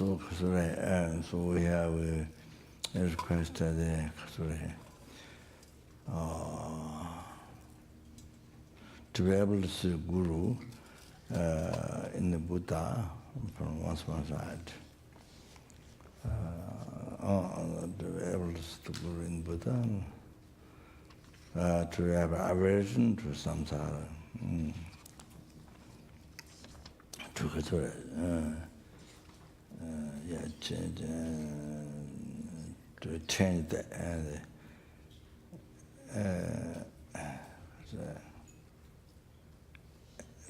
so we have a request to be able to see Guru in the Buddha from one side. To be able to see Guru in Buddha, to have aversion to samsara,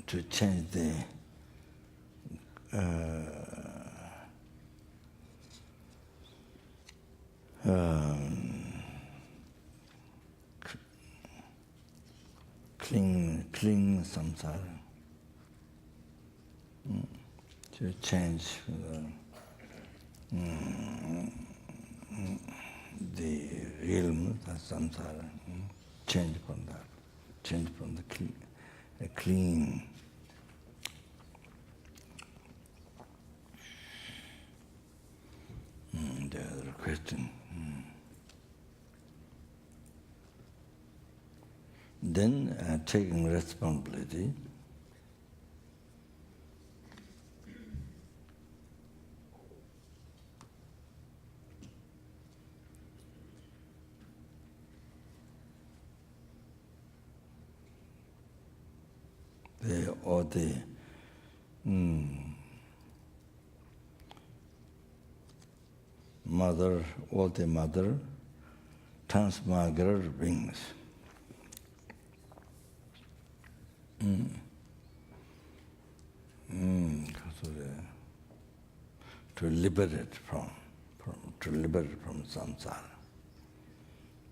to change the cling samsara, to change the realm of samsara, change from the clean. The other question. Then taking responsibility. The mother transmigrant beings. To liberate from samsara,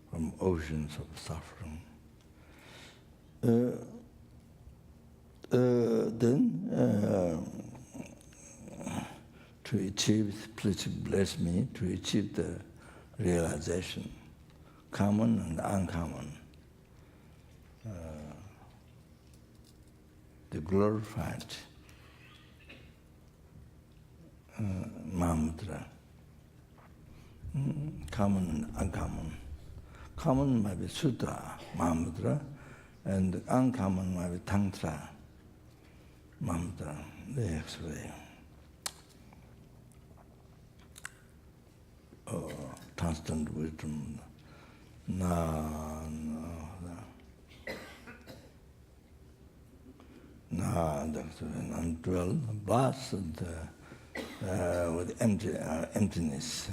from oceans of suffering. Then to achieve, please bless me, to achieve the realization, common and uncommon, the glorified Mahamudra, common and uncommon. Common might be Sutra Mahamudra, and uncommon might be Tantra Mahamudra, the X-ray. Constant wisdom, non-dual, blessed with emptiness.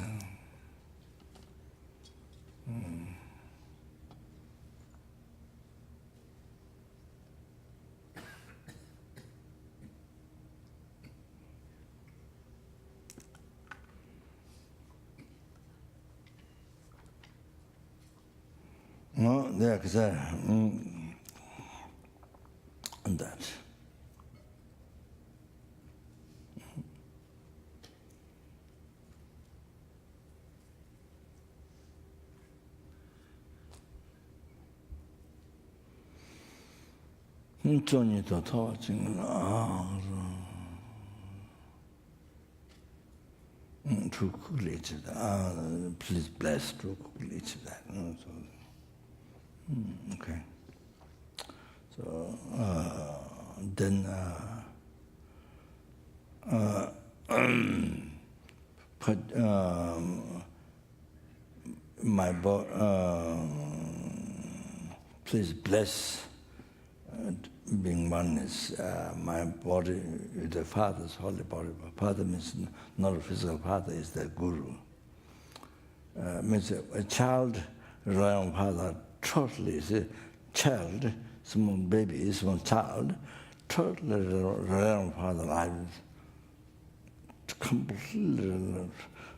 No, there's that. Johnny to touching to college that. Please bless to college that. Okay. So then put my please bless being one is my body with the Father's holy body. Father means not a physical father, is the Guru. Means a child relying on father totally is a child, small baby, small child, totally relying on father life. Completely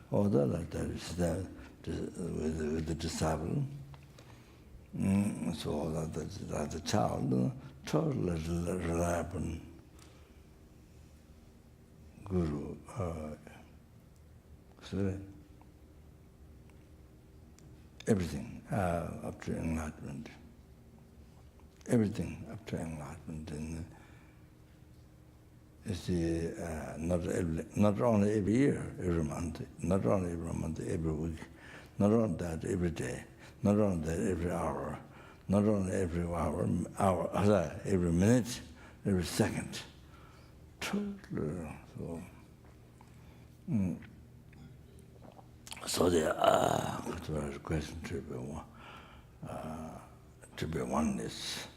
order like that is there with the disciple. So that the child totally rely upon Guru. So everything up to enlightenment. Everything up to enlightenment. you see, not only every year, every month, not only every month, every week, not only that every day, not only that every hour, not only every every minute, every second. So the question to be oneness.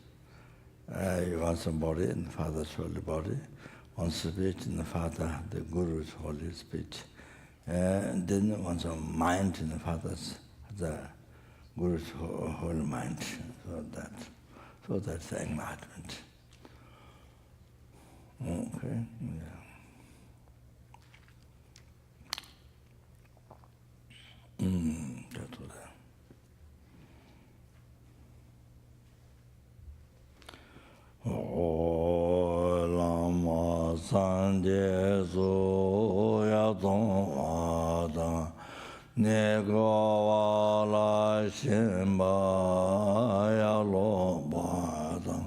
You want somebody in the Father's holy body, one spirit in the Father, the Guru's holy spirit, and then one some mind in the Father's, the Guru's holy mind. So that's the enlightenment. Okay, yeah. That's what Lama Sanje Soya Tongwada Negovala Shimba Yalobada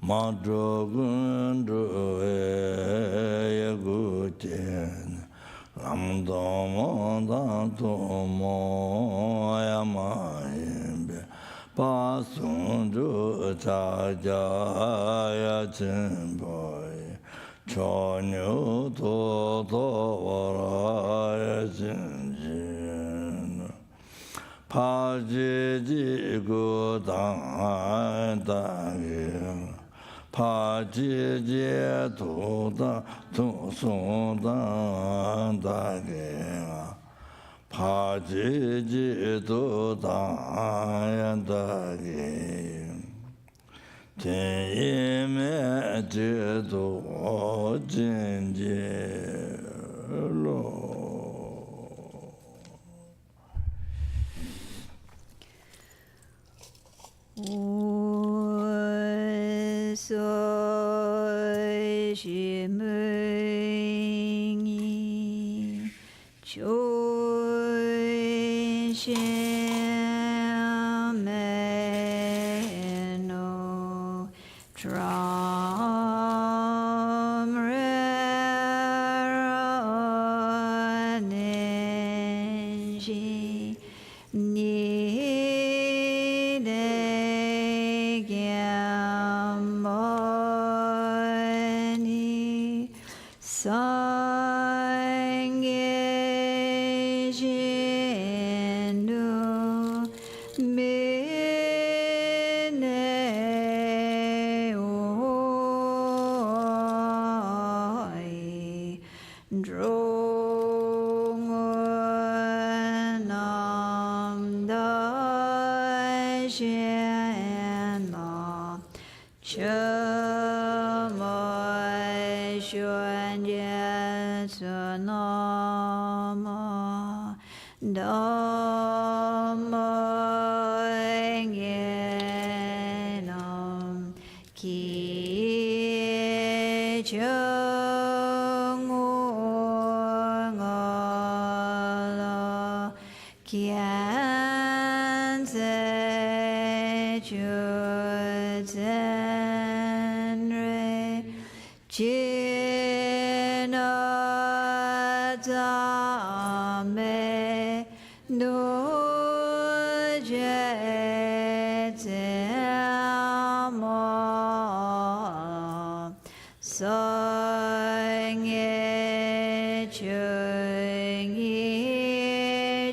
Madrugundu Yagutin Lamdomoda Tomo Yamayimbe Pasundu Chajaya Chimboy Chonyu Toto Varaya Chinjin Pajiji Gudan Dagin Pajiji Tuda Tusundan Dagin Pajiji Tudan Dagin Tenime Jidu Jinji Lo Soishimuni Choishameno Tramraranenji Nidegamoni Sangejinu Mineoi Drongonam Dashena Chamoy Shuanjesunama Dhammayenam Kichungungala Kianse Chuzenre Chinatame Nujetama Sangye Chungi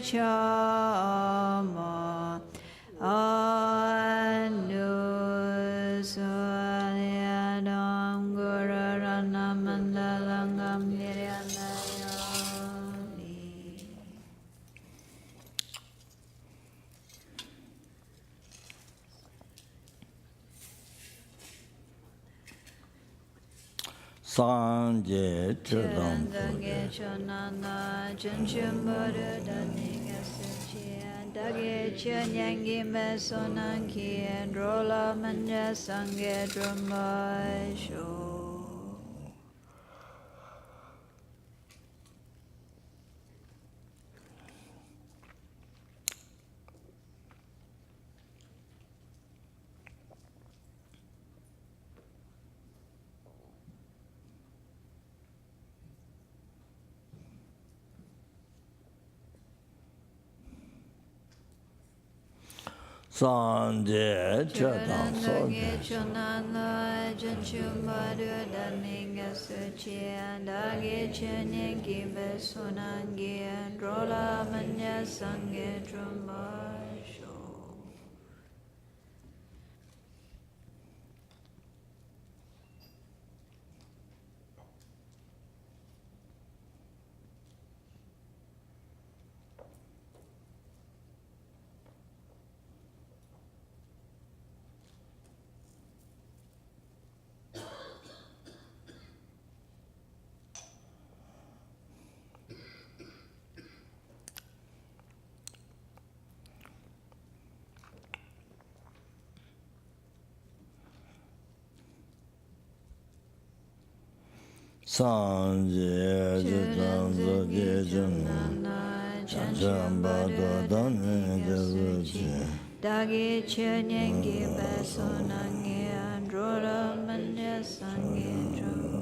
Chama Anusanyadam Gururanamandalangam Niryanayami. Sanje Chudam Dage Chonana Chunchumbaru Daniga Suchian Dage Chanyangi Mesonanki and Rola Manja Sange Drumasho. Sanje Chadang Chadandage Chonana Janchumadu Daninga Suchi and Age Cheningi Besonangi and Rola Manya Sange Drumbasho. Sanje Chadang Chonana Janchumadu Daninga Suchi Dagi Cheningi Besonangi and Rola Manya Sange Drumbasho.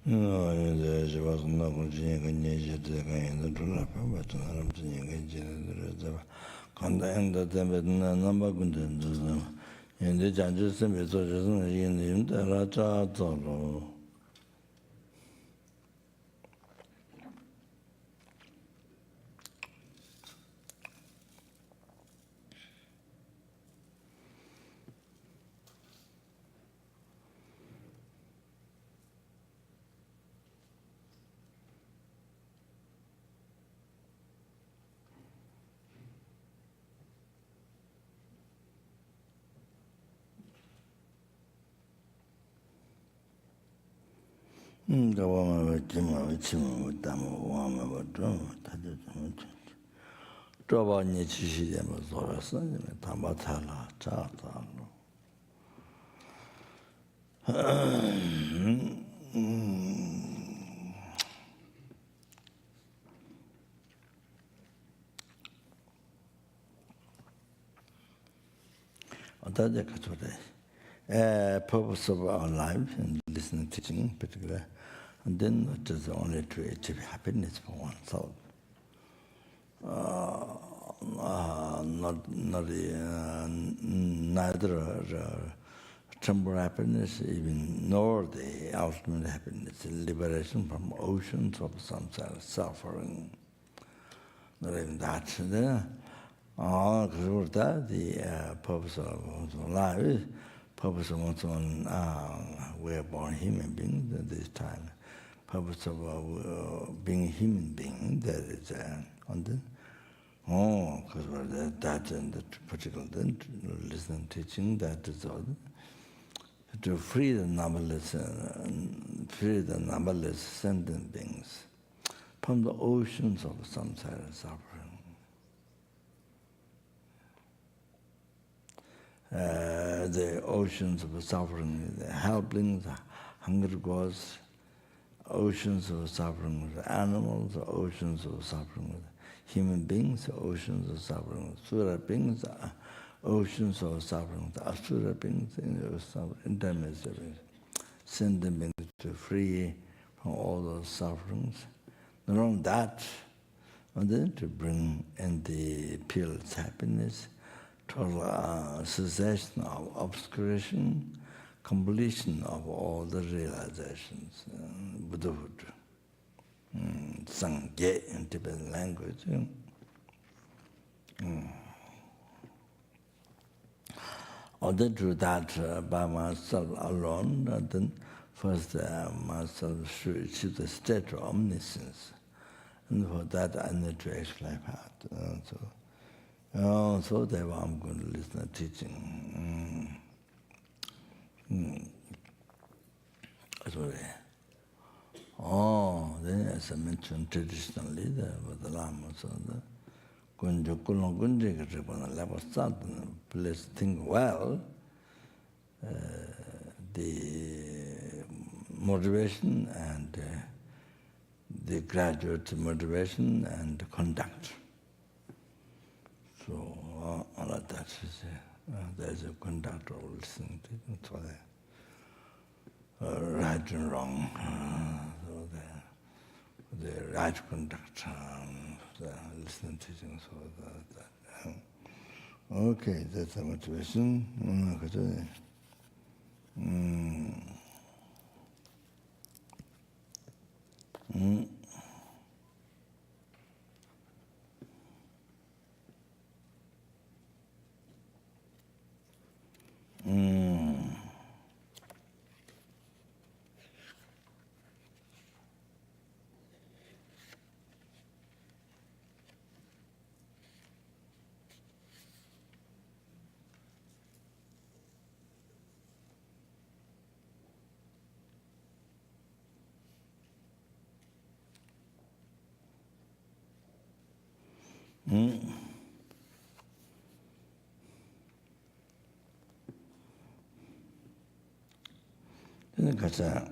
No, there was no continuation to the kind of trap, but I'm saying contained the number content in the judges and resources in the Raja. The woman with Jim with them, woman with drum, Drop on each she was or a son, Tamatala, Chata. Purpose of our life and listening, teaching in particular, and then it is only to achieve happiness for oneself. Neither temporal happiness, even nor the ultimate happiness, liberation from oceans of samsara, suffering. Not even that. The purpose of life, purpose of one's own, we are born human beings at this time. Purpose of being a human being, that is, and then, because that and the particular then listening, teaching, that is all. To free the numberless sentient beings from the oceans of samsara suffering. The oceans of suffering, the helplings, hunger gods, oceans of suffering with animals, oceans of suffering with human beings, oceans of suffering with sura beings, oceans of suffering with asura beings, intermediate beings. Send them beings to free from all those sufferings. Not only that, and then to bring in the peerless happiness, total cessation of obscuration, completion of all the realizations, Buddhahood, Sangye in Tibetan language. Other to that by myself alone, and then first myself should achieve the state of omniscience. And for that I need to actually have so therefore I'm going to listen to teaching. Sorry. Then as I mentioned traditionally, the Lama, so the please think well, the motivation and the graduate motivation and conduct. So all of that is there's a conduct of listening to so the right and wrong, so the right conduct, the listening teaching, so that. Okay, that's the motivation. 가자.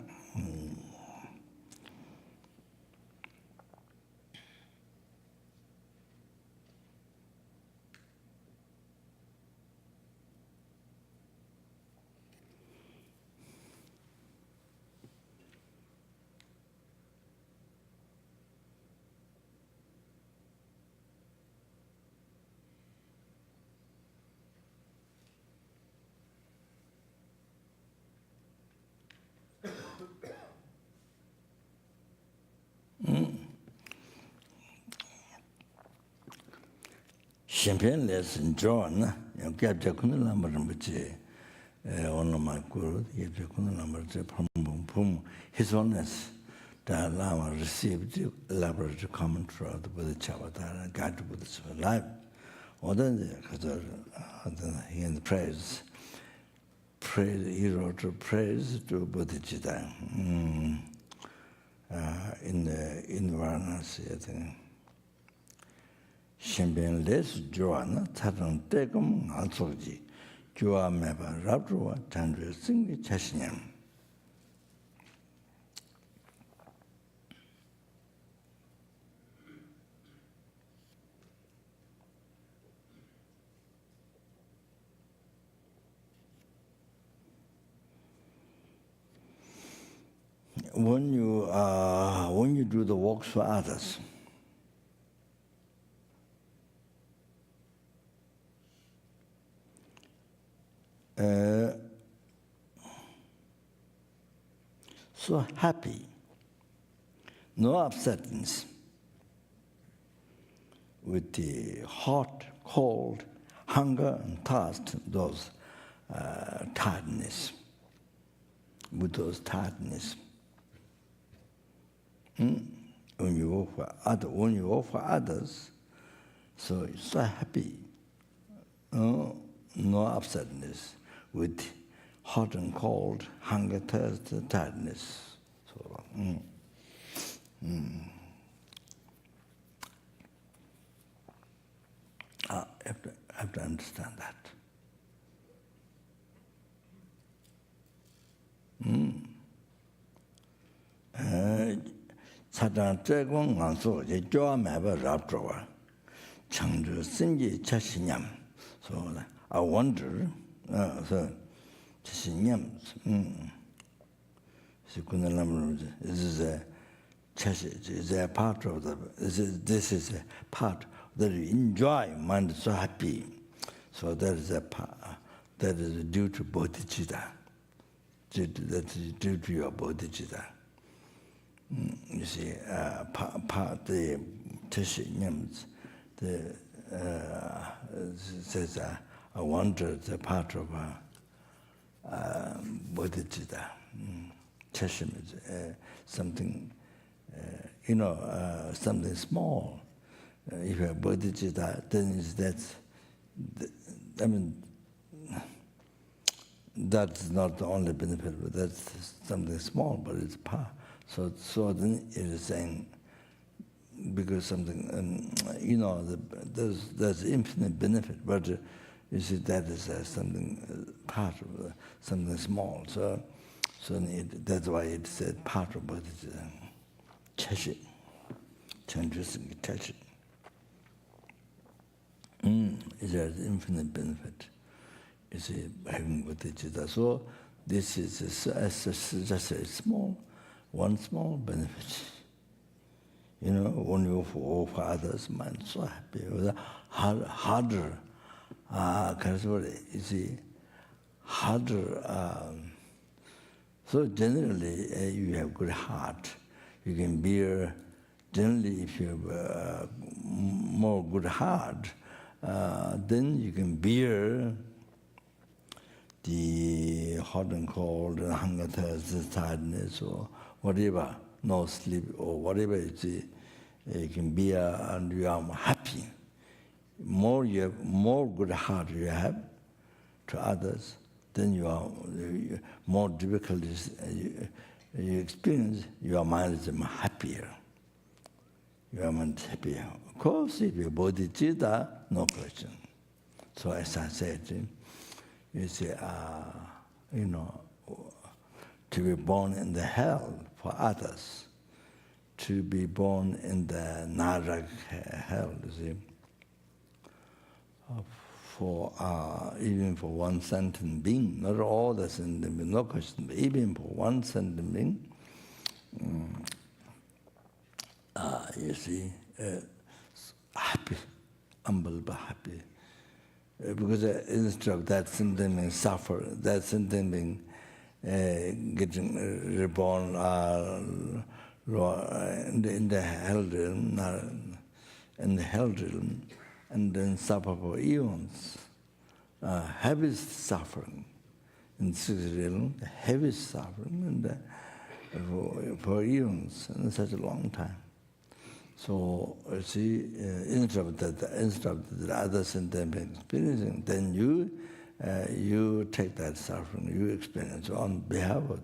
Champagne lesson John, you get Jacuna Lamrimpoche, one of my guru, get Jacuna Lamrimpoche, Pum, his honest, the Lama received elaborate commentary of the Buddha Chavatara and guide to Buddha's life. Or then he in the praise, he wrote a praise to Bodhicitta in Varanasi, I think. Champagne less Joanna, Taran Tegum, Alsoji, Joa Meba Rabdua, Tandra Singi Chashinyam. When you do the works for others, so happy, no upsetness with the hot, cold, hunger and thirst, those tiredness, with those tiredness. When you offer others, so you're so happy, no upsetness with hot and cold, hunger, thirst, tiredness. So, I have to understand that. 사단 제공 안소 이제 조아매버 raptro와 창조 생기 자신념. So I wonder, so 자신념, is a part of this is a part that you enjoy, mind so happy. So that is a part that is due to bodhicitta. That is due to your bodhicitta. You see, part the teshinyams, the says I wonder the part of bodhicitta. Teshim is something, something small. If you have bodhicitta, then is that. I mean, that's not the only benefit, but that's something small, but it's part. So then it is saying, because something, there's infinite benefit, but you see that is something part of something small. So that's why it said part of bodhicitta. Chashi. changes and attach it. It has infinite benefit. You see, having bodhicitta. So this is just a small benefit. You know, when you offer others, mind so happy. Harder, you see, harder. So generally, you have good heart. You can bear. Generally, if you have more good heart, then you can bear the hot and cold and hunger, thirst, tiredness, or whatever, no sleep, or whatever it is, you can bear and you are happy. More you have, more good heart you have to others, then you are more difficulties you experience, your mind is happier. Your mind is happier. Of course, if you bodhicitta, no question. So as I said, you see, you know, to be born in the hell for others, to be born in the Narak hell, you see, for even for one sentient being, not all the sentient beings, no question, but even for one sentient being, you see, happy, unbelievable happy. Because instead of that sentient being suffer, that sentient being getting reborn in the hell realm, and then suffer for eons, heaviest suffering in sixth realm, the heaviest suffering, and for eons, in such a long time. So, you see, instead of the other sentient being experiencing, then you take that suffering, you experience on behalf of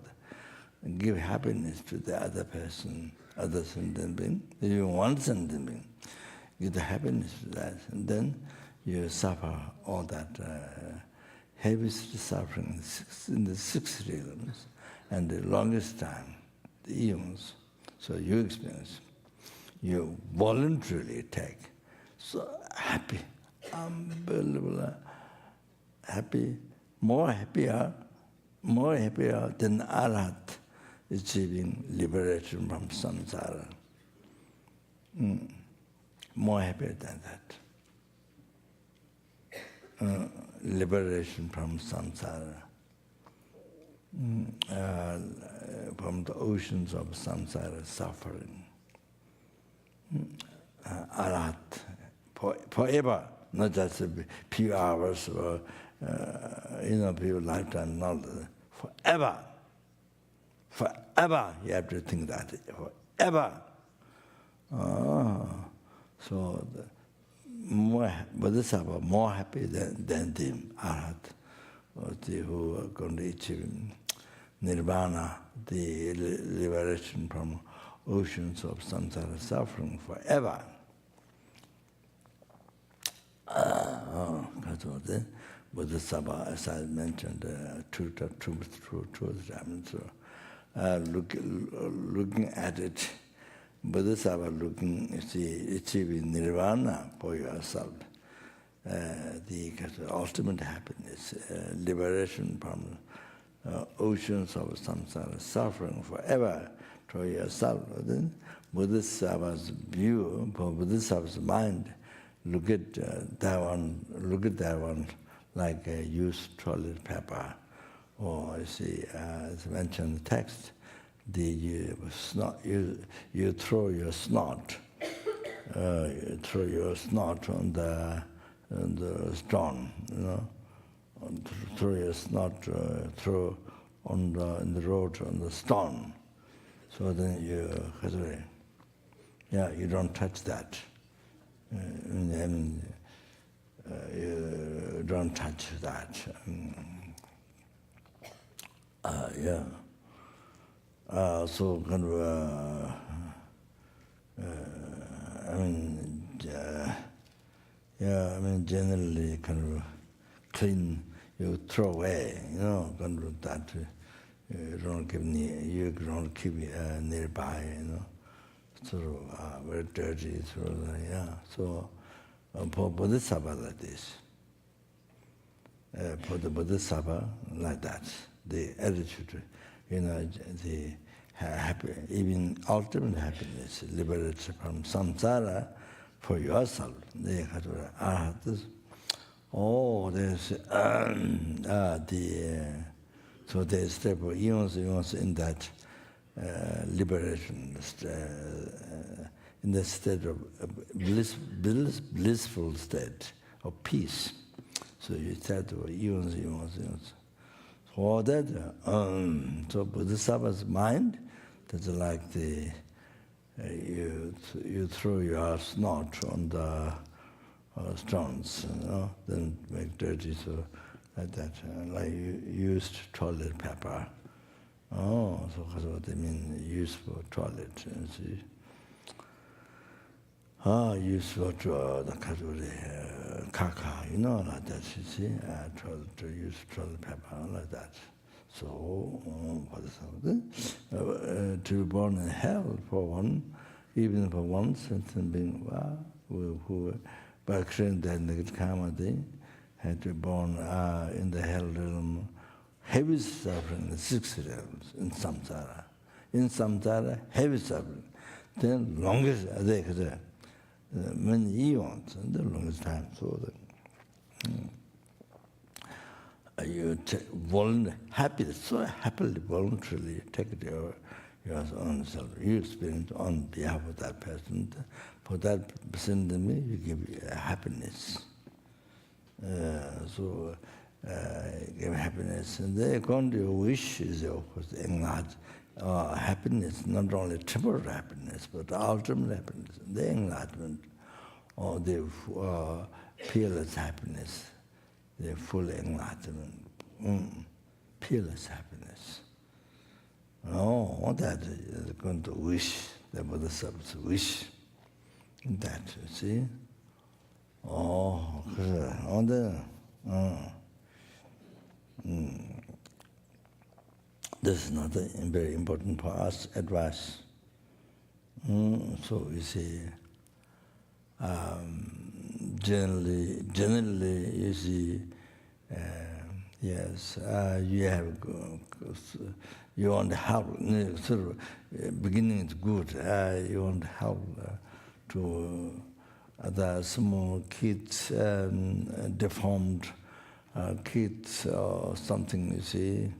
and give happiness to the other person, other sentient being, even one sentient being. Give the happiness to that, and then you suffer all that heaviest suffering in the six realms, and the longest time, the eons. So you experience. You voluntarily take. So happy, unbelievable, happy, more happier than Arhat achieving liberation from samsara. More happier than that. Liberation from samsara. From the oceans of samsara suffering. Arhat, forever, not just a few hours or few lifetime, not forever. Forever, you have to think that, forever. So the more Bodhisattva more happy than the Arhat, or the who are going to achieve nirvana, the liberation from oceans of samsara suffering forever. The Bodhisattva, as I mentioned, truth, looking at it, Bodhisattva looking, see, achieving nirvana for yourself, the ultimate happiness, liberation from oceans of samsara suffering forever for yourself. Then Bodhisattva's view, for Bodhisattva's mind, look at that one like a used toilet paper, or you see, as mentioned in the text, you throw your snot, on the stone, throw your snot, in the road on the stone. So then you don't touch that. You don't touch that. So kind of, generally kind of clean, you throw away, kind of that. You don't keep nearby, sort of very dirty, sort of, yeah. So for Bodhisattva like this, for the Bodhisattva like that, the attitude, the happy, even ultimate happiness, liberation from samsara for yourself. They have to, oh, there's so they step eons in that liberation, in the state of blissful state of peace. So you start to eons. For that, so Bodhisattva's mind, that's like you throw your snot on the stones, then make dirty, so like that, like you used toilet paper. Oh, so that's what they mean, used for toilet, see. Used for the caca, like that, you see, to use toilet paper, like that. So, to be born in hell for one, even for once, and being, who by creating that negative karma thing, had to be born in the hell realm, heavy suffering, the 6 realms, in samsara. In samsara, heavy suffering. Then longest, many eons, and the longest time. So you so happily, voluntarily take it your own self. You experience on behalf of that person. For that person, you give happiness. So give happiness. And the according to your wish is, of course, enlarge happiness, not only temporary happiness, but ultimate happiness. The enlightenment, or the peerless happiness, the full enlightenment, peerless happiness. Oh, that is going to wish, the Bodhisattva's wish. That, you see? Oh, on the, this is not very important for us, advice. So you see, generally, you see, yes, you want help, sort of, beginning is good, you want help to other small kids, deformed kids or something, you see.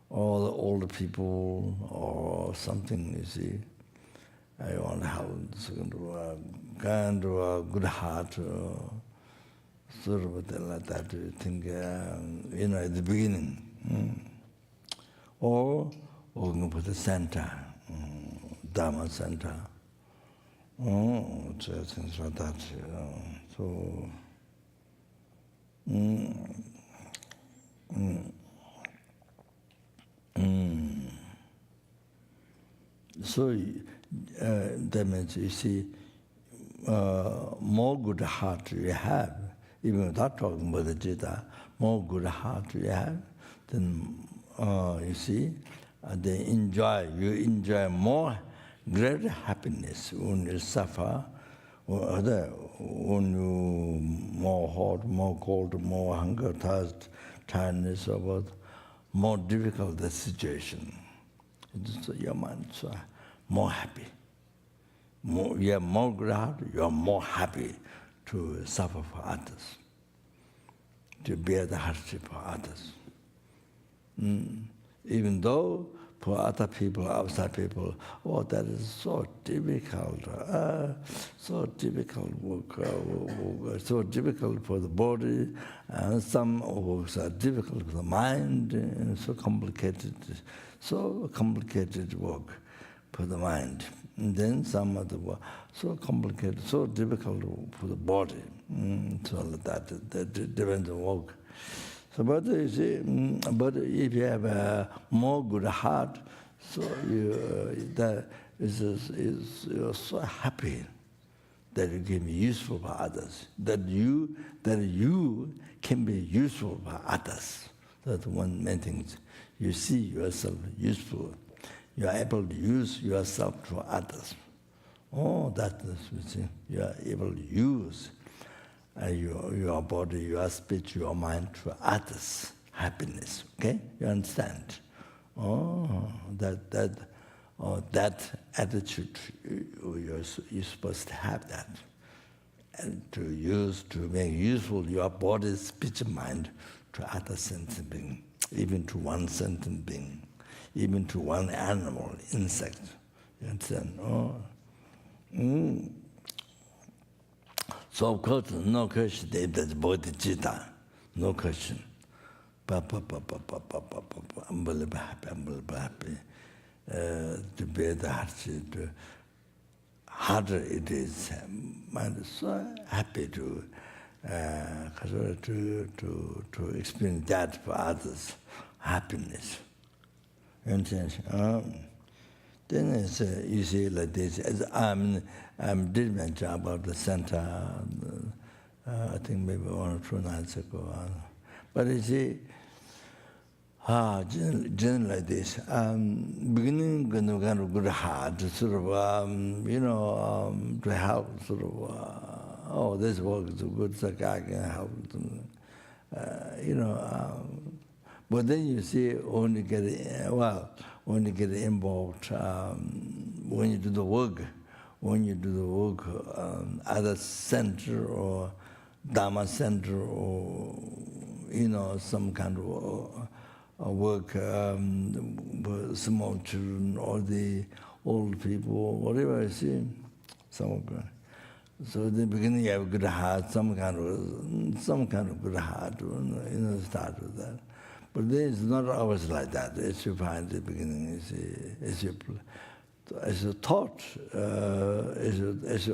Or the older people or something, you see. I want to have kind of a good heart, sort of like that, you think, at the beginning. Or we can put a center, Dharma center. Things like that, So, so that means, you see, more good heart you have, even without talking about the Jita, more good heart you have, then you see, you enjoy more greater happiness when you suffer, when you more hot, more cold, more hunger, thirst, tiredness, or more difficult the situation. So your mind is more happy. You have more glad, you are more happy to suffer for others, to bear the hardship for others. Even though for other people, outside people, that is so difficult, so difficult work, so difficult for the body, and some works are difficult for the mind, and so complicated work for the mind. And then some of the work, so complicated, so difficult for the body. So that depends on work. So, but you see, but if you have a more good heart, so you're so happy that you can be useful for others, that you can be useful for others. That's one main thing. You see yourself useful. you are able to use yourself to others. Oh, that is, you are able to use your body, your speech, your mind to others' happiness. Okay, you understand? Oh, that attitude, you're supposed to have that, and to make useful your body, speech, and mind to other sentient being, even to one sentient being, even to one animal, insect. You understand? Oh. So of course, no question that's bodhicitta, no question. Unbelievable happy. To bear the hardship, harder it is. Mind is so happy to experience that for others, happiness. Then it's, you see, like this. As did mention about the center. I think maybe 1 or 2 nights ago. But you see, generally like this. Beginning kind of good heart, sort of, to help, sort of. Oh, this work is good, so I can help. But then you see, only get involved when you do the work. When you do the work, other center or Dharma center or some kind of work, small children or the old people, whatever I see, some of them. So in the beginning you have a good heart, some kind of good heart, start with that. But then it's not always like that. As you find at the beginning, as you taught,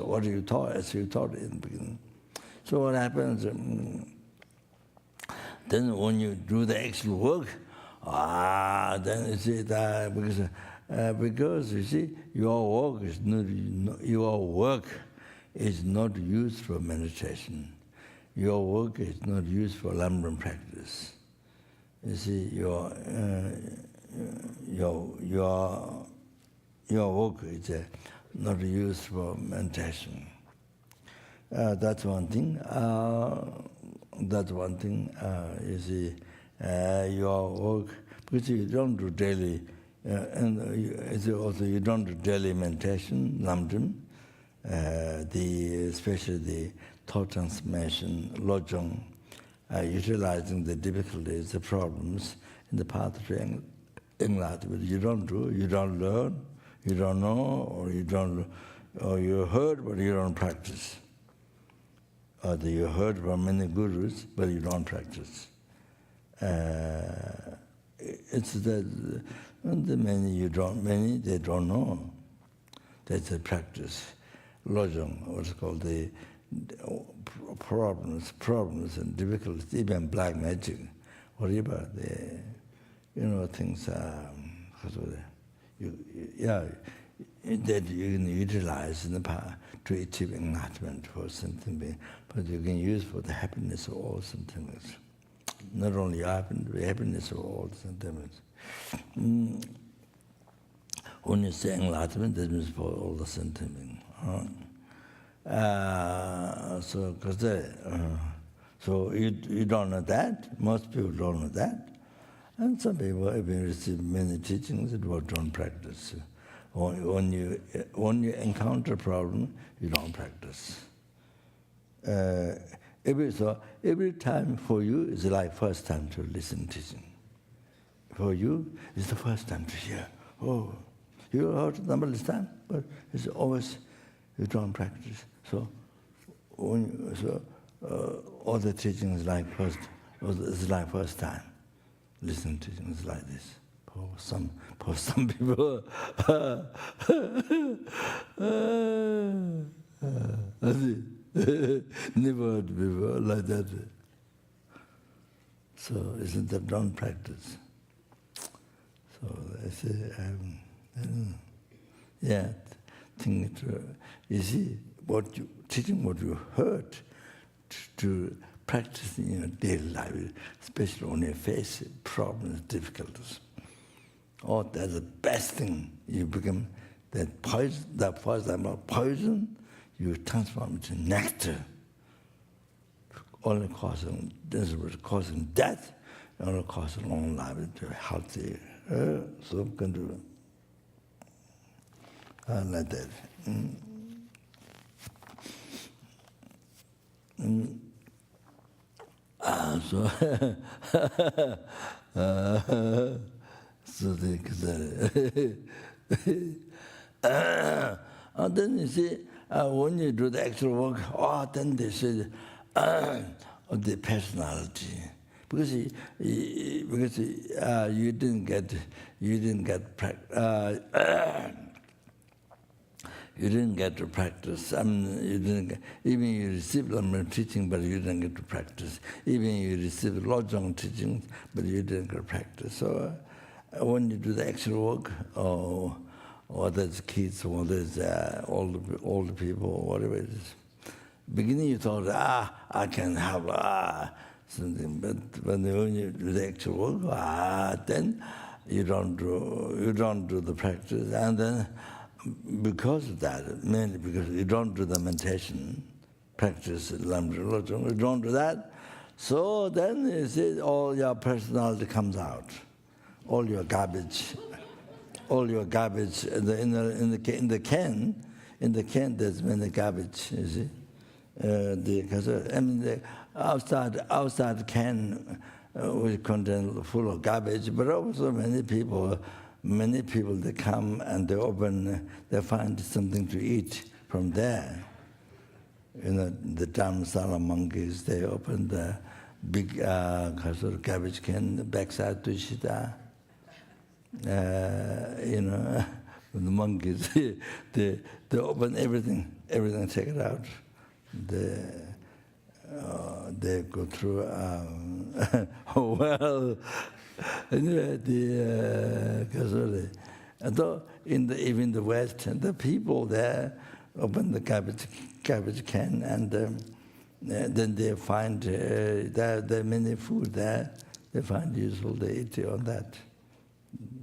what you taught, as you taught in the beginning. So what happens? Then when you do the actual work, then you see that because you see your work is not used for meditation. Your work is not used for lamrim practice. You see, your work is not used for meditation. That's one thing. You see, your work, because you don't do daily, and also you don't do daily meditation, lamrim, especially the thought transformation, lojong, utilizing the difficulties, the problems in the path to enlightenment. You don't do, you don't learn, you don't know, or you heard but you don't practice. Or you heard from many gurus but you don't practice. It's the many they don't know. That's a practice. Lojong, what's called the problems and difficulties, even black magic, whatever things that you can utilize in the past to achieve enlightenment for something, but you can use for the happiness of all sentiments. Not only the happiness of all sentiments. When you say enlightenment, that means for all the sentiments. So you don't know that. Most people don't know that, and some people have received many teachings but don't practice. When you encounter a problem, you don't practice. Every time for you is like first time to listen teaching. For you, it's the first time to hear. Oh, you heard numberless time, but it's always you don't practice. So all the teachings like first, it's like first time. Listening to teaching is like this. For some people, never heard before like that. So isn't that don't practice? So I say, think it through. You see, teaching what you heard to practice in your daily life, especially when you face problems, difficulties. Oh, that's the best thing. You become that poison, that poison, you transform it into nectar. Only causing, this was causing death, only causing long life, to healthy. So can do like that. So so and then you see, when you do the actual work, then they say the personality, because you didn't get you didn't get to practice. You didn't get, even you received lamrim teaching, but you didn't get to practice. Even you received lojong teaching, but you didn't get to practice. So when you do the actual work, or whether it's kids, or whether it's older people, or whatever it is, beginning you thought, I can have something, but when you do the actual work, then you don't do the practice, and then because of that, mainly because you don't do the meditation, practice lamrim lojong, you don't do that, so then you see all your personality comes out, all your garbage in the can there's many garbage, you see. The outside can will contain full of garbage, but also many people they come and they open, they find something to eat from there. The Dharamsala monkeys, they open the big garbage can, the backside to Shita. The monkeys, they open everything, take it out. They go through, anyway, though even the West, the people there open the garbage can, and then they find there are many food there. They find useful, they eat on that.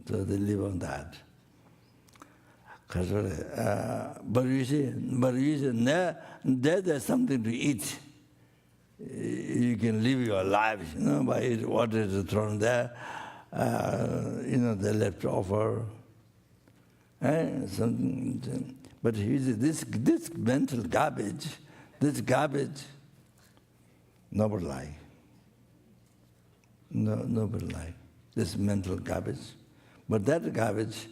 So they live on that. But you see, there's something to eat. You can live your life, by what is thrown there, the leftover, something. But this mental garbage, nobody like. Nobody like this mental garbage. But that garbage,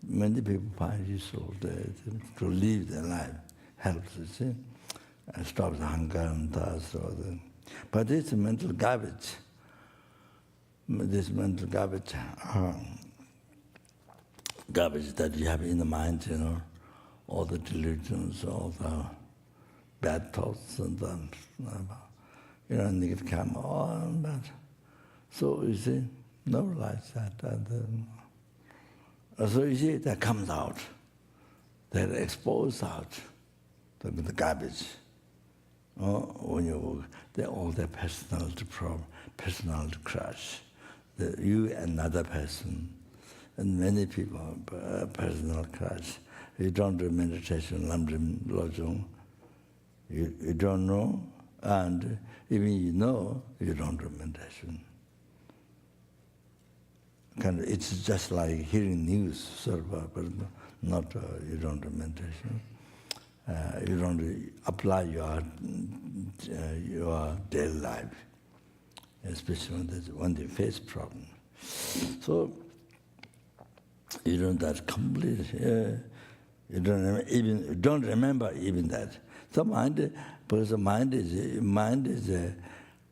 many people find useful to live their life, helps, you see. Stops hunger and thirst. But it's mental garbage. This mental garbage that you have in the mind, all the delusions, all the bad thoughts, and negative karma, all that. So you see, no likes that. So you see, that comes out, that exposes out the garbage. When you all the personality problem, personality crush, you and another person, and many people personal crush. You don't do meditation, lamrim lojong. You don't know, and even you know, you don't do meditation. It's just like hearing news, sort of, but not you don't do meditation. You don't apply your daily life, especially when they face problems. So you don't that complete. You don't remember even that. So because the mind is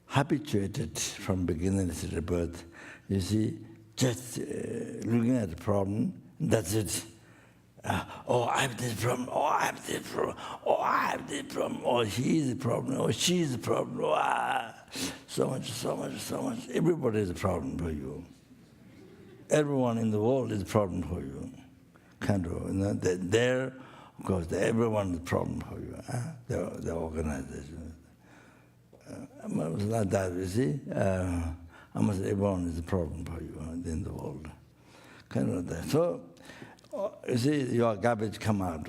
habituated from beginning to the birth. You see, just looking at the problem, that's it. I have this problem, I have this problem, I have this problem, he is the problem, she is the problem, so much. Everybody is a problem for you. Everyone in the world is a problem for you. Of course, everyone is a problem for you. The organization. It's like that, you see. Almost everyone is a problem for you in the world. kind of that. So, you see, your garbage come out.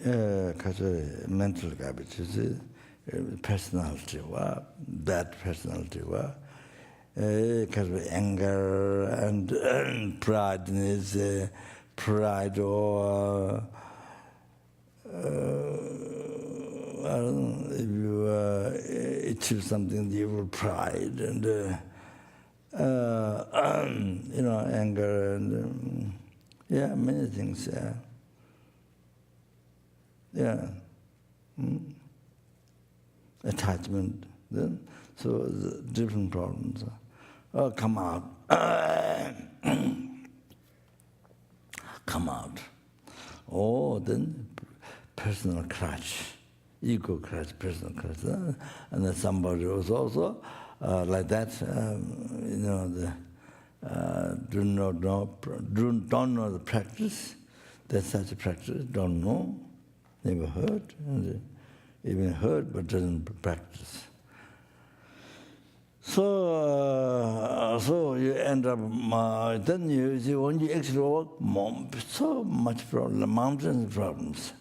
Because mental garbage, you see, personality, bad personality, because of anger and pride, pride or I don't know, if you achieve something, you will pride and anger and many things. Attachment. Then, so the different problems come out. Come out. Then personal crutch, ego crutch, personal crutch. And then somebody was also like that, don't know the practice. That's such a practice, don't know, never heard, and even heard but doesn't practice. So you end up, then you see when you actually work, so much problem, mountains of problems.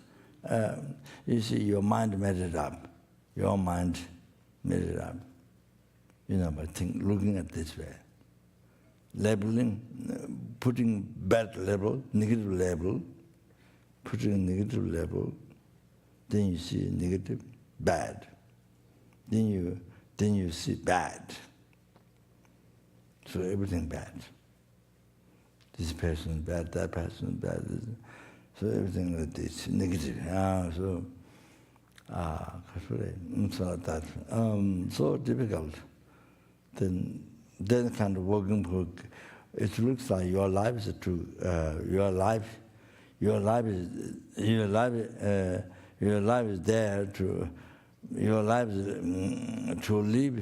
You see, your mind made it up. Your mind made it up. By looking at this way. Labeling, putting bad label, negative label, putting a negative label, then you see negative, bad. Then you see bad. So everything bad. This person is bad, that person is bad. So everything like this, negative. So difficult. Then kind of working book, it looks like your life is to your life is there to your life is to live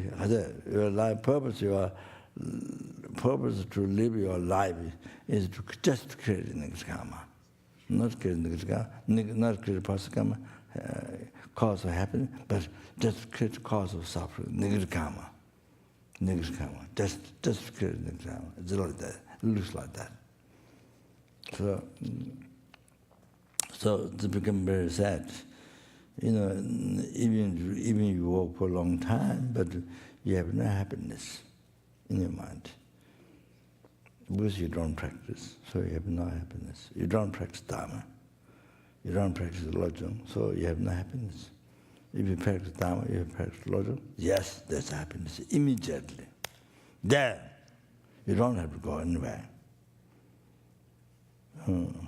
your life purpose to live your life is to just create negative karma, not create negative karma, not create positive karma, cause of happiness, but just create cause of suffering, negative karma. Negative karma, just create negative karma. It's like that. It looks like that. So it becomes very sad. Even you work for a long time, but you have no happiness in your mind. Because you don't practice, so you have no happiness. You don't practice Dharma. You don't practice lojong, so you have no happiness. If you practice Dharma, you practice lojong, yes, there's happiness immediately. There, you don't have to go anywhere. You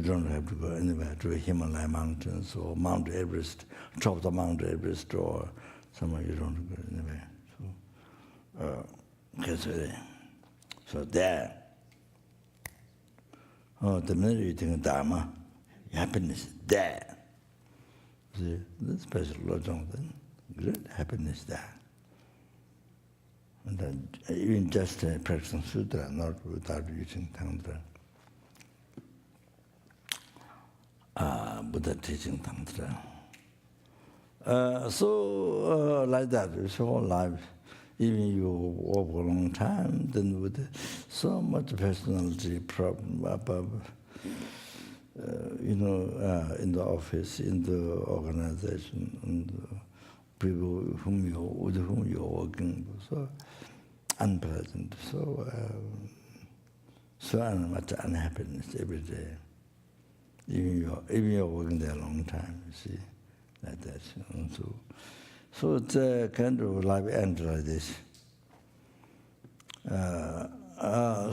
don't have to go anywhere to Himalaya mountains or Mount Everest, top of Mount Everest or somewhere. You don't go anywhere. So there. The minute you think of Dharma, happiness there. See, this special lojong, then great happiness there. And then even just practicing sutra, not without using tantra. Buddha teaching tantra. So like that, it's whole life. Even you work for a long time, then with so much personality problem in the office, in the organization, and the people with whom you're working, so unpleasant, so much unhappiness every day. Even you're working there a long time, you see, like that. So it's a kind of life ends like this.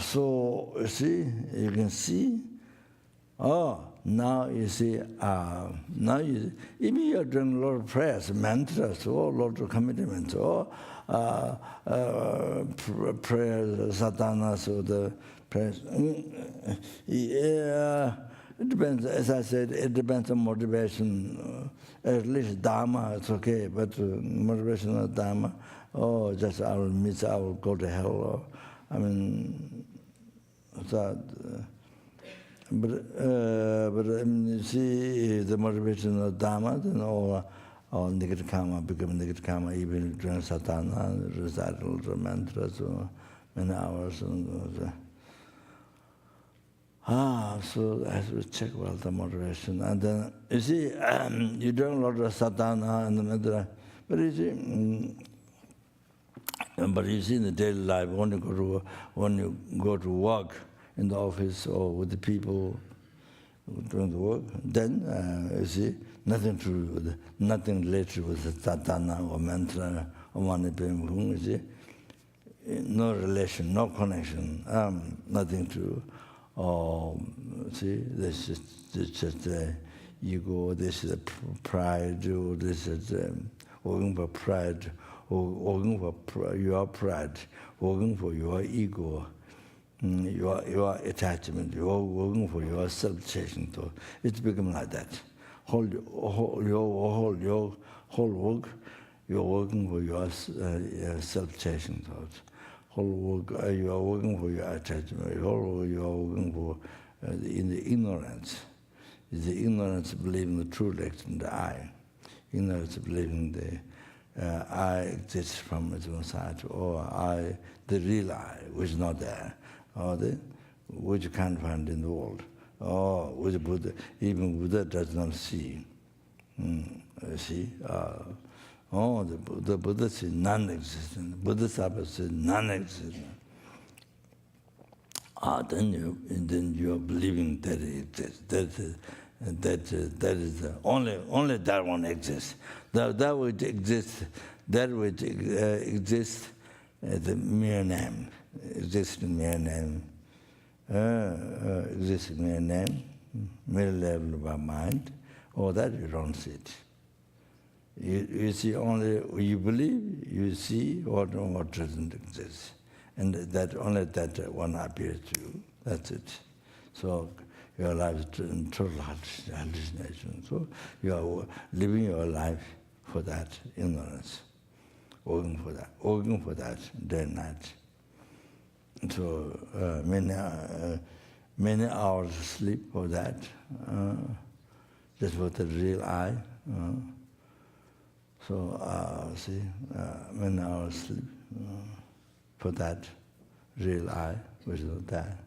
So you see, you can see. Now you see. Even you're doing a lot of prayers, mantras, or a lot of commitments, or prayers, sadhanas, or the prayers. It depends, as I said, it depends on motivation. At least Dharma, it's okay, but motivation of Dharma, just I will miss, I will go to hell, but you see, the motivation of Dharma, then all negative karma become negative karma, even during sadhana, recital of mantras, or many hours. So I have to check well the motivation. And then, you see, you do a lot of sadhana in the middle, but you see, in the daily life, when you go to work in the office or with the people doing the work, then you see, nothing related with the sadhana or mantra or manipulation, you see, no relation, no connection, nothing to. See, this is just ego, this is pride, or this is working for pride, or working for your pride, working for your ego, your attachment, you're working for your self-chasing thought. It's become like that. Your whole work, you're working for your self-chasing thoughts. Whole work, you are working for your attachment. Whole work, you are working for in the ignorance. Is the ignorance believing the true existence in the I. Ignorance believing the I exists from its own side, or I, the real I, which is not there, or which you can't find in the world, or which Buddha, even Buddha does not see. See. The Buddha says non-existent. Buddha Sapa says non-existent. Then you are believing that it exists. That is only that one exists. That which exists, the mere name, existing mere name, mere level of our mind. Or that you don't see it. You see only, you believe, you see what doesn't exist. And that only that one appears to you. That's it. So your life is total hallucination. So you are living your life for that ignorance, working for that day and night. So many hours of sleep for that, just for the real I. So, see, many hours sleep for that real I, which is that,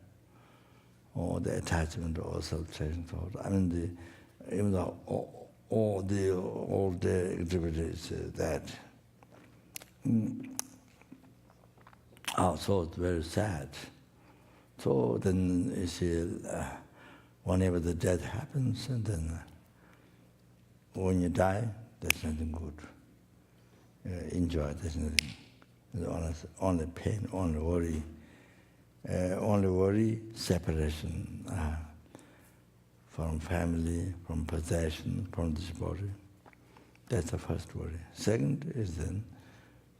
or the attachment or self-chasing thought. I mean, even though all the activities that. So it's very sad. So then you see, whenever the death happens, and then when you die, there's nothing good. Enjoy, there's nothing. There's only pain, only worry, separation from family, from possession, from this body. That's the first worry. Second is then,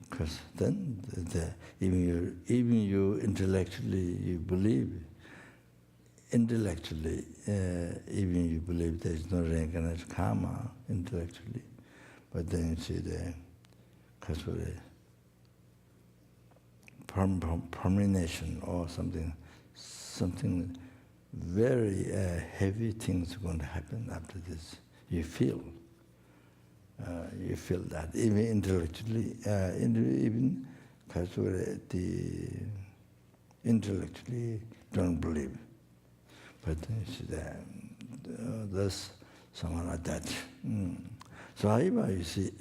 because then even you intellectually you believe, even you believe there is no reincarnate karma intellectually, but then you see the permeation or something very heavy things are going to happen after this. You feel that even intellectually, even intellectually don't believe, but you see that there's someone like that. So however you see,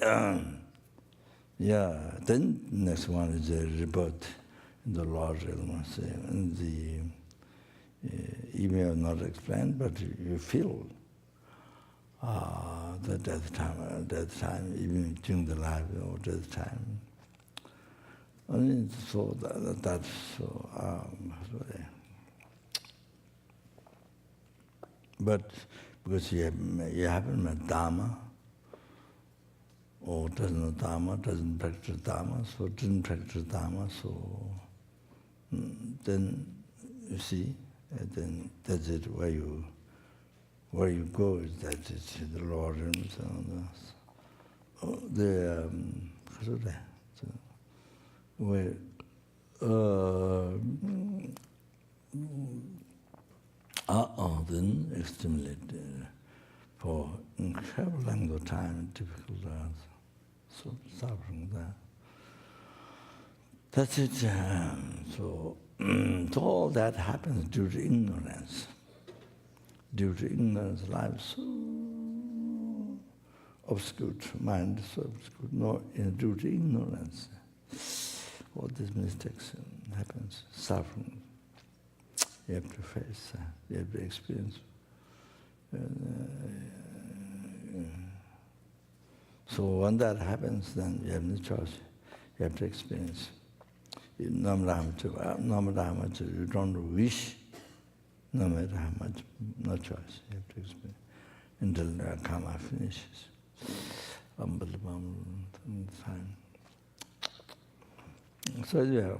then next one is a rebirth in the Lord realm. And the email not explained, but you feel the death time, even during the life or death time. And so that's so. But because you haven't met Dharma, or doesn't know Dharma, doesn't practice Dharma, so didn't practice Dharma, so then you see, then that's it. Where you go is that it's the Lord and so on. Then extremely for incredible length of time, difficult, so suffering there. That's it. So all that happens due to ignorance. Due to ignorance, life so obscured, mind so obscured. No, due to ignorance, all these mistakes happens, suffering. You have to face, you have to experience. So when that happens, then you have no choice. You have to experience. You no matter how much you don't wish, no matter how much, no choice. You have to experience until the karma finishes. Unbelievable time. So yeah,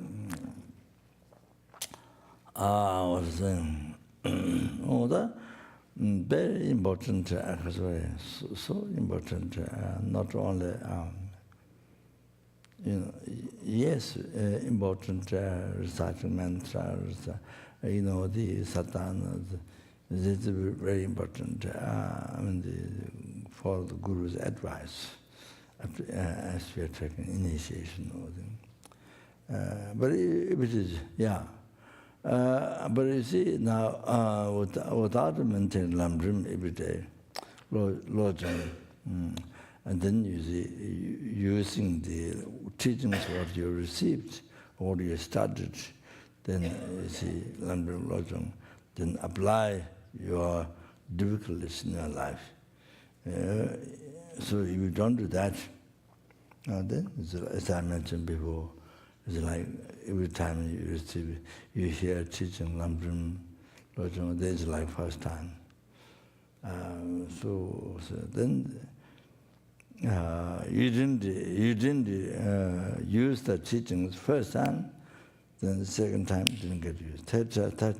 I was saying, very important, so important, not only, yes, important reciting mantras, the sadhana, this is very important, for the Guru's advice, as we are taking initiation. But if it is, yeah. But you see, now, without maintaining lamrim every day, lojong, and then you see, using the teachings what you received, what you studied, then you see, lamrim lojong, then apply your difficulties in your life. So if you don't do that, then, as I mentioned before, it's like every time you receive, you hear teaching lamrim lojong, that's like first time. So then you didn't use the teachings first time, then the second time didn't get used. Third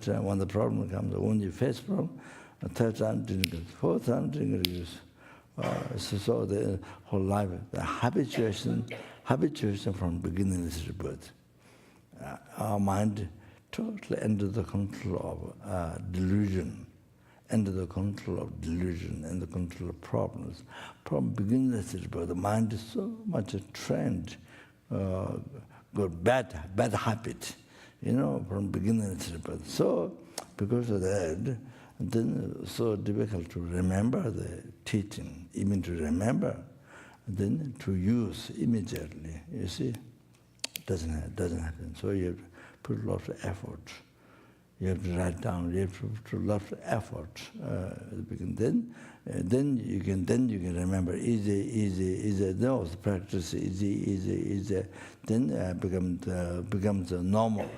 time, when the problem comes, when you face problem, the third time didn't get used. Fourth time didn't get used. So the whole life, the habituation from beginning to birth. Our mind totally under the control of delusion, under the control of delusion and the control of problems. From beginning to birth, the mind is so much a trend, good bad habit, from beginning to birth. So because of that, then so difficult to remember the teaching, even to remember, then to use immediately. You see, doesn't happen. So you have to put a lot of effort. You have to write down. You have to put a lot of effort. Then you can remember easy. Those practice easy. Then becomes normal.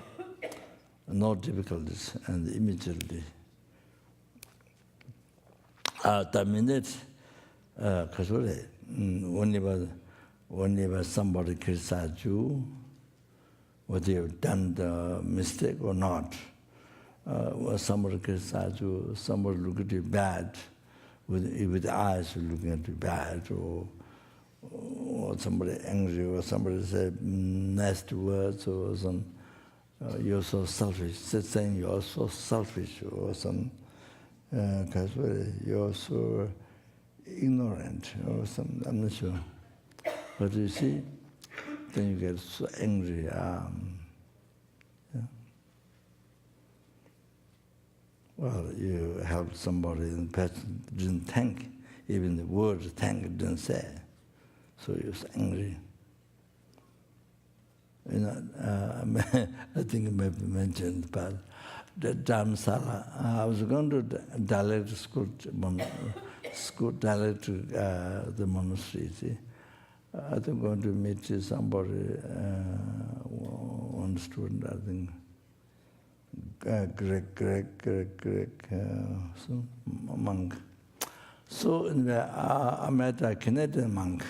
No difficulties, and immediately. The minute, whenever somebody criticizes you, whether you've done the mistake or not, when somebody criticizes you, somebody look at you bad, with the eyes looking at you bad, or somebody angry, or somebody say nasty words, or some, you're so selfish, saying you're so selfish, or some, because you're so ignorant, or some, I'm not sure. But you see, then you get so angry. Well, you help somebody and the person didn't thank, even the word thank didn't say. So you're so angry. I think it may be mentioned, but the Dharamsala, I was going to dialect school dialect to the monastery, see. I think I'm going to meet somebody, one student, I think, Greg, so monk. So anyway, I met a Canadian monk.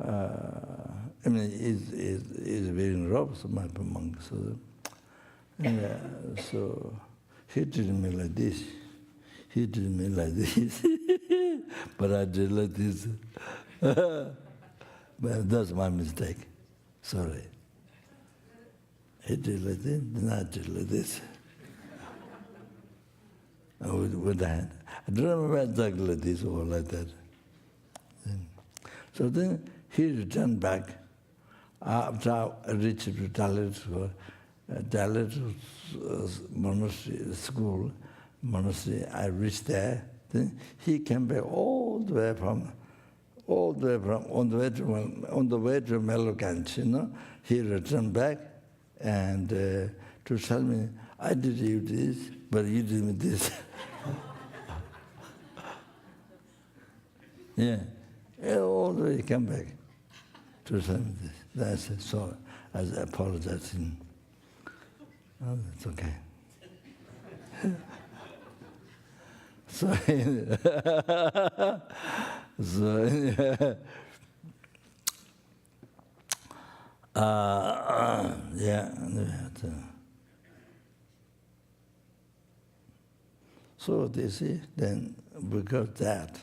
I mean, he's wearing robes, my monk. So, so he did me like this. But I did like this. But that's my mistake. Sorry. He did like this, then I did like this. With the hand. I don't remember exactly like this or like that. So then he returned back. After I reached to Dalit monastery, school, monastery, I reached there. Then he came back all the way from on the way to Meloganj, you know. He returned back and to tell me, I did you this, but you did me this. Yeah, all the way he came back to tell me this. That's it. So I apologize. Oh, it's okay. So, yeah. So they see, then because that,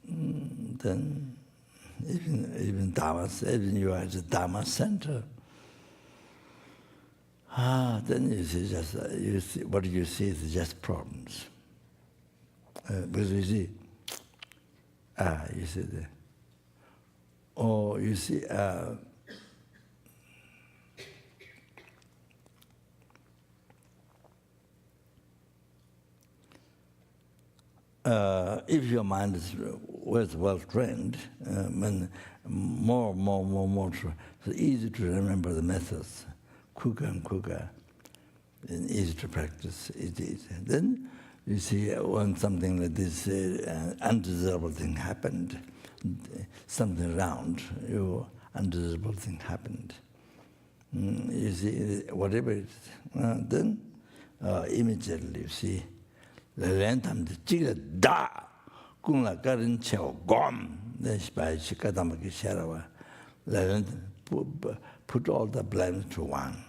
then even Dharma, even you are at the Dharma center, then you see just what you see is just problems. Because you see, you see the, or you see, if your mind is well trained, more, it's easy to remember the methods, quicker and quicker, and easy to practice. It is. Then you see when something like this undesirable thing happened, something round, undesirable thing happened. You see, whatever it is, then immediately you see, the lentam the chiga da, kungla karin cheo gom, then by chikadamaki sharawa, put all the blame to one.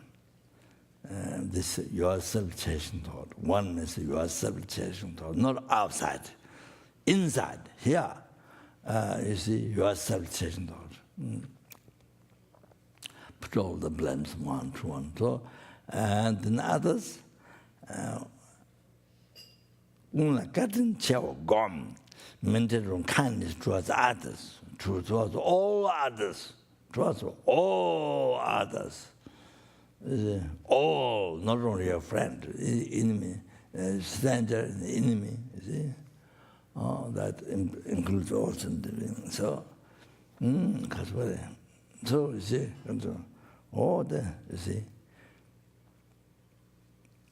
This your self-chasing thought. One is your self-chasing thought, not outside, inside, here. You see, your self-chasing thought. Put all the blames one to one. So, and then others, maintain kindness towards others, towards all others, towards all others. All, not only your friend, enemy, stranger, enemy, you see. That includes all something. So, so you see, all the, you see,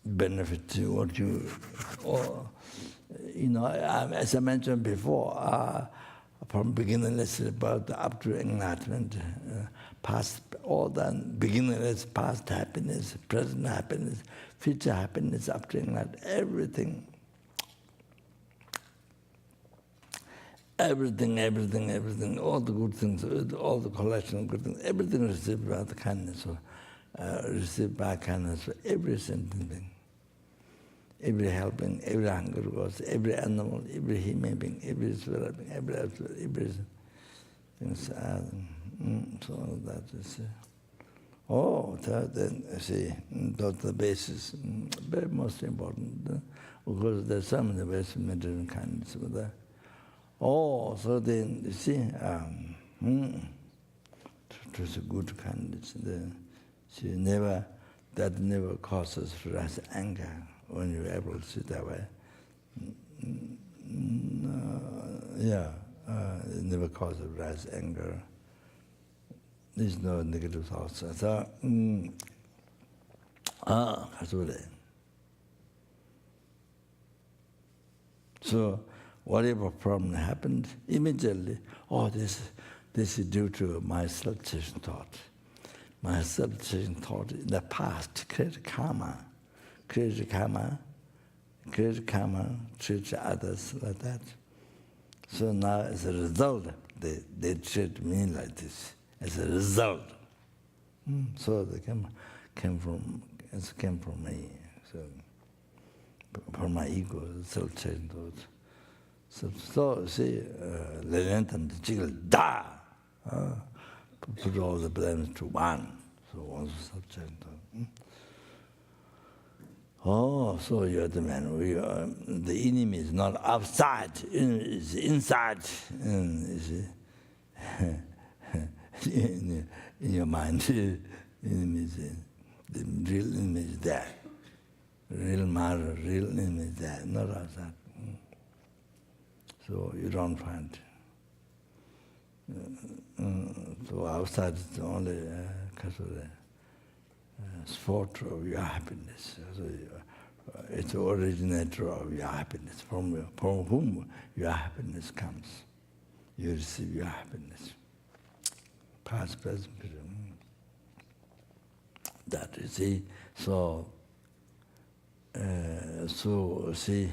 benefit to what you, or, you know, as I mentioned before, from beginningless about up to enlightenment, past, all that beginningless, past happiness, present happiness, future happiness, up to enlightenment, everything. Everything, all the good things, all the collection of good things, everything received by the kindness, received by kindness, every sentient thing, every helping, every hunger goes, every animal, every human being, every spirit being, every thing. So that is, then see, that's the basis, very most important, because there's so many ways to maintain kindness with that. So then, you see, it was a good kindness. That never causes rise anger when you're able to see that way. It never causes rise anger. There's no negative thoughts. So, so, whatever problem happened, immediately, this is due to my self-chasing thought. My self-chasing thought in the past created karma, treat others like that. So now, as a result, they treat me like this. As a result, so they came from me. So from my ego, self-chasing thought. So see, Lelentam the jiggle da, put all the blames to one. So one's subject. So you're the man. The enemy is not outside; it's inside. in your mind, the real image is there. Real matter, real image is there, not outside. So you don't find. So outside is only sport of your happiness. So it's the originator of your happiness, from whom your happiness comes. You receive your happiness. Past, present, future. That you see. So see.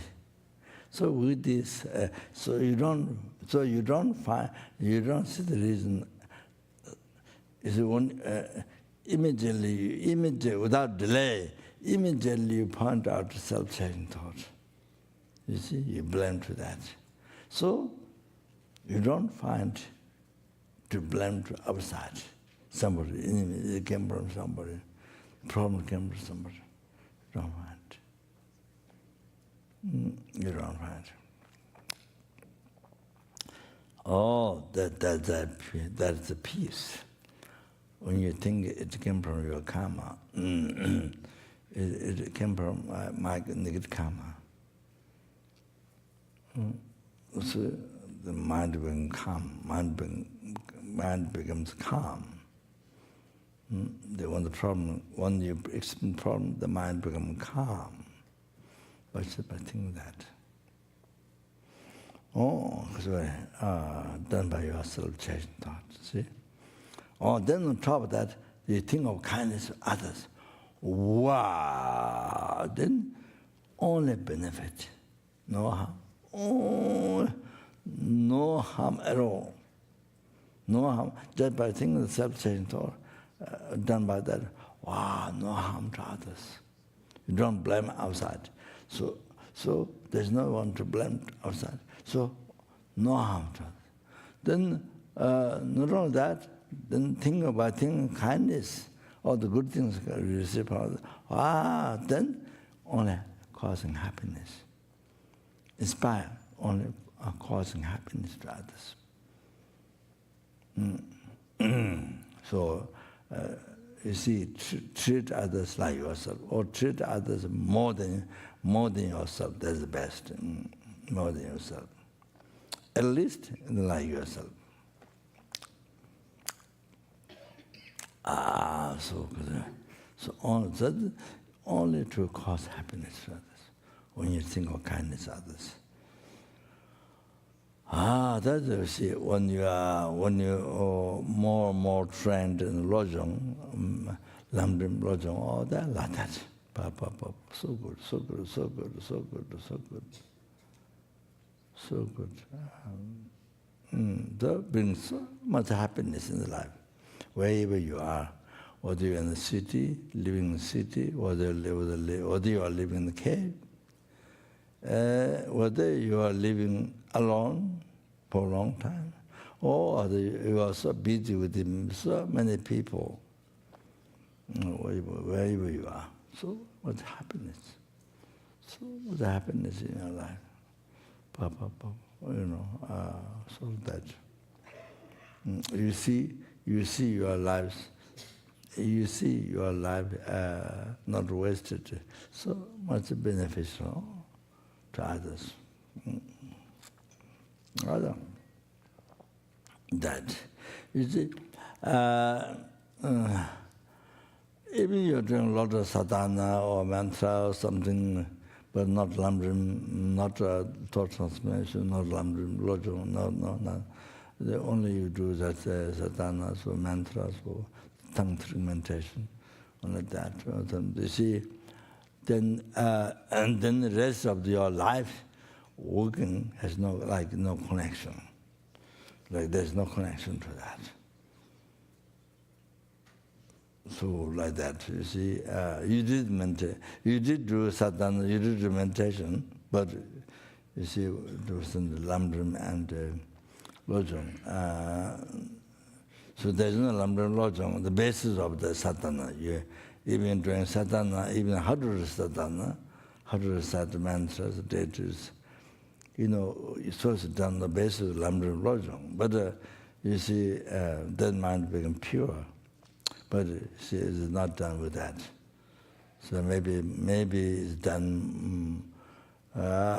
So with this, so you don't see the reason. Is immediately, without delay, immediately you point out self-changing thought. You see, you blame to that. So you don't find to blame to outside. Somebody, it came from somebody, problem came from somebody. You don't find. You don't find. Oh, that's the peace. When you think it came from your karma, it came from my negative karma. So the mind becomes calm. Mind becomes calm. When you experience problem, the mind becomes calm. But I think that. Oh, so, done by yourself, changing thought. See. Oh, then on top of that, you think of kindness to others. Wow! Then only benefit, no harm. Oh, no harm at all. No harm. Just by thinking of self-changing thought, done by that, wow, no harm to others. You don't blame outside. So there's no one to blame outside. So no harm to others. Then not only that, then think about kindness, all the good things you receive from others. Then only causing happiness. Inspire, only causing happiness to others. So, you see, treat others like yourself, or treat others more than yourself. That's the best. More than yourself. At least like yourself. So only to cause happiness to others. When you think of kindness to others. That's you see, when you more and more trained in lojong, lamrim lojong, all that like that. So good, so good, so good, so good, so good. So good. That brings so much happiness in the life. Wherever you are, whether you're in the city, living in the city, whether you are living in the cave, whether you are living alone for a long time, or whether you are so busy with so many people, wherever you are. So much happiness. So much happiness in your life. So that you see your lives. You see your life not wasted. So much beneficial to others. That you see. Even you're doing a lot of sadhana or mantra or something, but not lamrim, not thought transformation, not lamrim, lojong, no. Only you do that sadhanas or mantras or tongue meditation, only that. You see, then and then the rest of your life, working has no connection. Like there's no connection to that. So like that, you see, you did do sadhana, you did do meditation, but you see, there was the lamrim and lojong. So there's no lamrim lojong, the basis of the sadhana. Even during sadhana, even how to do sadhana, how to recite the mantras, the deities, you're supposed to do on the basis of lamrim lojong. But you see, that mind become pure. but she is not done with that. So maybe it's done.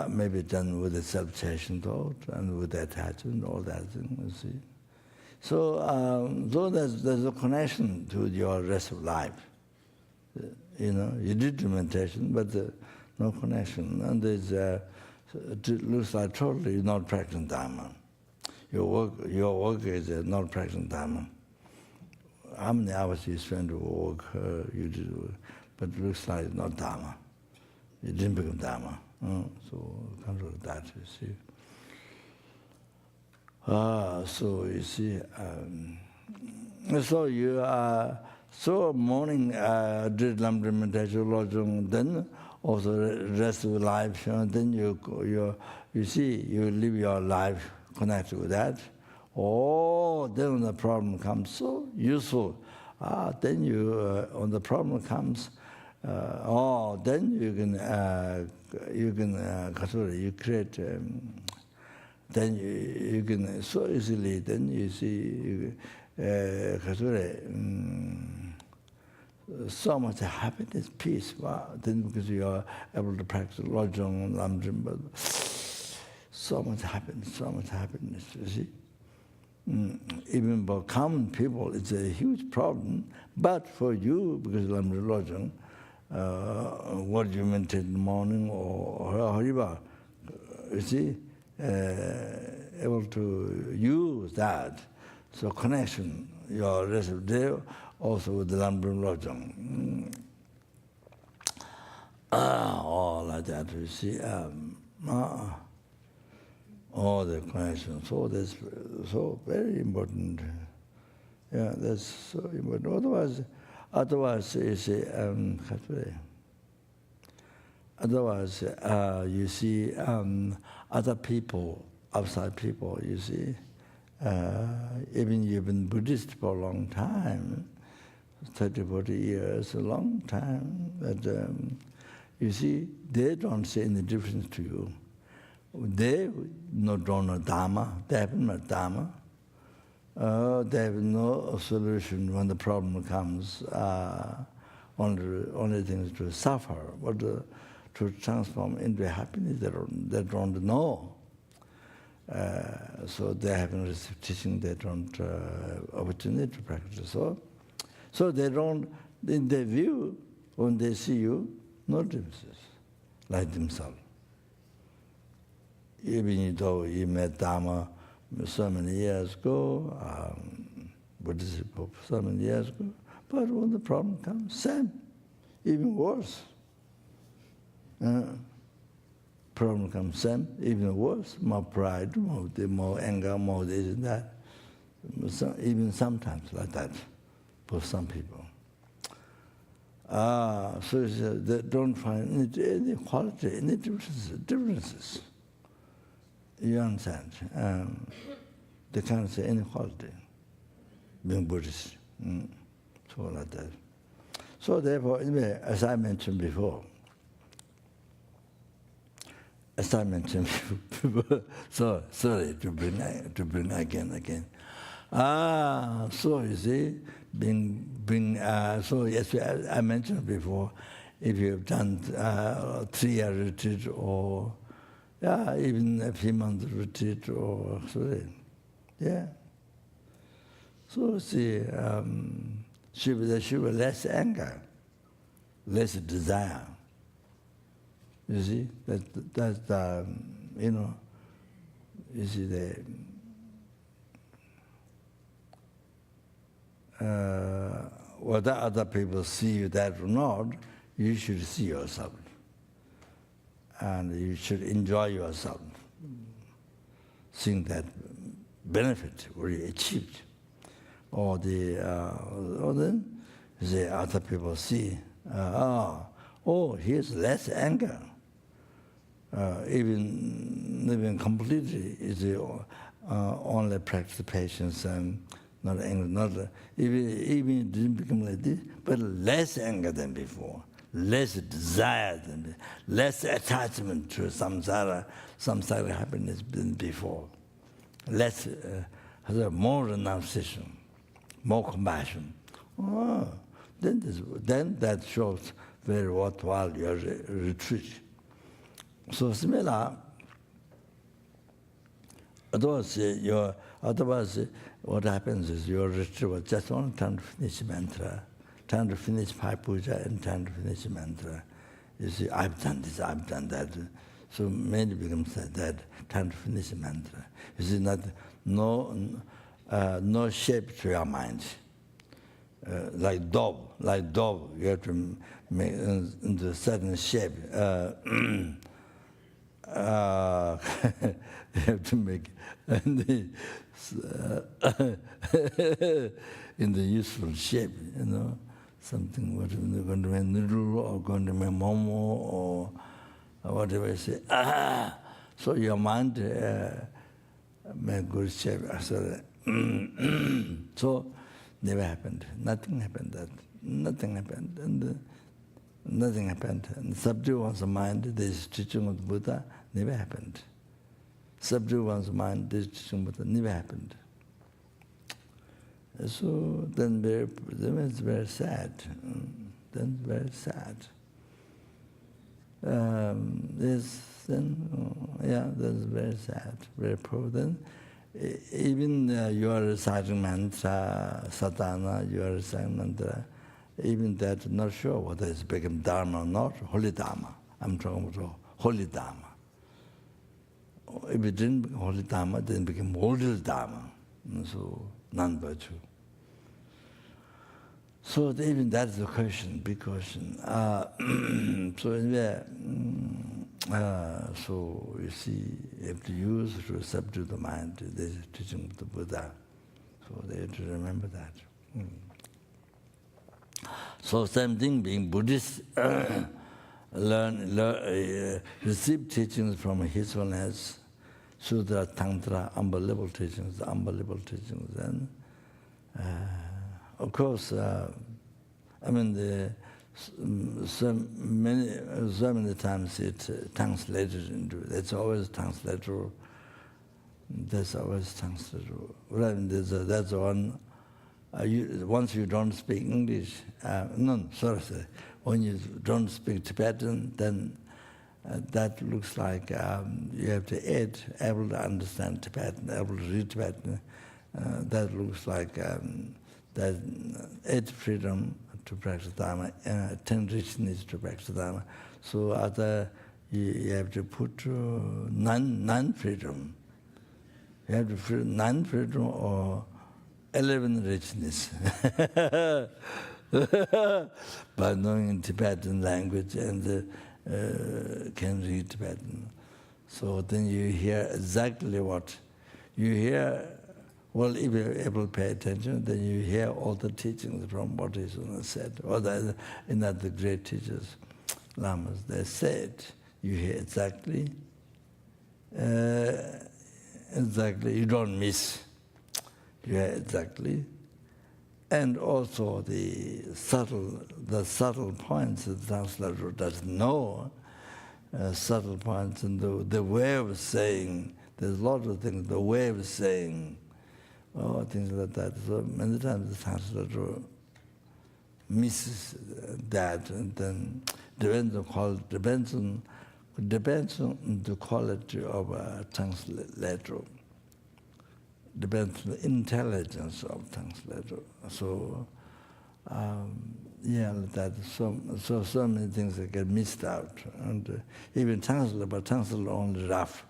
Maybe done with the self-chasing thought and with the attachment, all that thing. You see. So though there's a connection to your rest of life. You did the meditation, but no connection. And it looks like totally not practicing Dharma. Your work is not practicing Dharma. How many hours you spend to work, you did, but it looks like not Dharma. You didn't become Dharma. So control that, you see. So you see, so you so morning did lamrim meditation, lojong, then also rest of life, then you see, you live your life connected with that. Oh, then when the problem comes, so useful. Then when the problem comes, then you create. Then you can so easily. Then you see, so much happiness, peace. Wow. Then because you are able to practice lojong, lamrim, so much happiness. You see. Even for common people, it's a huge problem. But for you, because lamrim lojong, what you meditate in the morning or hariba, you see, able to use that. So connection, your rest of the day, also with the lamrim lojong. All like that, you see. All the connections. So that's so very important. Yeah, that's so important. Otherwise, you see, otherwise, you see other people, outside people, you see, even you've been Buddhist for a long time, 30, 40 years, a long time, but you see, they don't see any difference to you. They don't know Dharma, they have no Dharma. They have no solution when the problem comes. Only thing is to suffer, but to transform into happiness, they don't know. So they haven't received teaching, they don't opportunity to practice. So they don't, in their view, when they see you, no differences, like themselves. Even though you met Dharma so many years ago, Buddhism so many years ago, but when the problem comes, same, even worse. Problem comes same, even worse, more pride, more anger, more this and that. Even sometimes like that for some people. So they don't find any quality, any differences. You understand? They can't say any quality, being Buddhist. So like that. So therefore, anyway, as I mentioned before, so sorry to bring again. So you see, so yes, I mentioned before, if you've done 3-year retreat or even a few months retreat or sorry, yeah. So see, there should be less anger, less desire. You see, that's the, you see whether other people see you that or not, you should see yourself. And you should enjoy yourself, seeing that benefit already achieved. Or then the other people see, here's less anger. Even completely is only practice patience and not anger. Even it didn't become like this, but less anger than before. Less desire than less attachment to samsara happiness than before. Less, more renunciation, more compassion, Oh, then that shows very worthwhile your retreat. So similar, otherwise what happens is your retreat was just only time to finish mantra, time to finish Pai Puja and time to finish mantra. You see, I've done this, I've done that. So many becomes that, time to finish mantra. You see, no shape to your mind. Like dove, you have to make into a certain shape. You have to make in the useful shape, something what you're going to make noodle or going to make momo or whatever you say. So your mind make good shape. So never happened. Nothing happened. Nothing happened. And nothing happened. And subdue one's mind, this teaching of the Buddha never happened. Subdue one's mind, this teaching of Buddha never happened. So then it's very sad. Then very sad. That's very sad, very poor. Then even you are reciting mantra, sadhana, you are reciting mantra, even that not sure whether it's become dharma or not, holy dharma. I'm talking about holy dharma. If it didn't become holy dharma, then it became mortal dharma. So non-virtue. So even that's the question, big question. So anyway, so you see, you have to use to subdue the mind, the teaching of the Buddha. So they have to remember that. So same thing, being Buddhist, receive teachings from His Holiness, Sutra, Tantra, unbelievable teachings. And of course, so many times it's translated into, that's always translated. That's one. Once you don't speak English, when you don't speak Tibetan, then that looks like you have to add, able to understand Tibetan, able to read Tibetan. That looks like that 8 freedom to practice Dharma, 10 richness to practice Dharma. So other you have to put 9 freedom. You have to 9 freedom or 11 richness. By knowing Tibetan language and can read Tibetan. So then you hear exactly what you hear. Well, if you're able to pay attention, then you hear all the teachings from what is said. Or the great teachers, Lamas, they said, you hear exactly, you don't miss. You hear exactly. And also the subtle points that the translator doesn't know, subtle points and the way of saying, there's a lot of things, the way of saying, things like that. So many times the translator misses that, and then depends on the quality of a translator. Depends on the intelligence of translator. So so many things that get missed out, and even translator only rough.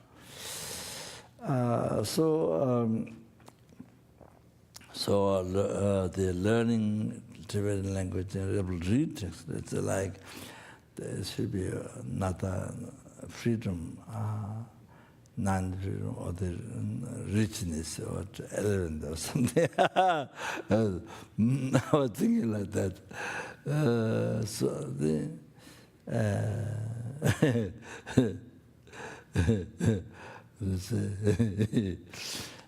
The learning Tibetan language and able to read text, it's like there should be another freedom, non-freedom, or the richness, or element, or something. I was thinking like that.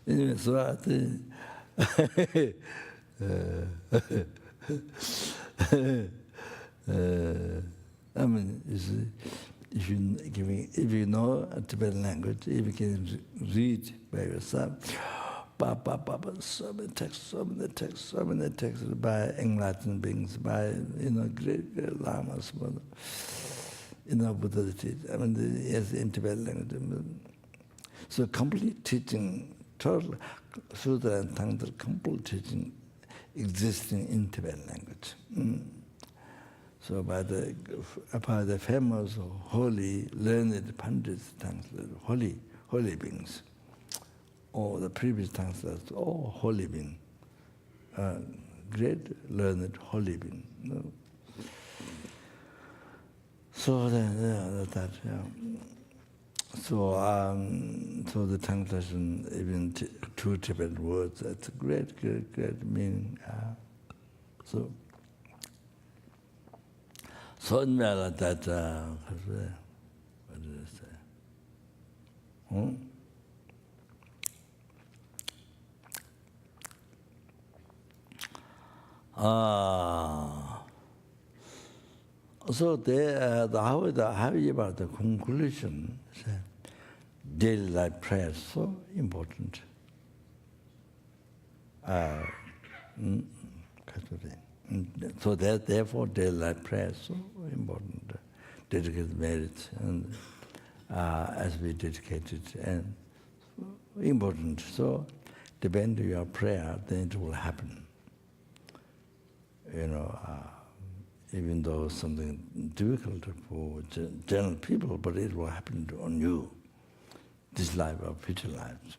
Anyway, so I think. You see, if you know a Tibetan language, if you can read by yourself, so many texts by enlightened beings, by great lamas, Buddha teaching. I mean, yes, in Tibetan language. So complete teaching, total Sutra and Tantra, complete teaching existing in Tibetan language. So by the famous, holy, learned Pandits, holy beings, all the previous Tanzas, all holy beings, great, learned, holy beings. So so the translation, even two Tibetan words, that's a great meaning. So in that, what did I say? So how about the conclusion? Daily life prayer is so important. So therefore, daily life prayer is so important. Dedicated merit, and as we dedicated, and important. So depend on your prayer, then it will happen. Even though something difficult for general people, but it will happen on you, this life or future lives.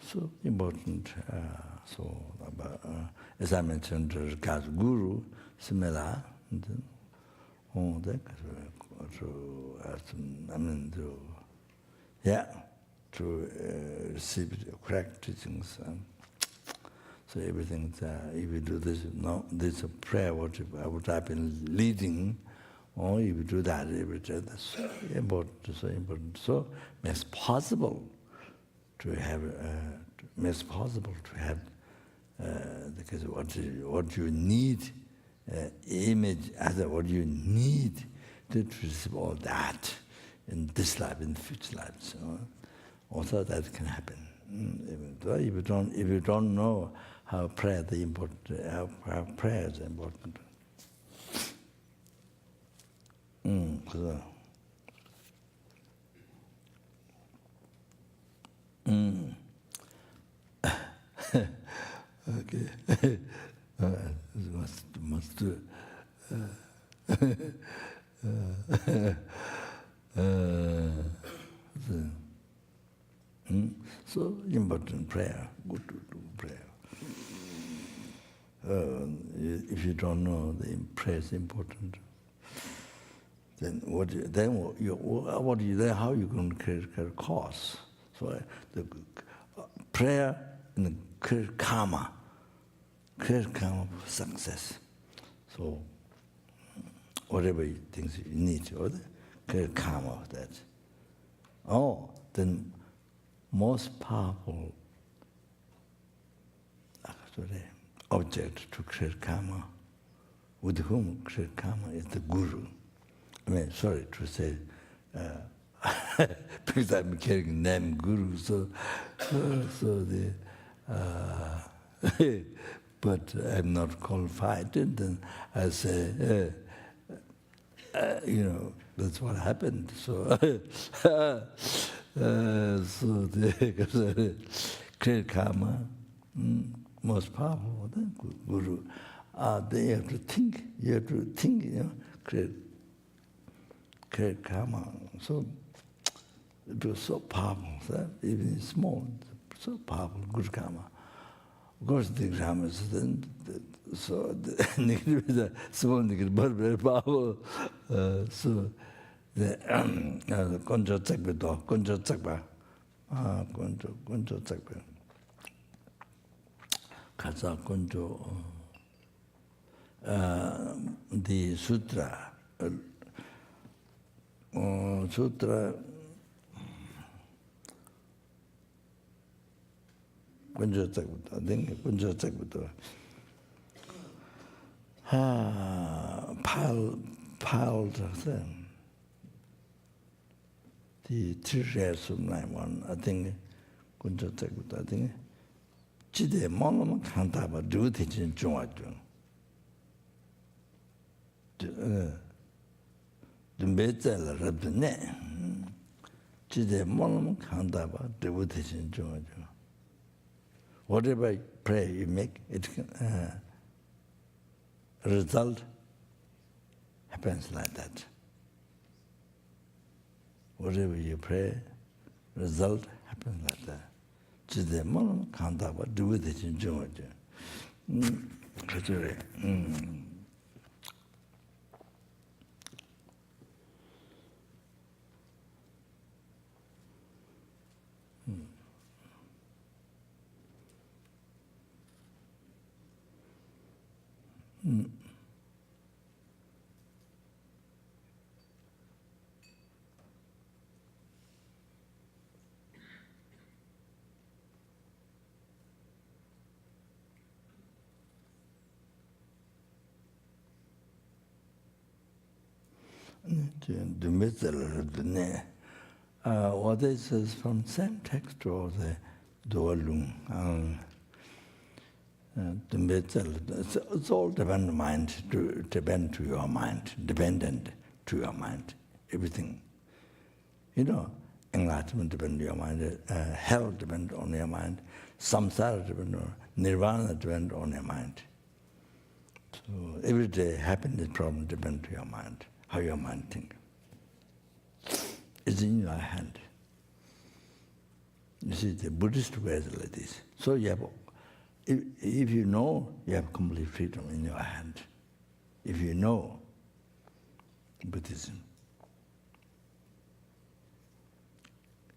So important. As I mentioned, God's Guru, similar. To receive correct teachings. So everything, if you do this, this prayer, what I've been leading, or if you do that every day, that's so important. So makes possible to have, because what you need, image, what you need to receive all that in this life, in future lives. Also that can happen. If you don't know how prayer is important, how prayer is important. Okay. Must do. So important prayer, good to do prayer. If you don't know the prayer is important, then how are you going to create a cause? So the prayer and create karma for success. So whatever things you need, create karma of that. Then most powerful object to create karma, with whom create karma, is the Guru. I mean, sorry to say, because I'm carrying name Guru, but I'm not qualified. And then I say, that's what happened. So, create karma, most powerful, the Guru. They have to think. You have to think. Create karma. So it was so powerful. Even small, so powerful. Good karma. Of course, the karma is then so negative is a small negative, but very powerful. So the konjo tsakpa, konjo tsakpa. Kaza konjo, the sutra, konjo tsakpa, then konjo tsakpa. Piled the 3 years from 9-1, I think kunjo tegu ta dinge chide mono kanta ba du te chin chungwa chung dumbe zela rabdu ne chide mono kanta ba du te chin chungwa chung. Whatever prayer you make, it result happens like that. Whatever you pray, result happens like that. Chide mono kanta ba du te chin chungwa chung. Kachore. What is from same text or the Duolung? It's all dependent to your mind, everything. You know, enlightenment depends on your mind, hell depends on your mind, samsara depends on nirvana depends on your mind. So every day happiness problem depends on your mind, how your mind thinks. It's in your hand. You see, the Buddhist way is like this. So you have, if you know, you have complete freedom in your hand. If you know Buddhism,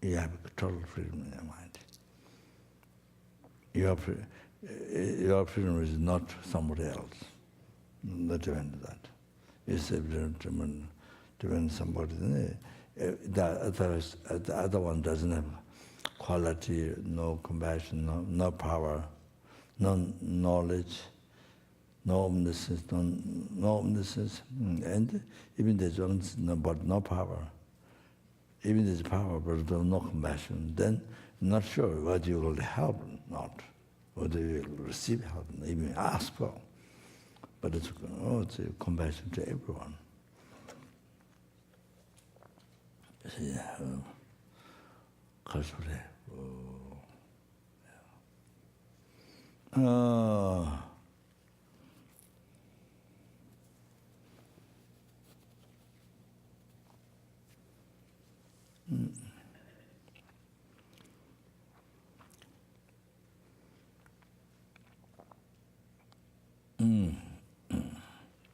you have total freedom in your mind. Your freedom is not somebody else. Not depend on that. You say depend on somebody. The other one doesn't have quality, no compassion, no power, no knowledge, no omniscience, and even there's no power. Even there's power, but there's no compassion. Then not sure whether you will help or not, whether you will receive help, even ask for. But it's a compassion to everyone. See,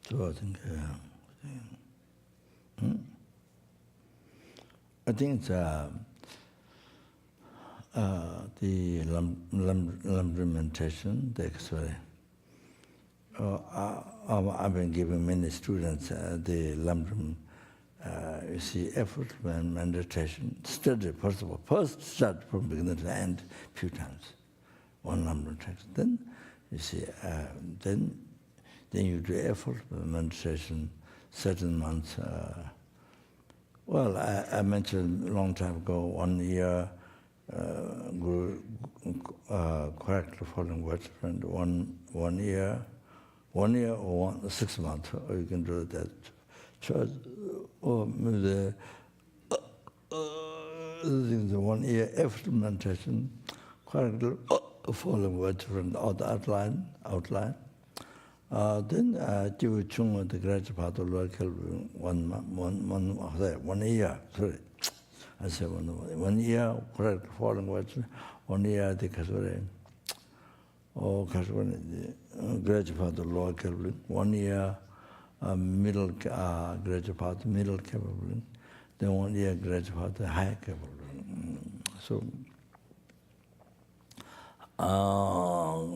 So I think it's the lamrim meditation, the X-ray. I've been giving many students the lamrim, you see, effort and meditation. Study, first start from beginning to end a few times. One lamrim text. Then, you see, then you do effort meditation, certain months. Well, I mentioned a long time ago, 1 year, correctly following words, friend, one year or 6 months, or you can do that. So, or the 1 year after meditation, correctly following words from the outline. Then Jivu Chung, the graduate part of local 1 year, sorry. I said 1 year, correct following words, 1 year the Kasore, or Kasore, the graduate part of local 1 year, middle graduate part, middle capable, then 1 year graduate part, high capable. So,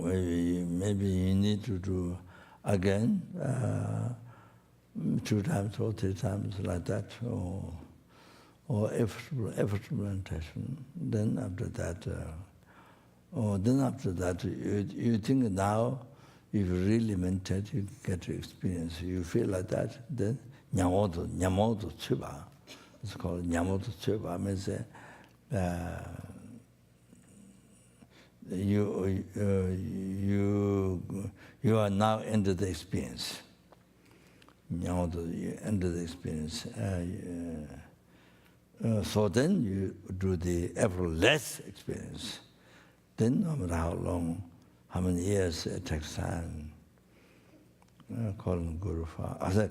maybe you need to do again 2 times or 3 times like that, or effort meditation. Then after that, you think now, if you really meditate, you get to experience. You feel like that, then nyamoto tsuba. It's called nyamoto tsuba. Means you are now into the experience. Now you enter the experience. So then you do the effortless experience. Then no matter how long, how many years it takes time, calling Guru Father,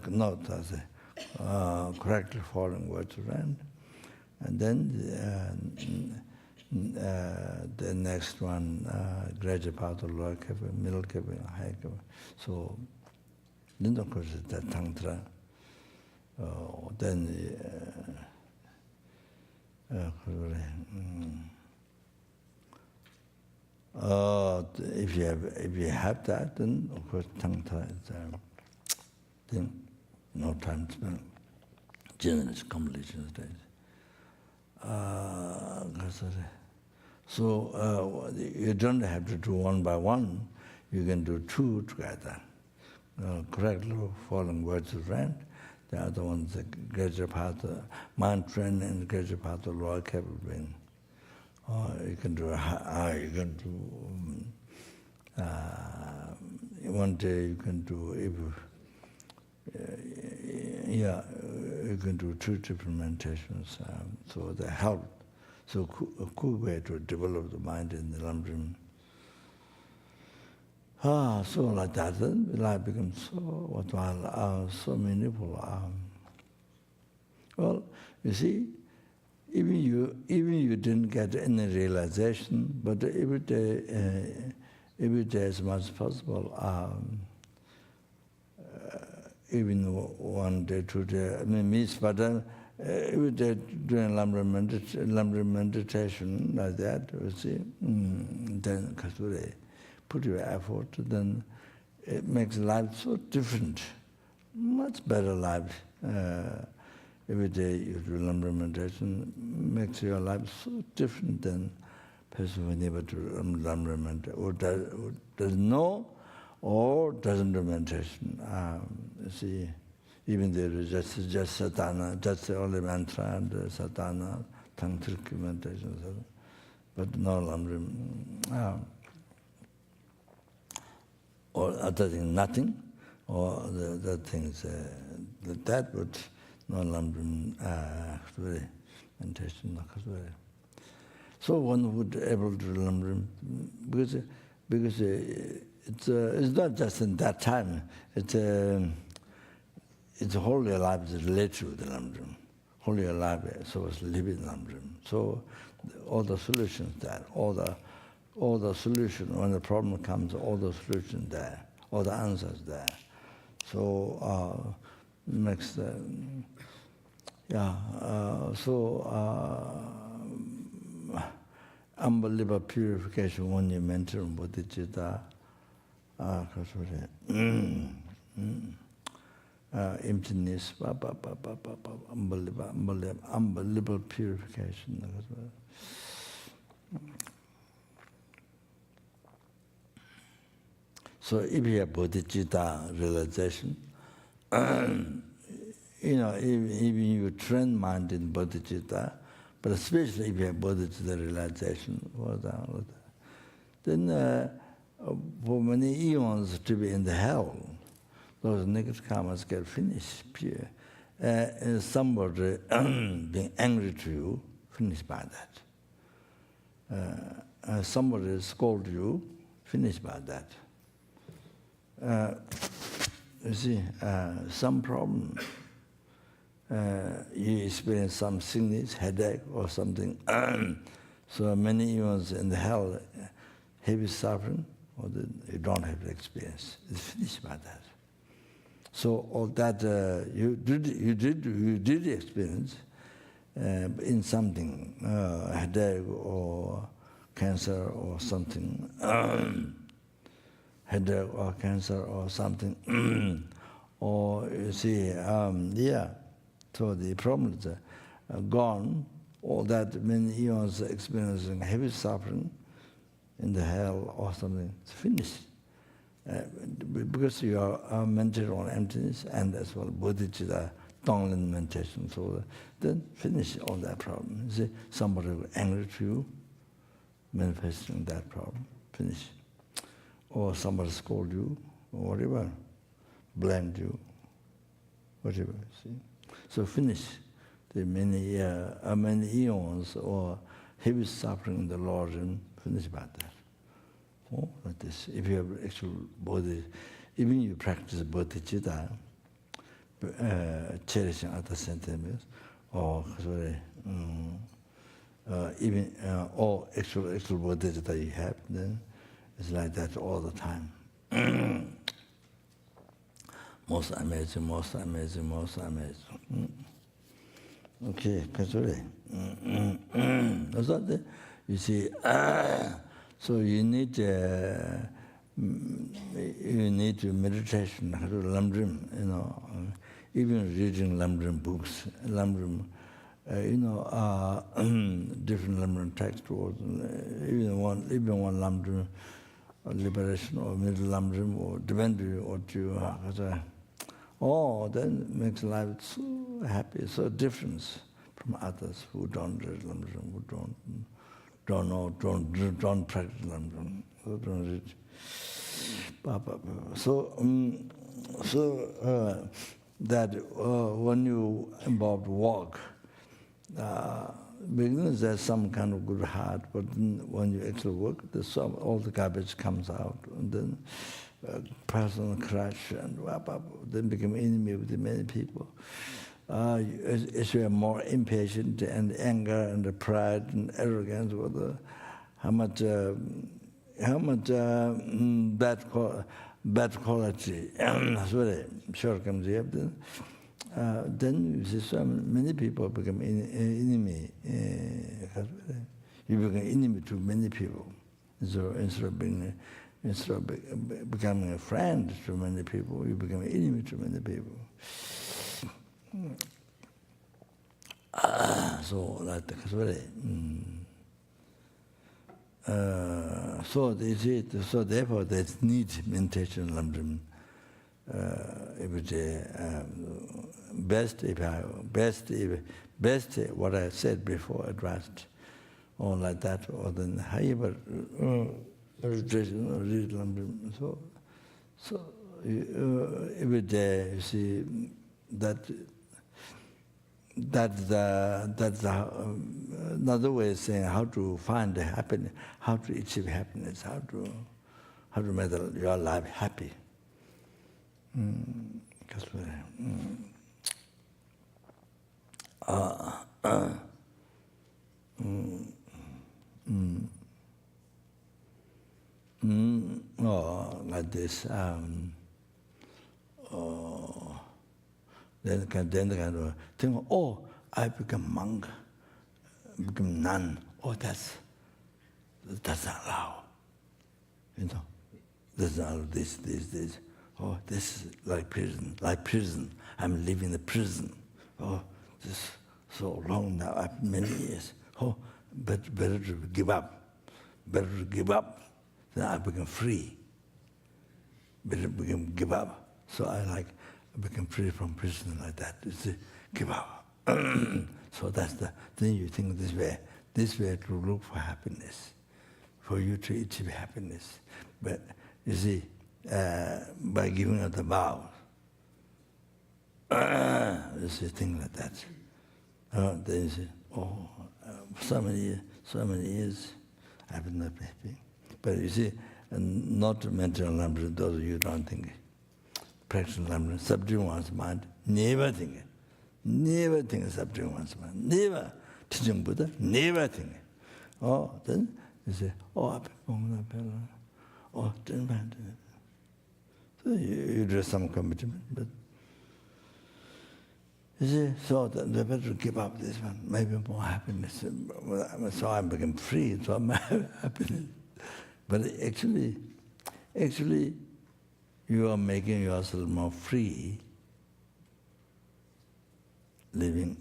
correctly following words around. And then the next one, graduate part of lower keeping, middle keeping, high keeping. So then of course that tantra. Then if you have that, then of course tantra is then no time to spend. Generous completion stage. So you don't have to do one by one. You can do two together. Correctly following words of rent. The other one's the greater part, mind training and the greater part of lower capable being. Or you can do one day you can do you can do two different meditations. So they help. So a cool way to develop the mind in the lamrim. So like that, then life becomes so worthwhile, so meaningful. Well, you see, even you didn't get any realization, but every day as much as possible. Even 1 day, 2 days, but every day doing lamrim meditation like that, you see, then Kasure, put your effort, then it makes life so different, much better life. Every day you do lamrim meditation, makes your life so different than person who never do lamrim meditation, or doesn't know, or doesn't do meditation. You see, even there is just sadhana, just the only mantra and sadhana, tantric meditation, but no lamrim. Or other thing, nothing, or the things that, but no lamrim meditation. So one would able to do lamrim because it's not just in that time. It's whole your life is related to the lamrim. Whole your life, so it's living lamrim. So all the solutions there, all the solution when the problem comes, all the solutions there, all the answers there. So makes the unbelievable purification when you mention bodhicitta. Emptiness, unbelievable purification. So if you have bodhicitta realization, even you train mind in bodhicitta, but especially if you have bodhicitta realization, then for many eons to be in the hell, those negative karmas get finished, pure. And somebody being angry to you, finished by that. Somebody scold you, finished by that. You see, some problem, you experience some sickness, headache or something, so many eons in the hell, heavy suffering, or you don't have the experience. It's finished by that. So all that you did experience in something, headache or cancer or something, headache or cancer or something, or you see, so the problems are gone. All that many eons experiencing heavy suffering in the hell or something, it's finished. Because you are mental on emptiness and as well bodhicitta, Tonglen meditation, so then finish all that problem. You see, somebody angry to you, manifesting that problem. Finish. Or somebody scold you, or whatever, blamed you, whatever. See. So finish the many eons or heavy suffering in the Lord and finish about that. Oh, like this. If you have actual body, even you practice bodhicitta, cherishing other sentiments, or sorry, even all actual bodhicitta you have, then it's like that all the time. Most amazing, most amazing, most amazing. Okay, Kachore. You see, so you need to meditation, lamrim, even reading lamrim books, lamrim, different lamrim text words, even one lamrim, liberation or middle lamrim, or depending what you are. Oh, then makes life so happy, so different from others who don't read lamrim, who don't know, don't practice lamrim, who don't read. So that when you involved walk, beginners there's some kind of good heart, but when you actually work, all the garbage comes out, and then personal crash, and then become enemy with many people. As you are more impatient and anger and the pride and arrogance, how much bad quality, shortcomings you have, then you see so many people become enemy. You become enemy to many people. So instead of becoming a friend to many people, you become an enemy to many people. So that's so therefore there's need meditation lamrim every day. Best what I said before addressed, or like that, or then however meditation or read lamrim. So every day you see that's another way of saying how to find the happiness, how to achieve happiness, how to make your life happy. Like this. Then kind of think, oh, I become monk, become nun. Oh, that's not allowed. That's not allowed. This. Oh, this is like prison. I'm living in the prison. Oh, this so long now, after many years. Oh, but better to give up. Better to give up. Then I become free. Better give up. So I become free from prison like that. It's give up. So then you think this way to look for happiness, for you to achieve happiness. But you see, by giving up the vows, you see things like that. Then you say, oh, so many years I've been not happy. But you see, not to mention lamrim, those you don't think. Practice lamrim, subduing one's mind, never think of subduing one's mind, never. Teaching Buddha, never think. Oh, then you say, oh, oh, so you do some commitment, but you see, so the better give up this one, maybe more happiness. So I become free, so I'm happiness. But actually, you are making yourself more free, living,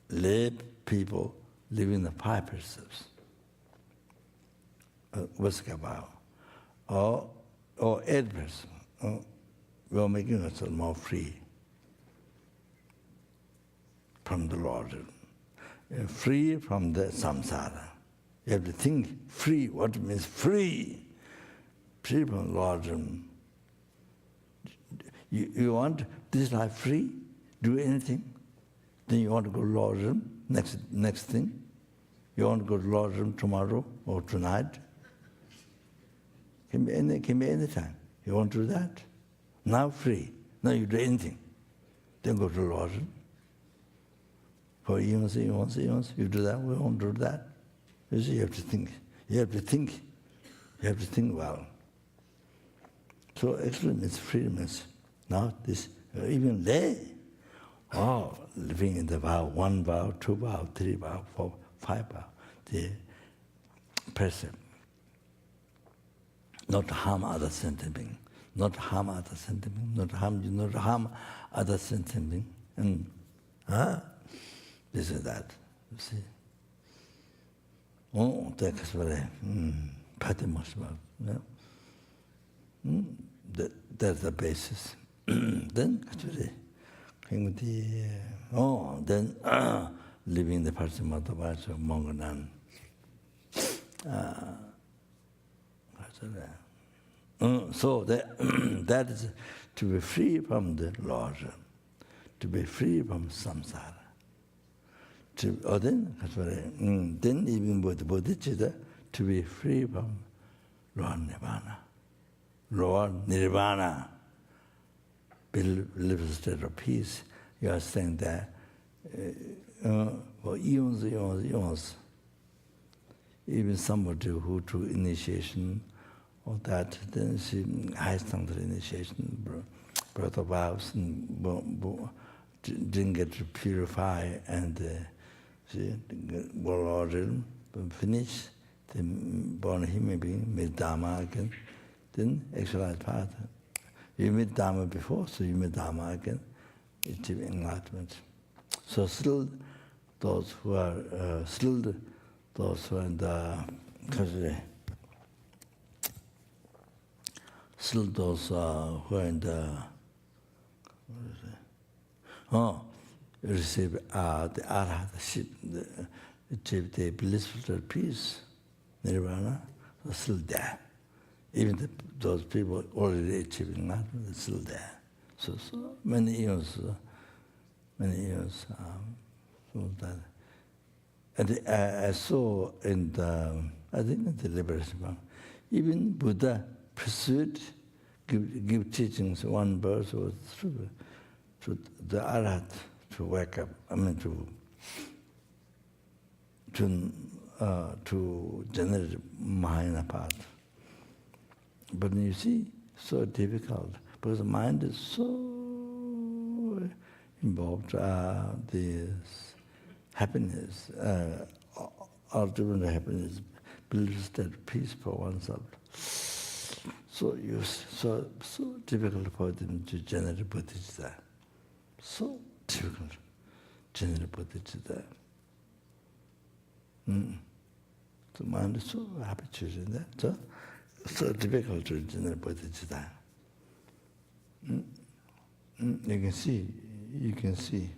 lay people living the five precepts, or 8%. We are making ourselves more free from the Lord. free from the samsara. You have to think free. What means free? Free from lojong. You want this life free? Do anything? Then you want to go to lojong, next thing? You want to go to lojong tomorrow or tonight? Can be any time. You want to do that? Now free. Now you do anything. Then go to lojong. For eons, you do that, we won't do that. You see, you have to think. You have to think. You have to think well. So actually means freedom is now this, even lay. Oh, living in the vow, 1 vow, 2 vow, 3 vow, 4, 5 vow. The person, not harm other sentient being, not harm other sentient being, not harm other sentient being. And this is that, you see. Oh, that's very that's the basis. Then actually, then living the person of the Vacha Mongonan. So that is to be free from the lojong, to be free from samsara. Then even with bodhicitta, to be free from Lord Nirvana. Lord Nirvana, live a state of peace. You are saying that for eons, even somebody who through initiation or that, then she high standard initiation, brought the vows and didn't get to purify and she was finished, then born a human being, made Dharma again, then actualized path. You made Dharma before, so you made Dharma again, achieve enlightenment. So still those who are in the still those who are in the receive the arhatship, achieve the blissful peace, nirvana, are still there. Even those people already achieving that, are still there. So many years. So that. And I saw in the, I think in the Liberation, even Buddha pursued, give teachings, one verse was through the Arhat to wake up, to generate Mahayana path. But you see, so difficult, because the mind is so involved, this happiness, ultimate happiness, builds that peace for oneself. So difficult for them to generate bodhicitta. So difficult to generate bodhicitta. The mind is so habituated in that. So difficult to generate bodhicitta. You can see.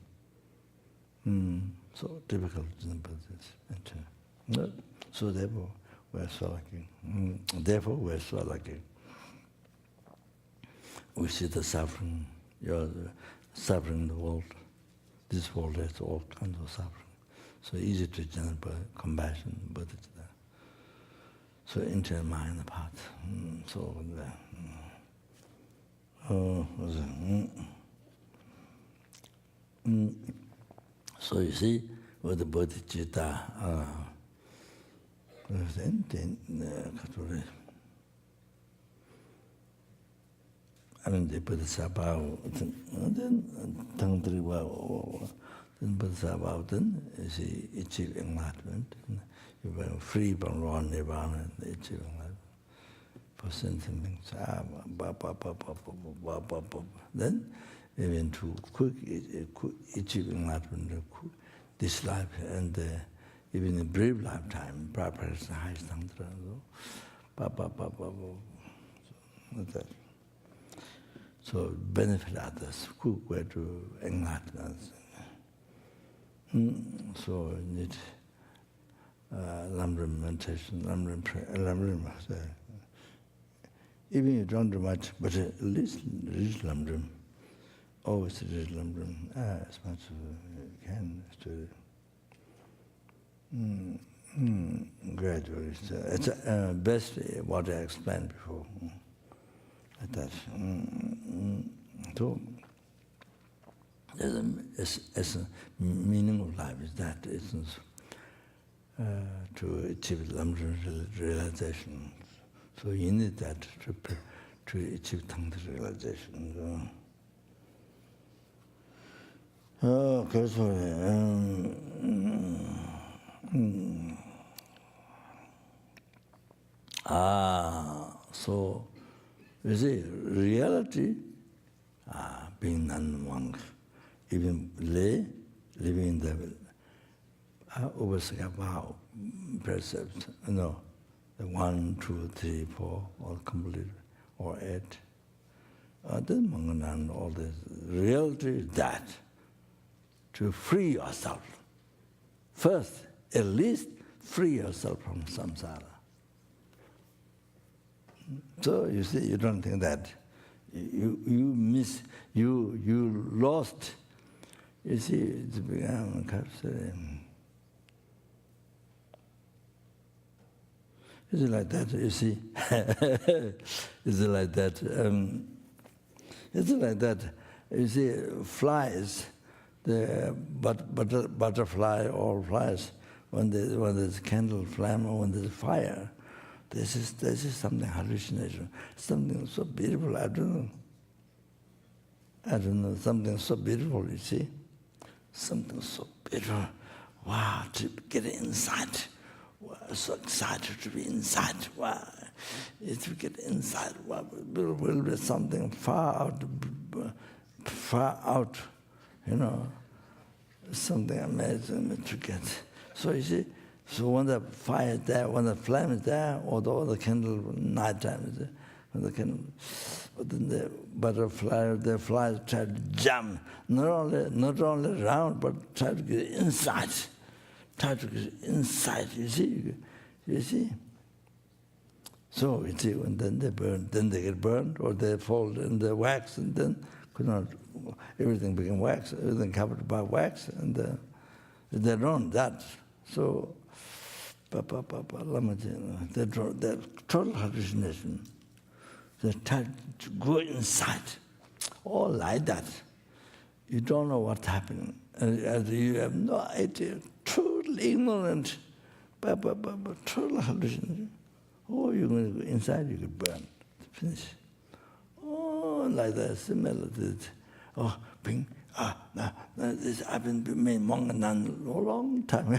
So difficult to generate bodhicitta. So therefore, we're so lucky. We see the suffering, suffering in the world. This world has all kinds of suffering. So easy to generate compassion, bodhicitta. So enter mind path. So you see, with the bodhicitta, the bodhisattva, then bodhisattva, then she achieve enlightenment. You were free from raw nirvana and achieve enlightenment. For sentient beings, then even to quick achieve enlightenment, this life and even in brief lifetime, practice the high standard. So benefit others, quick way to enlighten us. So you need lamrim meditation, lamrim prayer, lamrim. Even you don't do much, but at least read lamrim. Always read lamrim as much as you can. Gradually, it's best what I explained before. Like that. So as a meaning of life is that it's to achieve lamrim realization. So you need that to achieve Tangta realization. Okay, sorry. So you see, reality, being non-monk, even lay, living in the Upasaka vow precepts, the 1, 2, 3, 4, all complete, or 8. Then Manganan, all this. Reality is that, to free yourself. First, at least free yourself from samsara. So you see, you don't think that you lost. You see, it's become is it like that? You see, is it like that? Is it like that? You see, flies, the butterfly or flies, when there's candle flame or when there's fire, this is something hallucination, something so beautiful. I don't know, something so beautiful. You see, something so beautiful. Wow, to get inside. Wow, so excited to be inside. Wow, if we get inside, wow, will be something far out, something amazing to get. So you see, so when the fire is there, when the flame is there, or the candle nighttime is there, when the candle, then the butterfly, the flies try to jump, not only around, but try to get inside. Try to get inside, you see. So you see, when then they burn, then they get burned, or they fall in the wax, and then everything became wax, everything covered by wax, and they don't that. So, Lama, they're total hallucination. They try to go inside, all like that. You don't know what's happening, and you have no idea. Totally ignorant, total hallucination. Oh, you're going to go inside, you get burned. Finish. Oh, like that, similar to it. Oh, bing. This I've been made monk and nun a long time.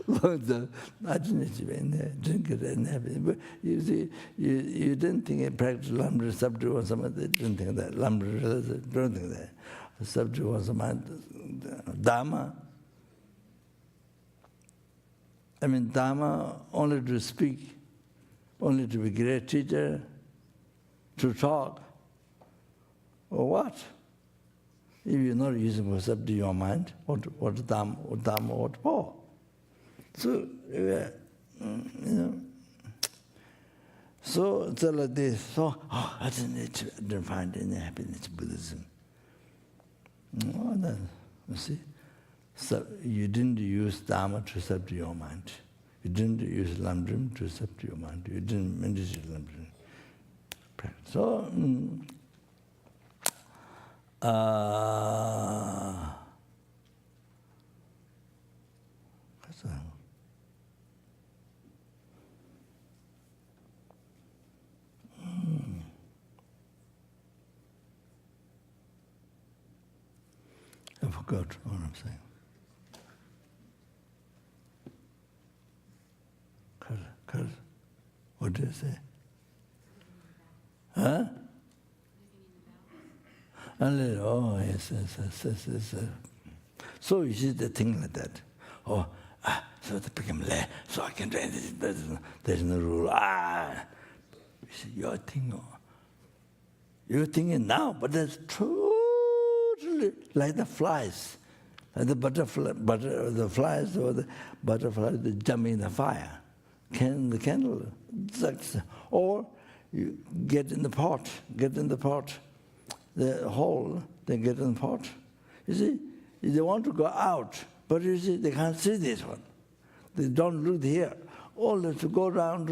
Long time. I didn't drink it and everything. But you see, you didn't think it practice lamrim subdue or something. They didn't think that. Lamrim, don't think that. Subdue or something. Dharma. I mean, Dharma only to speak, only to be great teacher, to talk, or what? If you're not using for subdue your mind, what Dharma, what for? So, so it's like this. So, I didn't find any happiness in Buddhism. Oh, then, you see. So you didn't use Dharma to subdue your mind. You didn't use lamrim to subdue your mind. You didn't meditate lamrim. So, what's that? I forgot what I'm saying. What did I say? Huh? Oh, yes. So you see the thing like that. Oh, so it became lay, so I can do anything. There's no rule. You see, you're thinking now, but that's totally like the flies. The the flies or the butterflies, they jump in the fire. The candle, or you get in the pot, the hole, they get in the pot. You see, they want to go out, but you see, they can't see this one. They don't look here. All have to go round,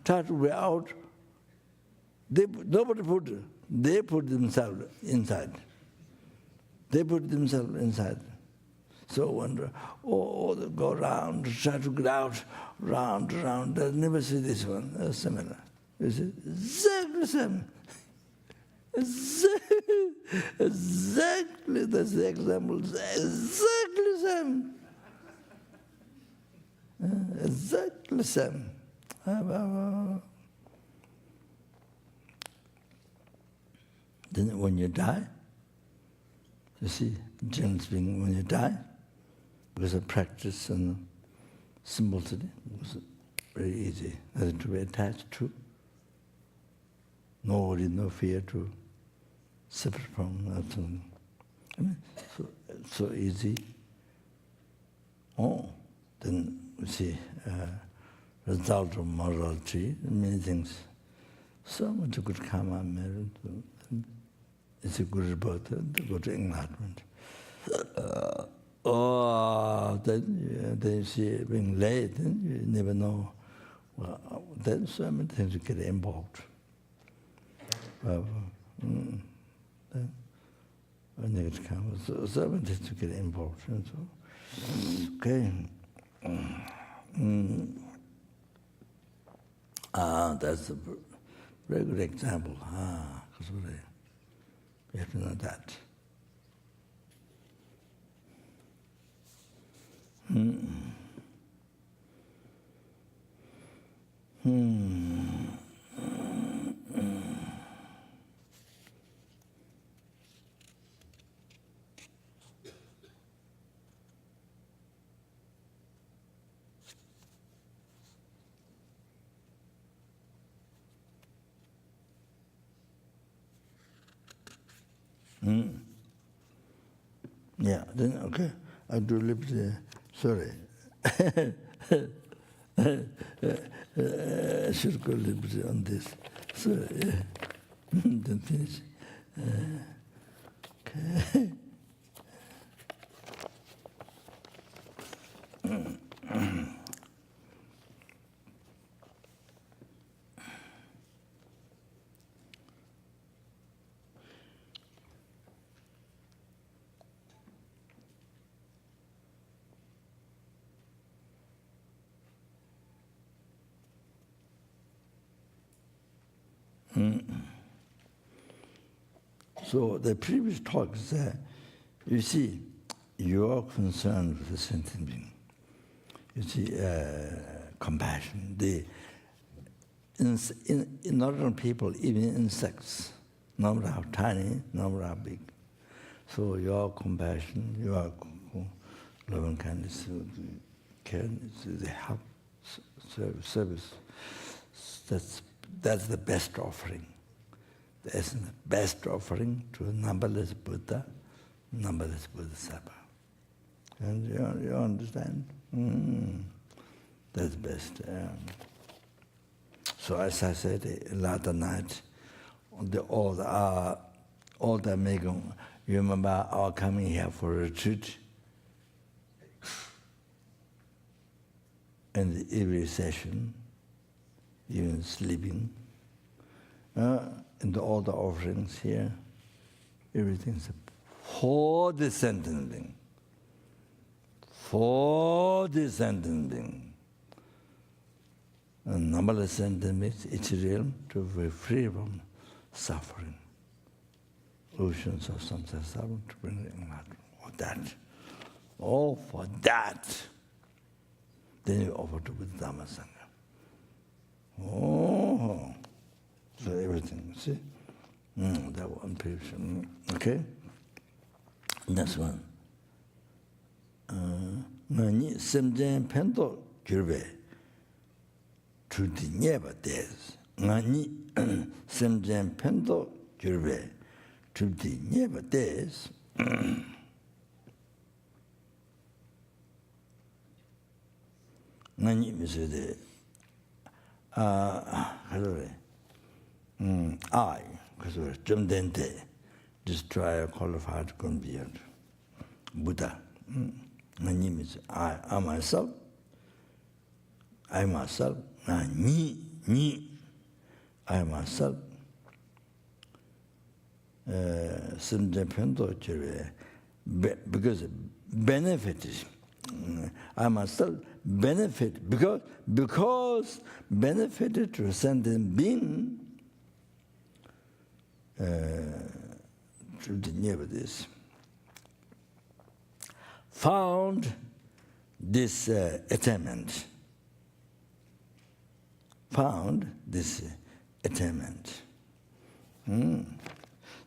try to be out. They put themselves inside. So wonder, they go round, try to get out, round. They never see this one, similar. You see, exactly same. Exactly, that's the example, exactly same. Exactly same. Then when you die, you see, generally speaking, when you die, because of practice and simplicity, it's very easy. Nothing to be attached to. No worry, no fear to separate from nothing. I mean, so easy. Oh, then we see result of morality, many things. So much good karma merit. It's a good rebirth, good enlightenment. Then you see being late, then you never know. Well, then so many things you get involved. Then negative karma, so many things you get involved. And so, okay. That's a very good example. You have to know that. Yeah, then okay. I do liberty. Sorry. I should go liberty on this. Sorry. Then finish. Okay. So the previous talk said, you see, you are concerned with the sentient being. You see, compassion. In ordinary people, even insects, no matter how tiny, no matter how big. So your compassion, your loving kindness, care, the help, service. That's the best offering. That's the best offering to a numberless Buddha, numberless Bodhisattva. And you understand? That's best. So as I said last night, all the Megong, you remember our coming here for a retreat? And every session, even sleeping, and all the offerings here, everything's for the sentient being. For the sentient being. And numberless sentient beings, each realm to be free from suffering. Oceans of samsara suffering to bring enlightenment. Or that. Oh, for that. Then you offer to be Dhamma Sangha. Oh. So everything, see? That one previous. Okay? Next one. Ngani semjen pento gyurbe chudi nyeba des. Ngani semjen pento gyurbe chudi nyeba des. ngani misede I 좀 된대 destroy qualified beyond Buddha. ngani means I myself, I myself, ni I myself. Because benefit is I myself benefit because benefited to sentient being to the near this found this attainment.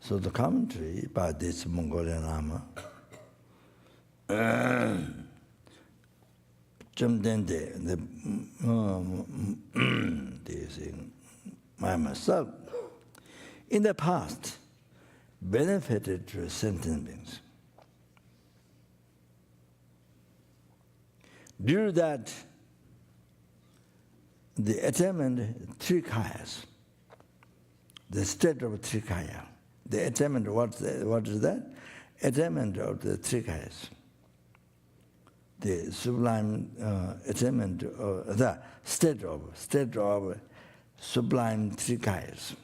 So the commentary by this Mongolian Lama, myself, in the past, benefited to sentient beings. Due to that, the attainment three kayas, the state of three kaya. The attainment, what is that? Attainment of the three kayas. The sublime attainment, the state of sublime three kayas.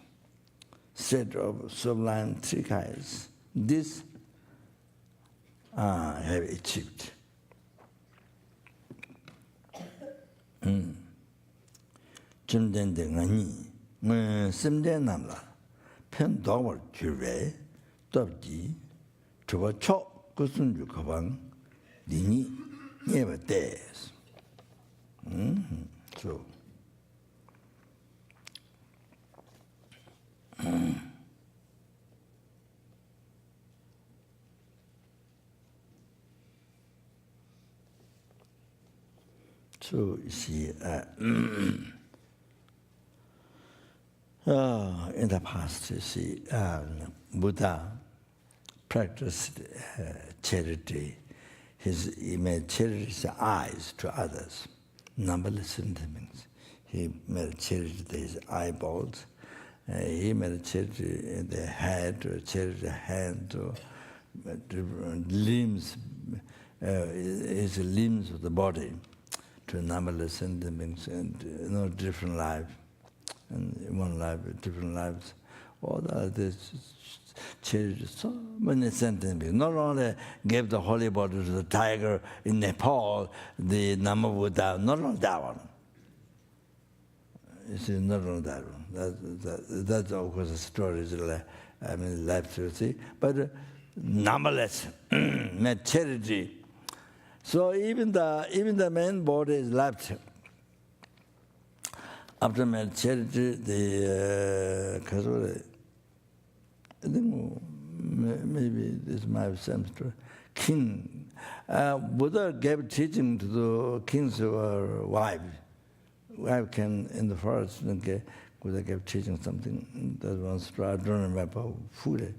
State of sublime three kayas. This have achieved. Chimdende ngani, simden namla, pen dogwar kyurwe, dobji, chuba chok kusunju kabang, dini nyeba des. So. So you see, in the past, you see, Buddha practiced charity. He made charity's eyes to others, numberless sentiments. He made charity to his eyeballs. He made charity in the head, or charity hand, or limbs, his limbs of the body, to numberless sentiments and different lives. And in one life, different lives. All the charity, so many sentiments. Not only gave the holy body to the tiger in Nepal, the Nama Buddha, not only that one. You see, not only that one. That's of course a story, life to see. But numberless, made charity. So even the main body is left. After made charity, I think maybe this might have some story. King, Buddha gave teaching to the king's wife. Wife came in the forest and Buddha gave teaching something. That one story, I don't remember fully.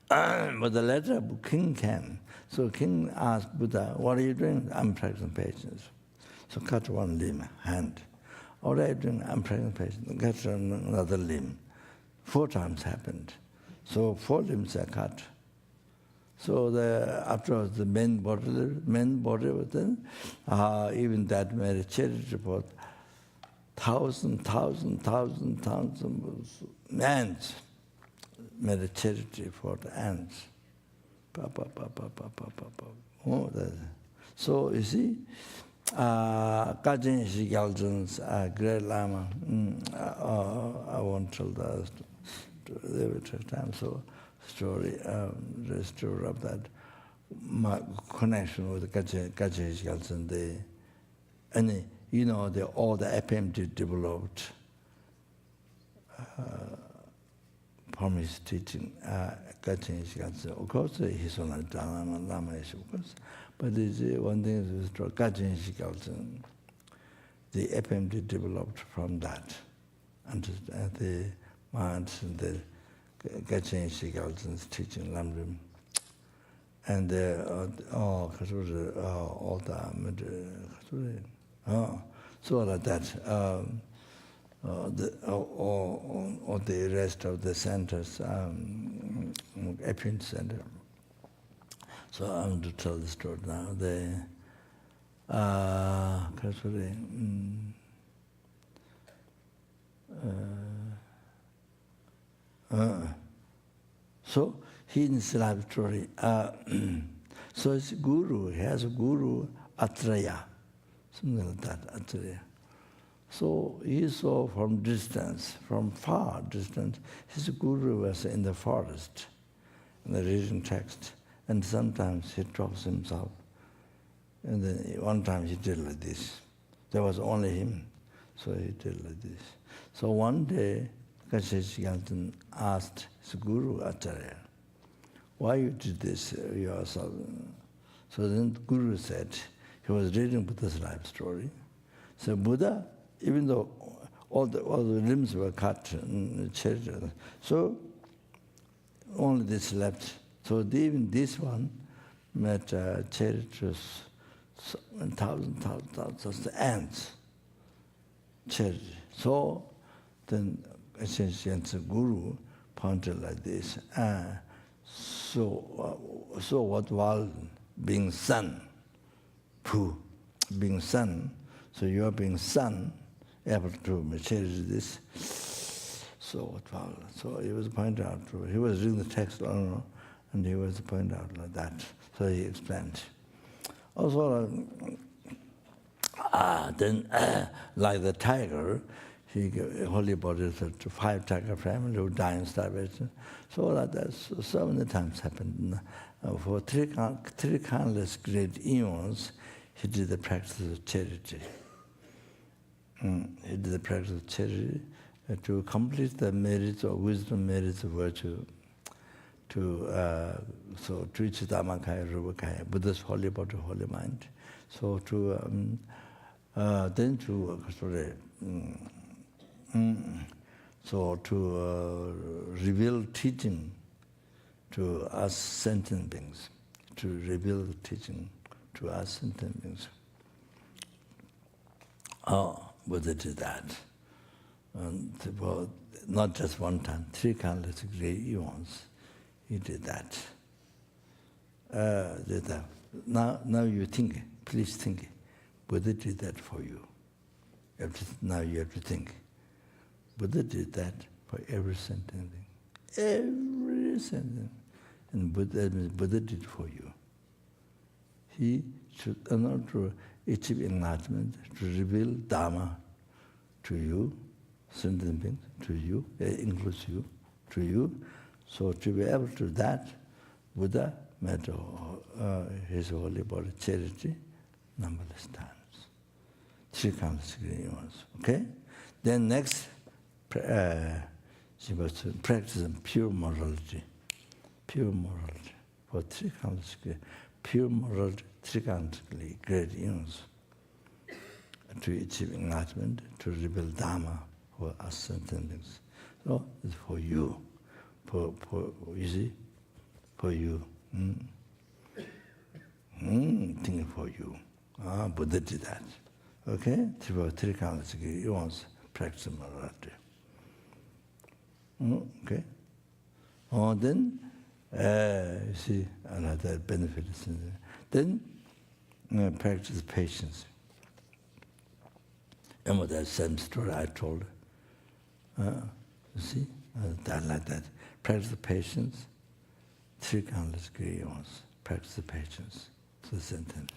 But the later king came. So king asked Buddha, what are you doing? I'm practicing patience. So cut one limb, hand. What are you doing? I'm practicing patience. Cut another limb. 4 times happened. So 4 limbs are cut. So afterwards, the main body was then, even that made a charity report. Thousands ants made a charity for the ants. Oh, so you see, Kajin Shigaljan's great Lama, I won't tell the time, so story, the story of that, my connection with Kajin Shigaljan, all the FPMT developed from his teaching, of course, he's on a Lama, of course, but one thing is Kajin Shigaljan, the FPMT developed from that, and the minds and the Kajin Shigaljan's teaching, lamrim, and So like that. Or the rest of the centers, FPMT center. So I'm to tell the story now. So he in his life story. So his guru, he has a guru Atraya, something like that, Atraya. So he saw from distance, from far distance, his guru was in the forest, in the reading text, and sometimes he talks himself. And then one time he did like this. There was only him, so he did like this. So one day, Kashish asked his guru Acharya, why you did this yourself? So then the guru said, he was reading Buddha's life story. So Buddha, even though all the limbs were cut and cherry, so only this left. So even this one met cherry trees, thousands of ants, cherry. So then essentially the guru pointed like this. So what was being sun, Pu, being sun, so you are being sun, able to change this. So what was? So he was pointed out, he was reading the text, and he was pointed out like that. So he explained. Also, then like the tiger, he holy body to 5 tiger family who die in starvation. So like that, so many times happened. For three countless great eons, he did the practice of charity. He did the practice of charity to complete the merits of wisdom, merits of virtue, to reach Dhammakaya, Rupakaya, Buddha's holy body, holy mind. So to then to reveal teaching to us sentient beings, to reveal the teaching to us sentient beings. Buddha did that. Well, not just one time, 3 countless great eons, he did that. Now you think, please think, Buddha did that for you. Now you have to think. Buddha did that for every sentient being. Every sentient. And Buddha did for you. He should not to achieve enlightenment, to reveal Dharma to you, sentient beings, to you, includes you, to you. So to be able to do that, Buddha made his holy body charity numberless times. 3 countless great ones. Okay? Then next, she was practicing pure morality. Pure morality. For 3 countless pure morality, 3 countless great eons. To achieve enlightenment, to reveal Dharma for us sentient beings. So it's for you. You see? For you. Thinking for you. Buddha did that. Okay? 3 countless eons practice morality. Okay? Then, you see, another benefit is then practice patience. Remember that same story I told? You see? Like that. Practice patience. 3 countless eons. Practice patience. So sentence.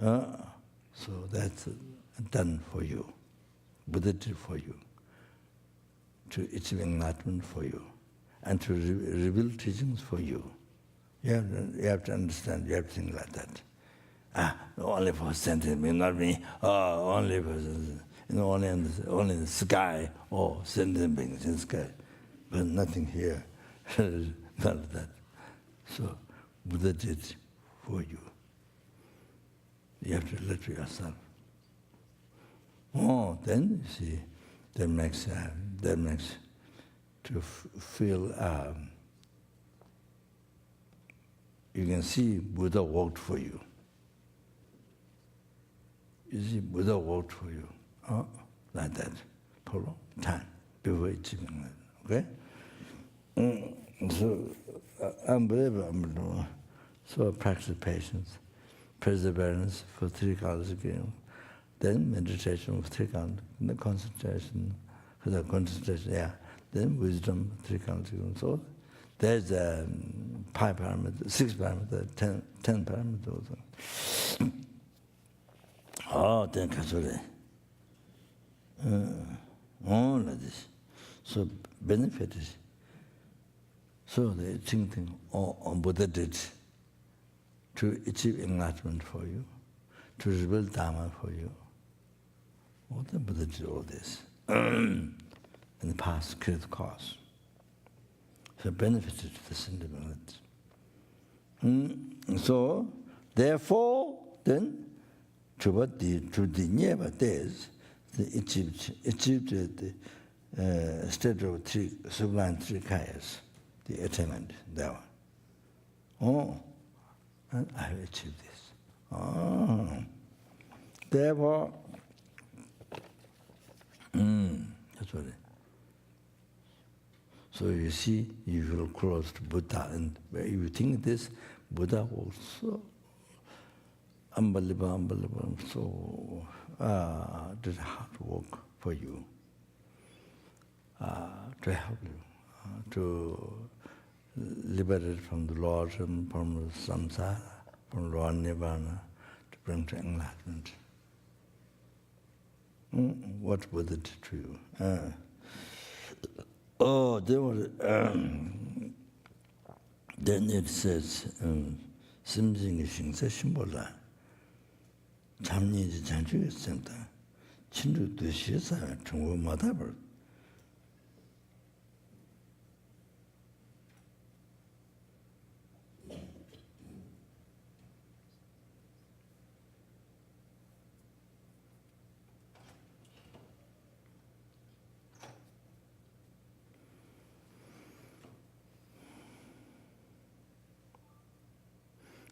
So that's done for you. Buddha did for you. To achieve enlightenment for you. And to reveal teachings for you. You have to understand, you have to think like that. Only for sentient being, not me. Only for, only in the sky, or sentient beings in the sky. But nothing here. None of that. So Buddha did for you. You have to let yourself. Then you see, that makes to feel. You can see Buddha worked for you. you see, Buddha worked for you. Like that, for a long time, before achieving that. Okay? So, unbelievable. So practice patience, perseverance for 3 counts again. Then meditation for 3 counts, the concentration, then wisdom 3 counts again. So there's 5 parameters, 6 parameters, 10 parameters. Then kasore. All of this. So benefit is. So the thing on Buddha did to achieve enlightenment for you, to reveal Dharma for you. What the Buddha did all this in the past created cause. So benefited the sentimentality. So therefore, then to the never days, the achieved the state of 3 sublime 3 kayas, the attainment, that one. And I have achieved this. Therefore, that's what it. So you see, you will close to Buddha, and where you think this, Buddha also unbelievable, so did hard work for you, to help you, to liberate from the lojong, from samsara, from lower nirvana, to bring to enlightenment. What Buddha did to you? There was, then it says, 심증이 신세 심보라. 참니지 장주에 쓴다. 친주 도시에서 중국 마다벌.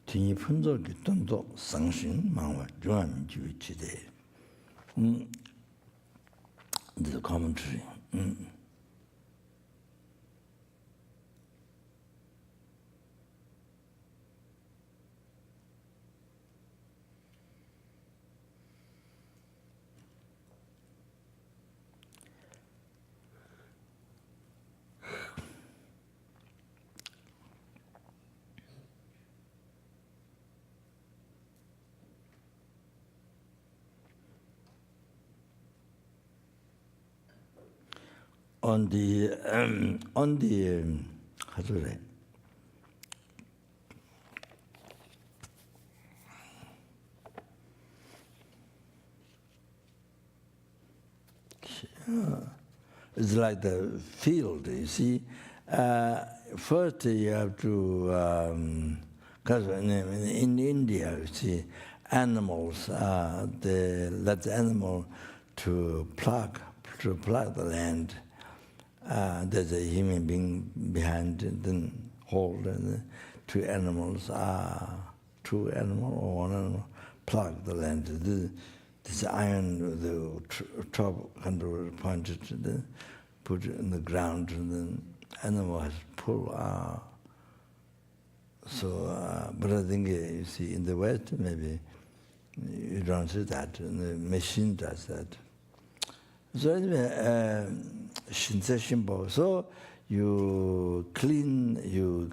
진이 분석이 돈도 상신 망와 중앙주의 지대. The commentary. On the how to say, it's like the field, you see. First you have to, because in India, you see, animals, they let the animal to plug the land. There's a human being behind and then hold, and 2 animals, 2 animal or 1 animal plug the land. This iron, the top handle pointed, then put it in the ground, and then animal has pull. But I think you see in the West maybe you don't see that, and the machine does that. So anyway, Shinse Shimbo. So you clean, you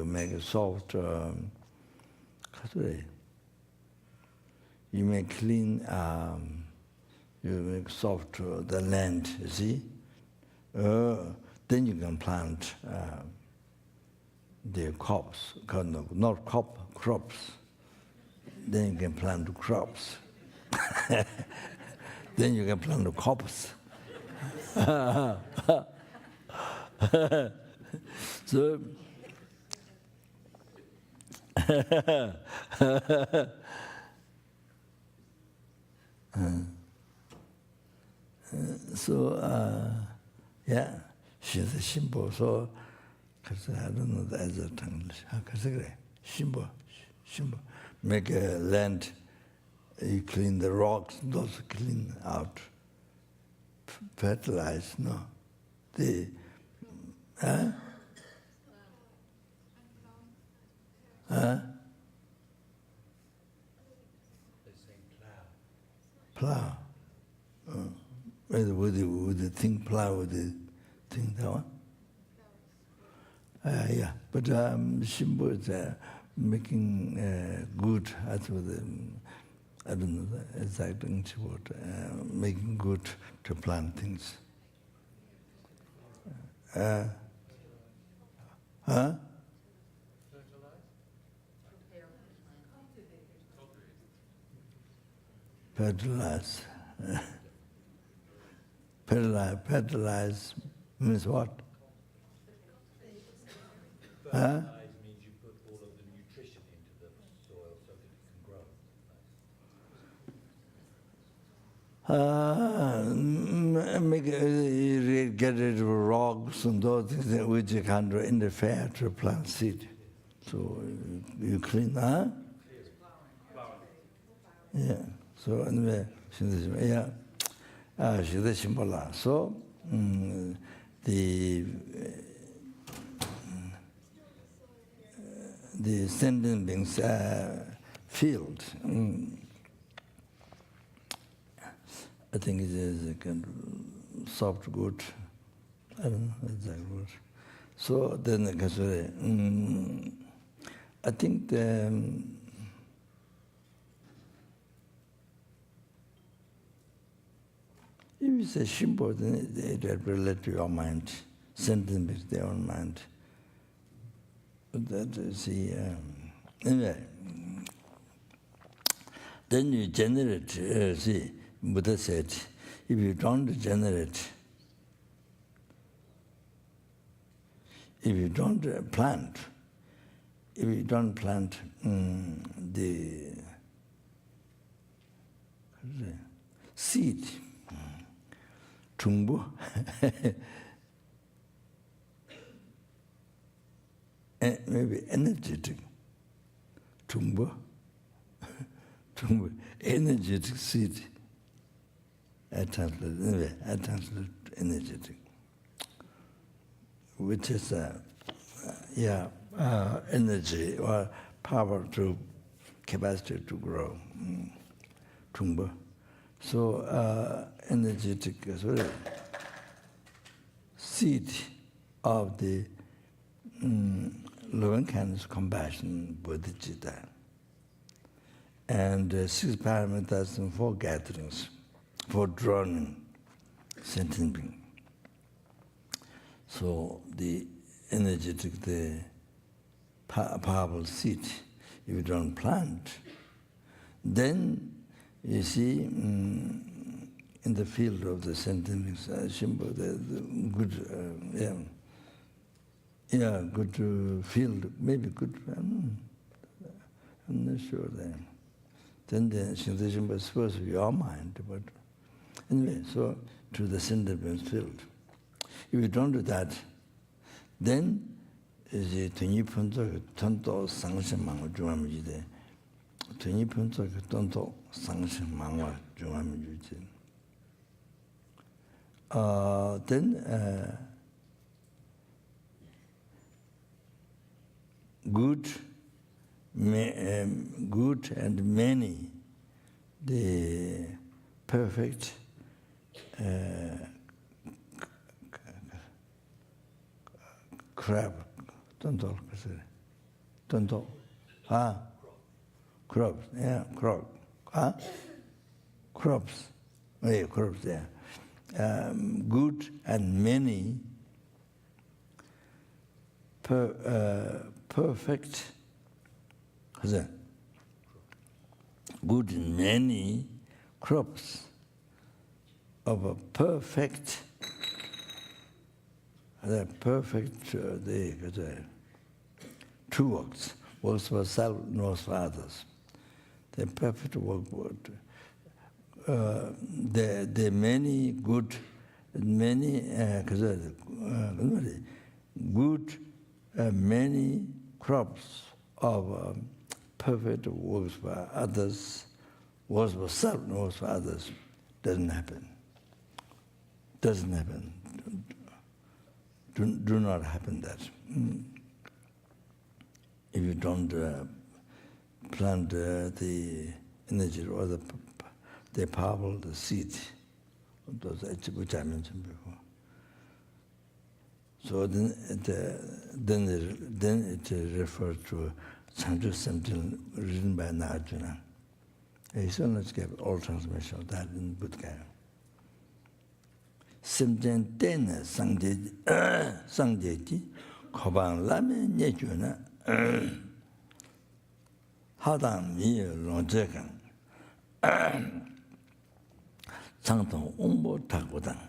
make it soft. You make clean, you make soft the land. You see, then you can plant the crops. Not crops. Then you can plant crops. Then you can plant the crops. So, yeah, she's a Shimbo. So, because I don't know the other tongue. Shimbo. Make a land you clean the rocks, those clean out, fertilize, no? The, huh? Huh? Plow. With the thing plow, with the thing that one? Yeah, but Shimbo is making good, as with I don't know the exact English word, making good to plant things. Huh? Fertilize. Fertilize means what? Huh? Means you put all of the nutrition into the soil so that it can grow. Get rid of rocks and those things which can interfere to plant seed. So you clean, huh? Yeah. So anyway, yeah. So the sentient beings field. I think it is a kind of soft good. I don't know exact word. So then, I think if you say Shimbo, then it relate to your mind. Sentient beings, their own mind. That is anyway. Then you generate, see, Buddha said, if you don't generate, if you don't plant the seed, tumbu, maybe energetic, tumbu, energetic seed. I translate energetic, which is energy or power to capacity to grow. Tumba. So energetic seed of the loving kindness, compassion, bodhicitta, and 6 parameters and 4 gatherings for drawing sentient being. So the energetic, the powerful seed, if you don't plant, then you see in the field of the sentient beings, Shimbo, the good, good field, maybe good, I'm not sure then. Then the Shimbo is supposed to be your mind, but anyway, so to the sentient beings field. If you don't do that, then 이제 등이pun적 tonto 상심망을 중함이지. 등이pun적 tonto 상심망을 중함이지. Then good and many, the perfect crab, tonto, crops, yeah, crops, yeah, crops, yeah. Good and many perfect, good and many crops of a perfect, true works for self, knows for others. The perfect work, the many good, many crops of perfect works for others was for self, no was for others. Doesn't happen. Doesn't happen. Do not happen that. If you don't plant the energy or the powerful the seed, those which I mentioned before. So then it refers to Chanchu Samtil written by Nagarjuna. He almost gave all transmission of that in Buddha. Simchen Tene Sangjeji Kobang Lame Nyejuna Hadang Mi Longjekan Changtong Umbo Takudang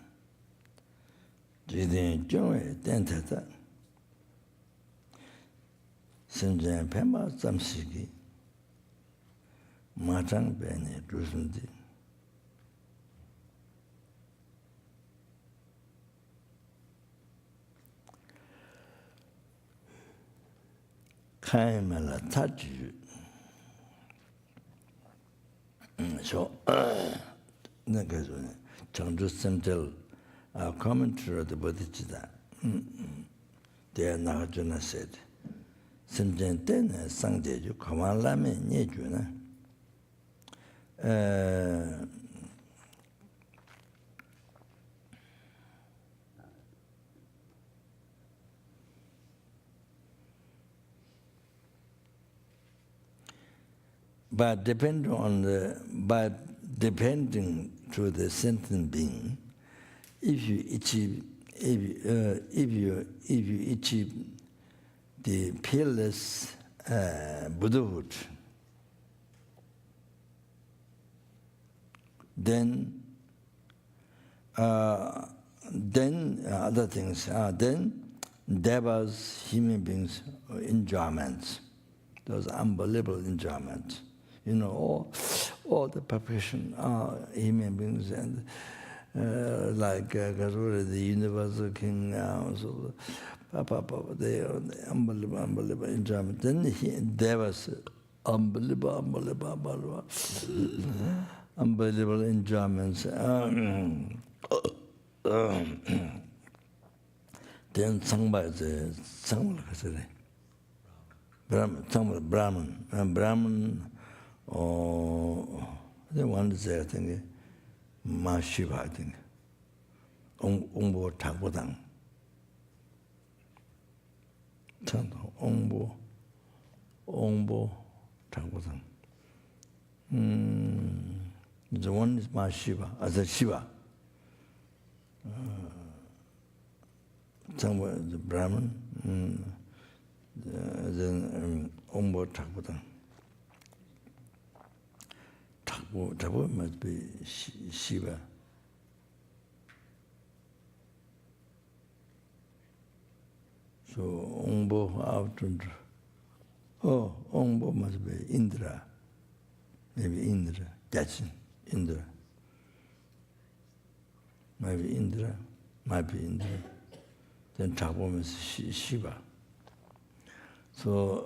Jidin Jungwe Denteta Simchen Pema Samsiki Majang Bene Drusundi Kaimala Taju so Chandu Central commentary of the Bodhicitta. There Nagarjuna said, Simchen Tene Sangjeju Kawan Lame Nyejuna. But depending to the sentient being, if you achieve the peerless Buddhahood, then other things, then devas, human beings, enjoyments, those unbelievable enjoyments. You know, all the perfection human beings and like the universal king, so they are unbelievable enjoyment. Then there was unbelievable enjoyments. Then Brahman. They want to say, I think, Ma Shiva, I think. Ongbo Takbodang. Ongbo Takbodang. The one is Ma Shiva, as a Shiva. Somewhere the Brahman, then Ongbo Takbodang. Tabu must be Shiva. So Ongbo after Ongbo must be Indra. Maybe Indra. That's Indra. Maybe Indra. Might be Indra. Then Tabu is Shiva. So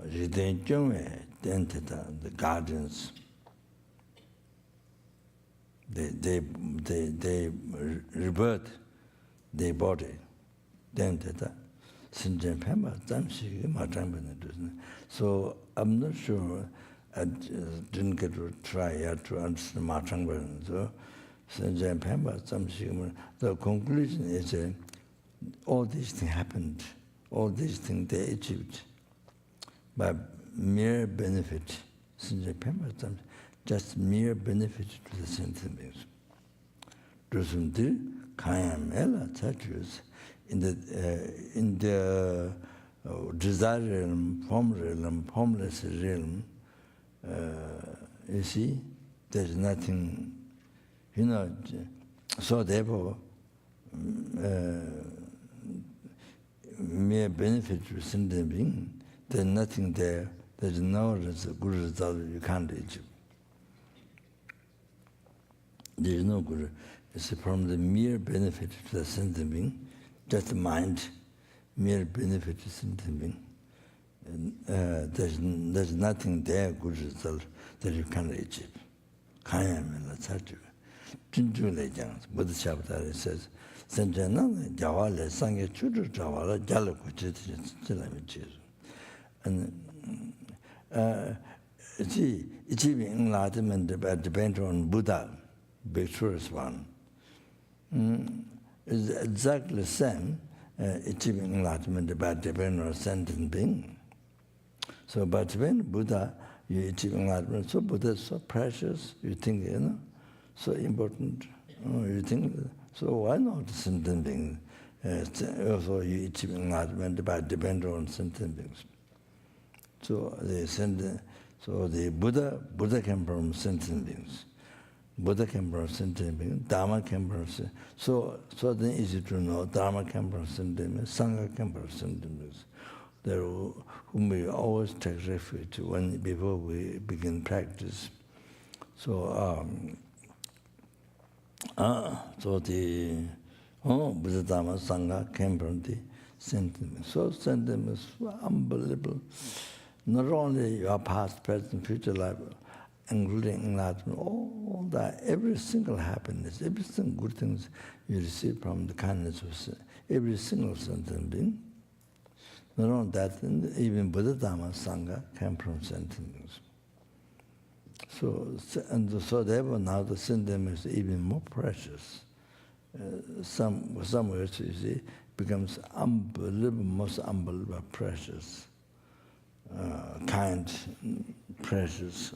Jiden Jungwe, the guardians, they rebirth their body. So I'm not sure, I didn't get to try yet to understand Matangban. So the conclusion is all these things happened, all these things they achieved by mere benefit, just mere benefit to the sentient beings. Drusundir Kayam Ela Tatus in the desire realm, form realm, formless realm, you see, there's nothing, you know, so therefore mere benefit to sentient being, there's nothing there. There's no good result you can't achieve. There is no good. It's from the mere benefit to the sentient being, just the mind, mere benefit to sentient being. there's nothing there, good result, that you can't achieve. Kayamila Chatu. Junjule Jans, Buddha Chabdari says, Sanjana, Jawale, Sangye Chudu Javala, Jalakuchit, Chilamichir. And achieving enlightenment depends on Buddha, the truest one. It's exactly the same. Achieving enlightenment depends on sentient being. So, but when Buddha, you achieve enlightenment, so Buddha is so precious, you think, so important, you think, so why not sentient being? Also, you achieve enlightenment depends on sentient beings. So the Buddha came from sentient beings. Buddha came from sentient beings. Dharma came from so then easy to know. Dharma came from sentient beings. Sangha came from sentient beings. There whom we always take refuge before we begin practice. So the Buddha Dharma Sangha came from the sentient beings. So sentient beings were unbelievable. Not only your past, present, future life, including enlightenment, all that, every single happiness, every single good things you receive from the kindness of every single sentient being. Not only that, even Buddha Dhamma Sangha came from sentient beings. So therefore now the sentient beings is even more precious. Somewhere you see, becomes unbelievable, most unbelievable precious. Kind, precious,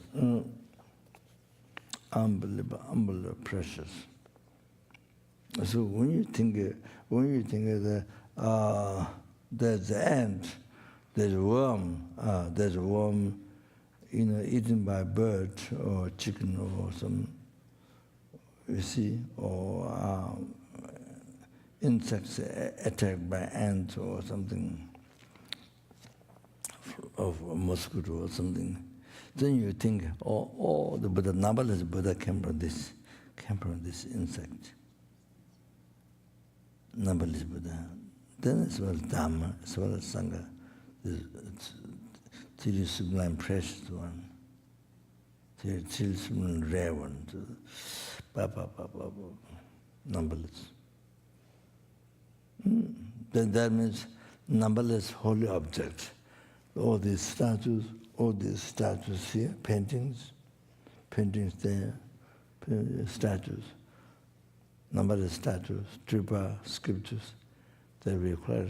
unbelievable, precious. So when you think that there's the ant, there's a worm, eaten by a bird or chicken or some, you see, or insects attacked by ants or something, of a mosquito or something, then you think, the Buddha, numberless Buddha came from this insect. Numberless Buddha. Then as well as Dhamma, as well as Sangha, it's really sublime, precious one. Really sublime, rare one. Numberless. Then that means numberless holy objects. All these statues here, paintings there, statues, numberless statues, tripa, scriptures, they require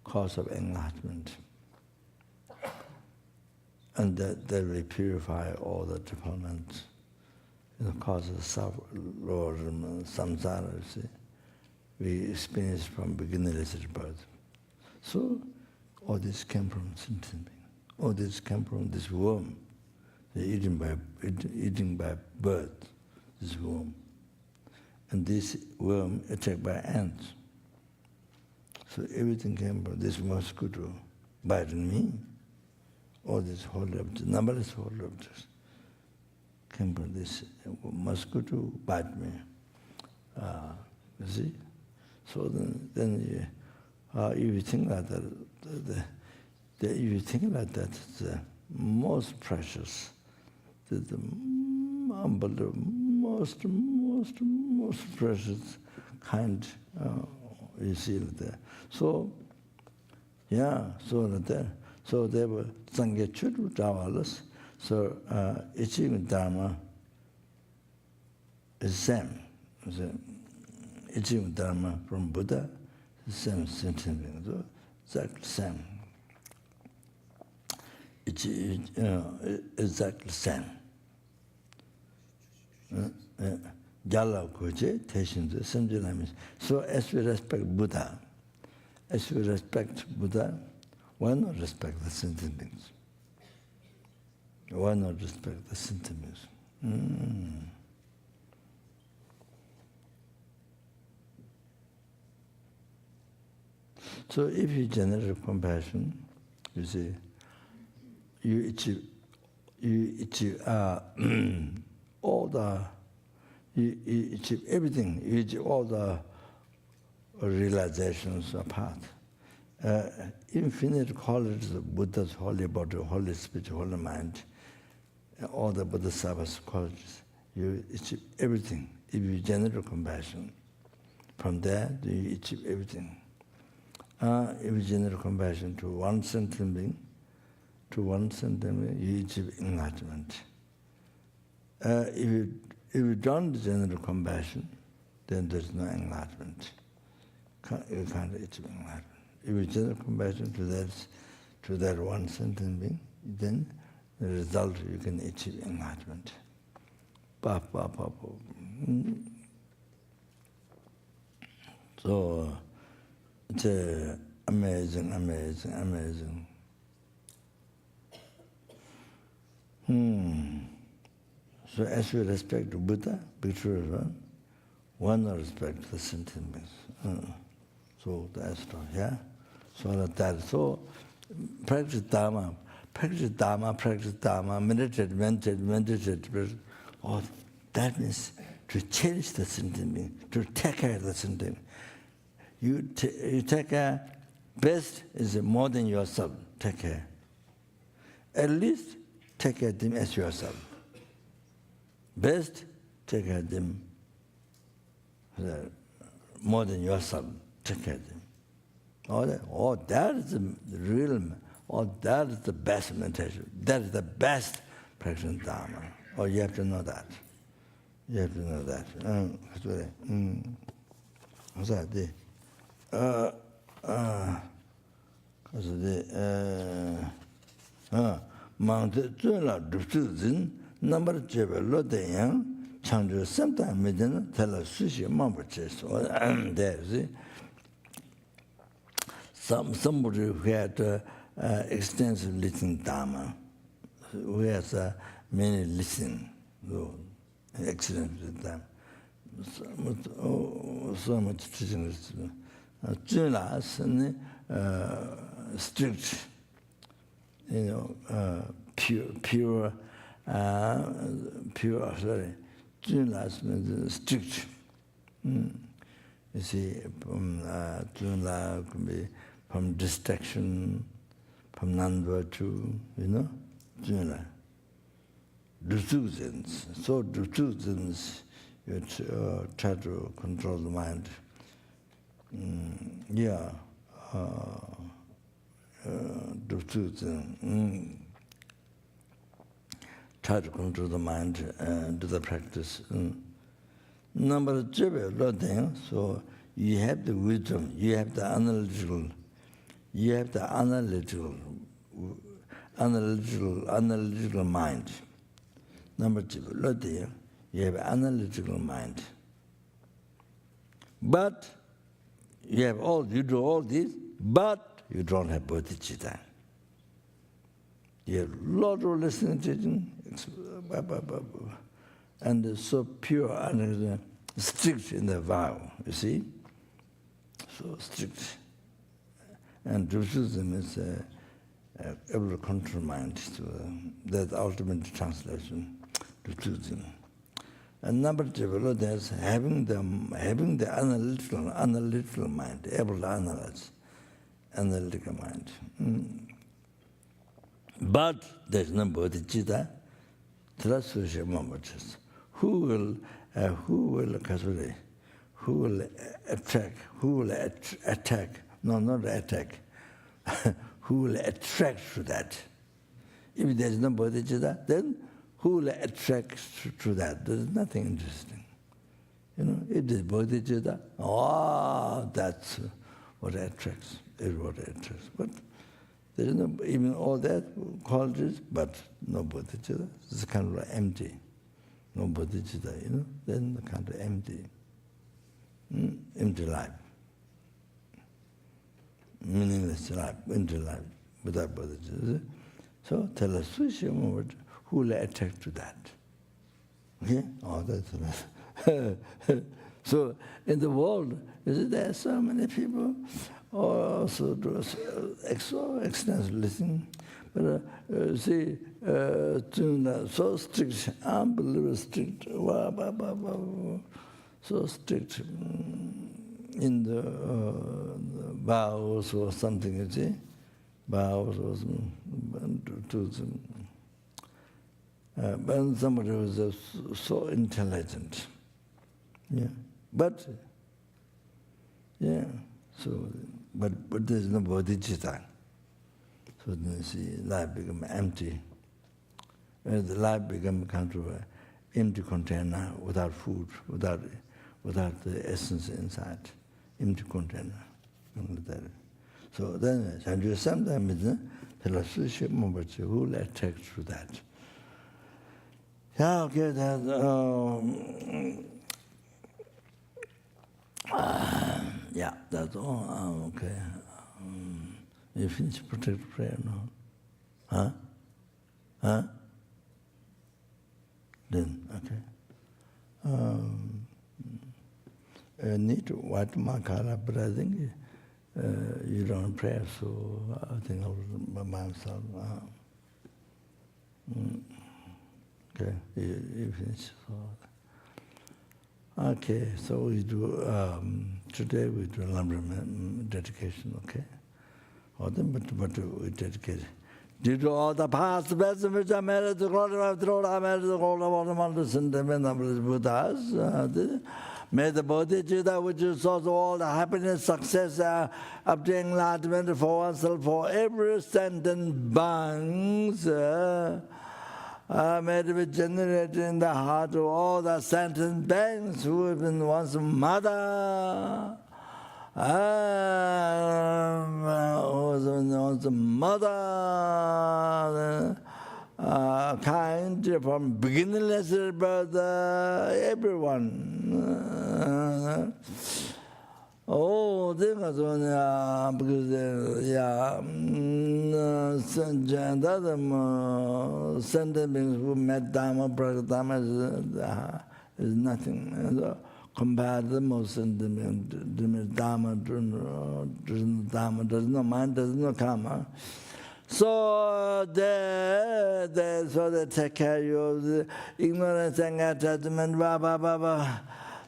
cause of enlightenment. And that they will purify all the defilements, cause of samsara, you see. We experience from beginningless birth. So, all this came from sentient being. All this came from this worm. They're eaten by bird, this worm. And this worm attacked by ants. So everything came from this mosquito biting me. All these holy objects, numberless holy objects, came from this mosquito bite me. You see? So then if you think like that, the most precious, the unbelievable, most precious kind, you see there. So, yeah, so they were Sangye Chudu Javalas, so achieving Dharma is same. Achieving Dharma from Buddha, same sentient being, so exactly same. Exactly same. Jala Koje, Teshin, so as we respect Buddha, why not respect the sentient beings? Why not respect the sentient beings? So if you generate compassion, you see, you achieve all the, you achieve everything, you achieve all the realizations of path. infinite qualities of Buddha's holy body, holy spirit, holy mind, all the Bodhisattvas qualities. You achieve everything if you generate compassion. From there, you achieve everything. If you generate compassion to one sentient being, you achieve enlightenment. If you don't generate compassion, then there's no enlightenment. You can't achieve enlightenment. If you generate compassion to that one sentient being, then the result you can achieve enlightenment. So it's amazing, amazing, amazing. So as we respect Buddha, picture one respect the sentient beings. So that's all, yeah? So that, so practice Dharma, meditate. Oh, that means to change the sentient being, to take care of the sentient being. You take care, best is more than yourself, take care. At least take care of them as yourself. Best, take care of them more than yourself, take care of them. That is the real, that is the best meditation. That is the best practice of Dharma. You have to know that. You have to know that. What's that? Number somebody who had extensive listening Dharma, who has many listening, excellent with them. So much teaching. Strict, pure, sorry. Junlas means strict. You see, Junla can be from distraction, from non-virtue, Junla. Dusuzens. So dusuzens, you try to control the mind. Try to control the mind and do the practice. Number two, so you have the wisdom, you have the analytical mind. Number two, you have analytical mind. But you do all this, but you don't have bodhicitta. You have a lot of listening teaching, and so pure and strict in the vow, you see? So strict. And Buddhism is able to control mind. So that's the ultimate translation, Buddhism. And number two, there's having the analytical mind, able to analyze, analytical mind. But there's no bodhicitta. Who will attack? No, not attack. Who will attract to that? If there's no bodhicitta, then who will attract to that? There's nothing interesting. If there's bodhicitta, that's what attracts. Everybody attracts. But there is no, even all that qualities, but no bodhicitta. It's kind of like empty. No bodhicitta, then kind of empty. Empty life. Meaningless life, empty life, without bodhicitta. So tell us, who will attract to that? Okay? That's so in the world, there are so many people also do so extensive listening, but see, so strict, unbelievably strict, so strict in the vows or something, you see. Vows or but somebody was so intelligent. Yeah. But, yeah, so, but there's no bodhicitta. So then you see, life become empty. The life become kind of an empty container without food, without the essence inside. Empty container. So then, sometimes who will attack through that? Yeah, okay, yeah, that's all. Okay. You finish protective prayer now? Huh? Huh? Then, okay. I need to watch Makara, but I think you don't pray, so I think I'll by myself. Okay, you finish. Okay, so we do, today we do lamrim dedication, okay? But we dedicate. Due to all the past best which I made the glory of the Lord, I made the glory of all the wonders and the numberless Buddhas. May the Bodhicitta, which is source of all the happiness, success, obtain enlightenment for oneself, for every sentient beings, may it be generated in the heart of all the sentient beings who have been once mother. Was mother, kind from beginningless birth, everyone. Oh, because sentient beings who met Dhamma, Prakatama is nothing. Compared to the most Dhamma, there's no mind, there's no karma. So they take care of the ignorance and attachment,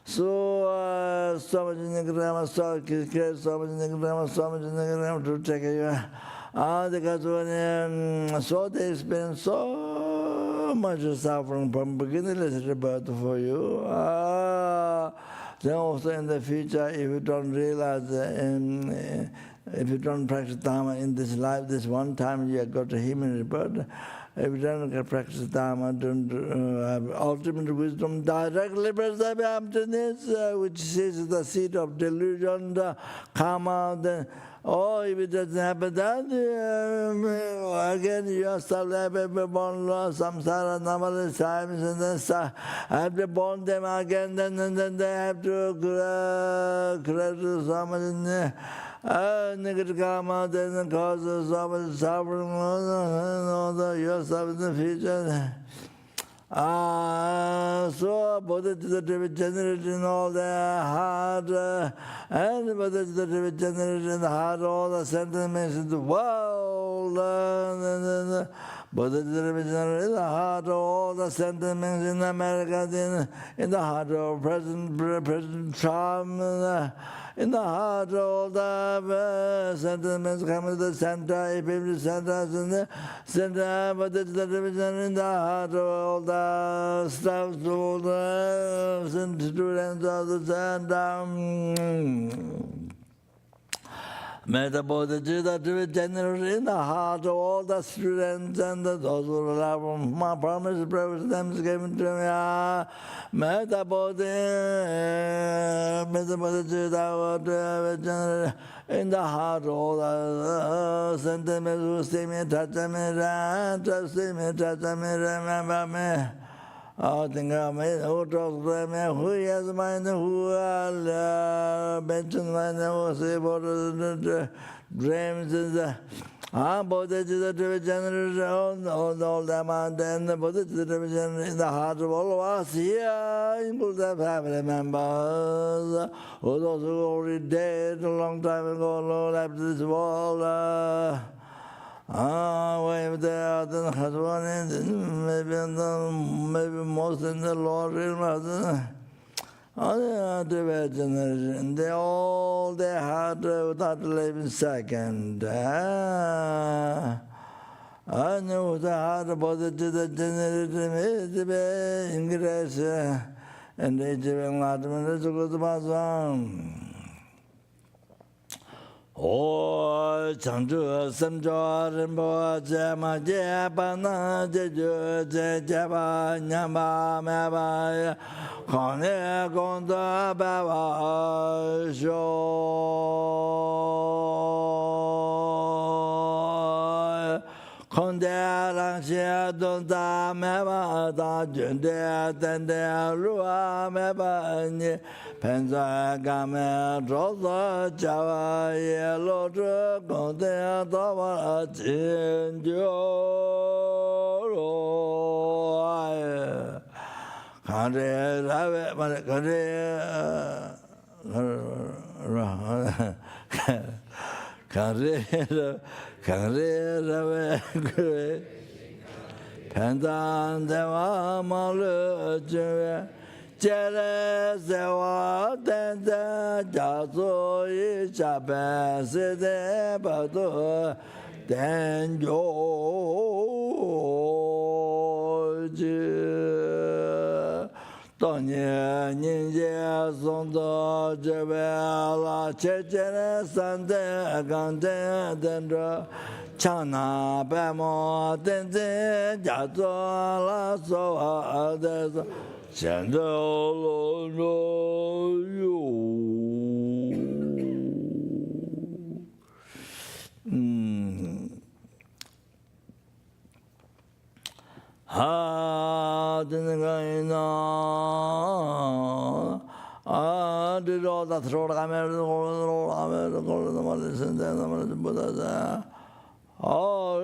So much Nigrama, so much Nigrama, so much Nigrama to take care of you. So they experience so much suffering from beginningless rebirth for you. Then also in the future, if you don't realize, if you don't practice Dhamma in this life, this one time you have got a human rebirth. If you don't practice Dhamma, don't have ultimate wisdom, directly perceive emptiness, which is the seat of delusion, the karma, the if it doesn't happen, then again you yourself have born lost samsara numberless times, and then have to born them again, then they have to correct so much negative karma, then causes so much suffering, and all the yourself in the future. So Bodhicitta to be generated in all their heart, and Bodhicitta to be generated in the heart of all the sentiments in the world. Bodhicitta to be generated in the heart of all the sentiments in America, in the heart of President Trump, in the heart of all the sentiments coming to the center, FPMT centers in the center, but it's the division in the heart of all the staff, all the students of the center. May the Bodhicitta to be generated in the heart of all the students and those who rely from my promise, praise them given to me. May the Bodhicitta to be generated in the heart of all the sentiments who see me, touch me, trust me, touch me, remember me. Think of me, who talks to me, who has mind, who mentions mind, who see about the dreams, Bodhicitta to be generated all the mountain, the Bodhicitta to be generated in the heart of all of us here, including the family members, who those who already dead a long time ago, left this world. If they are the husband, maybe most in the Lord realm, to be generation. They all hold their heart without a living second. I know the heart about the generative ingress and the giving Latman is a good Bazam. Oh, Chandu, some Jordan, Jama, Japana, Java, Yama, Maba, Kone, Gonda, Baba, Show. Condera, Shadonda, Meba, Junde, Tende, Rua, Meba, Penza, Game, Rosa, Java, Yellow, Condera, Tava, Jinjo, Kare, Pandan Deva Malu Jue Jere Sewa Tende Jazo Ichabe Sede Badu Tenjo Donye Ninje Sondo Jebela Chechere Sande Gante Dendra Chana Bemo Tenze Jazo La Soa Deso Chendo Lo Yu didn't did all the throat, I made the Buddha. Oh,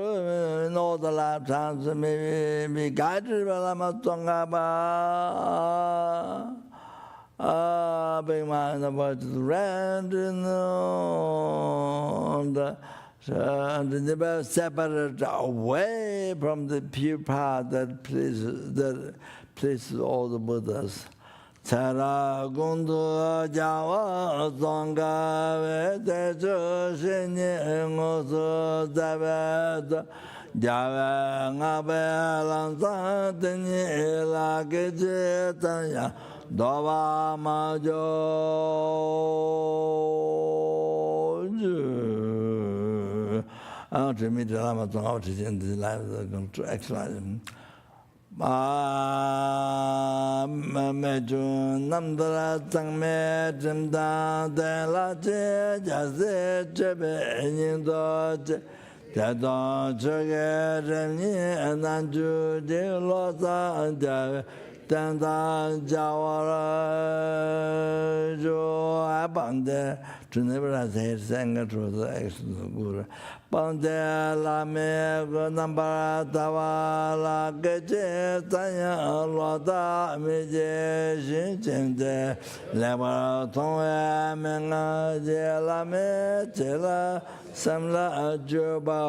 in all the lifetimes, maybe be guided by Lama Tonga. Being mind about the rand and never separate away from the pure path that pleases all the Buddhas. Chara gundu jawa zonga vete chu shinye ngosu zavet jave ngabe lansa tenye la keche tanya doba ma jo I to meet the Lama Tonga in the life to exercise. Mejun Namdara Tangme Jimda de la Jase Chebe Nindo Jadon Chege Reni and Anju de Losa and Tanda Jawara Jo Abande to never say sang to the excellent Guru. Bande la me namba tawa geje tanya loda meje shinjende lema tongwe menga je la me chela samla juba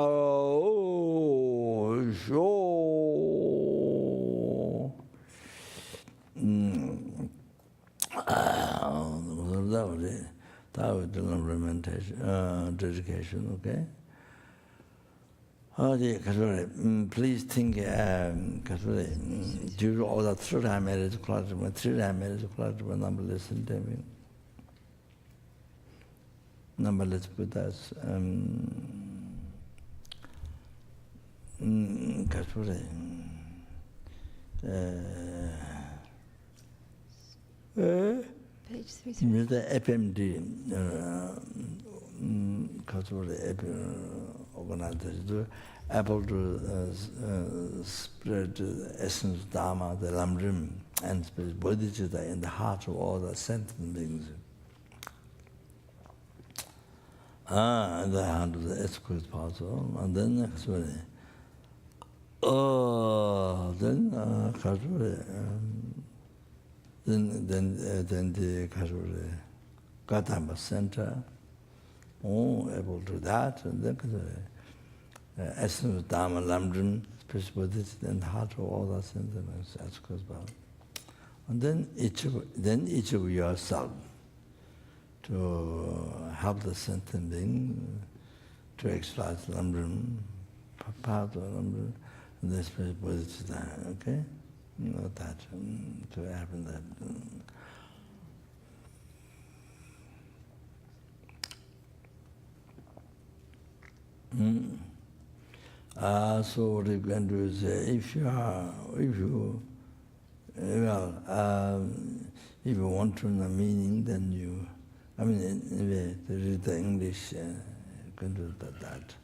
sho that was the implementation dedication, okay. Please think, due to all the three-time marriage class, number listen to me. Number let's put that. Page 3. The FPMT, organizers able to spread the essence of Dharma, the lamrim, and spread bodhicitta in the heart of all the sentient beings. And the heart of the exquisite possible, and then next one. Then the Gautama Center, able to do that, and then the essence of Dharma, Lamrim, spiritual bodhicitta, and the heart of all the sentiments, that's goes about. And then each of yourself to help the sentient being to exercise lamrim, part of lamrim, this bodhicitta, okay? Not that, to happen that. So what you can do is, if you want to know meaning, then you, anyway, to read the English, you can do that.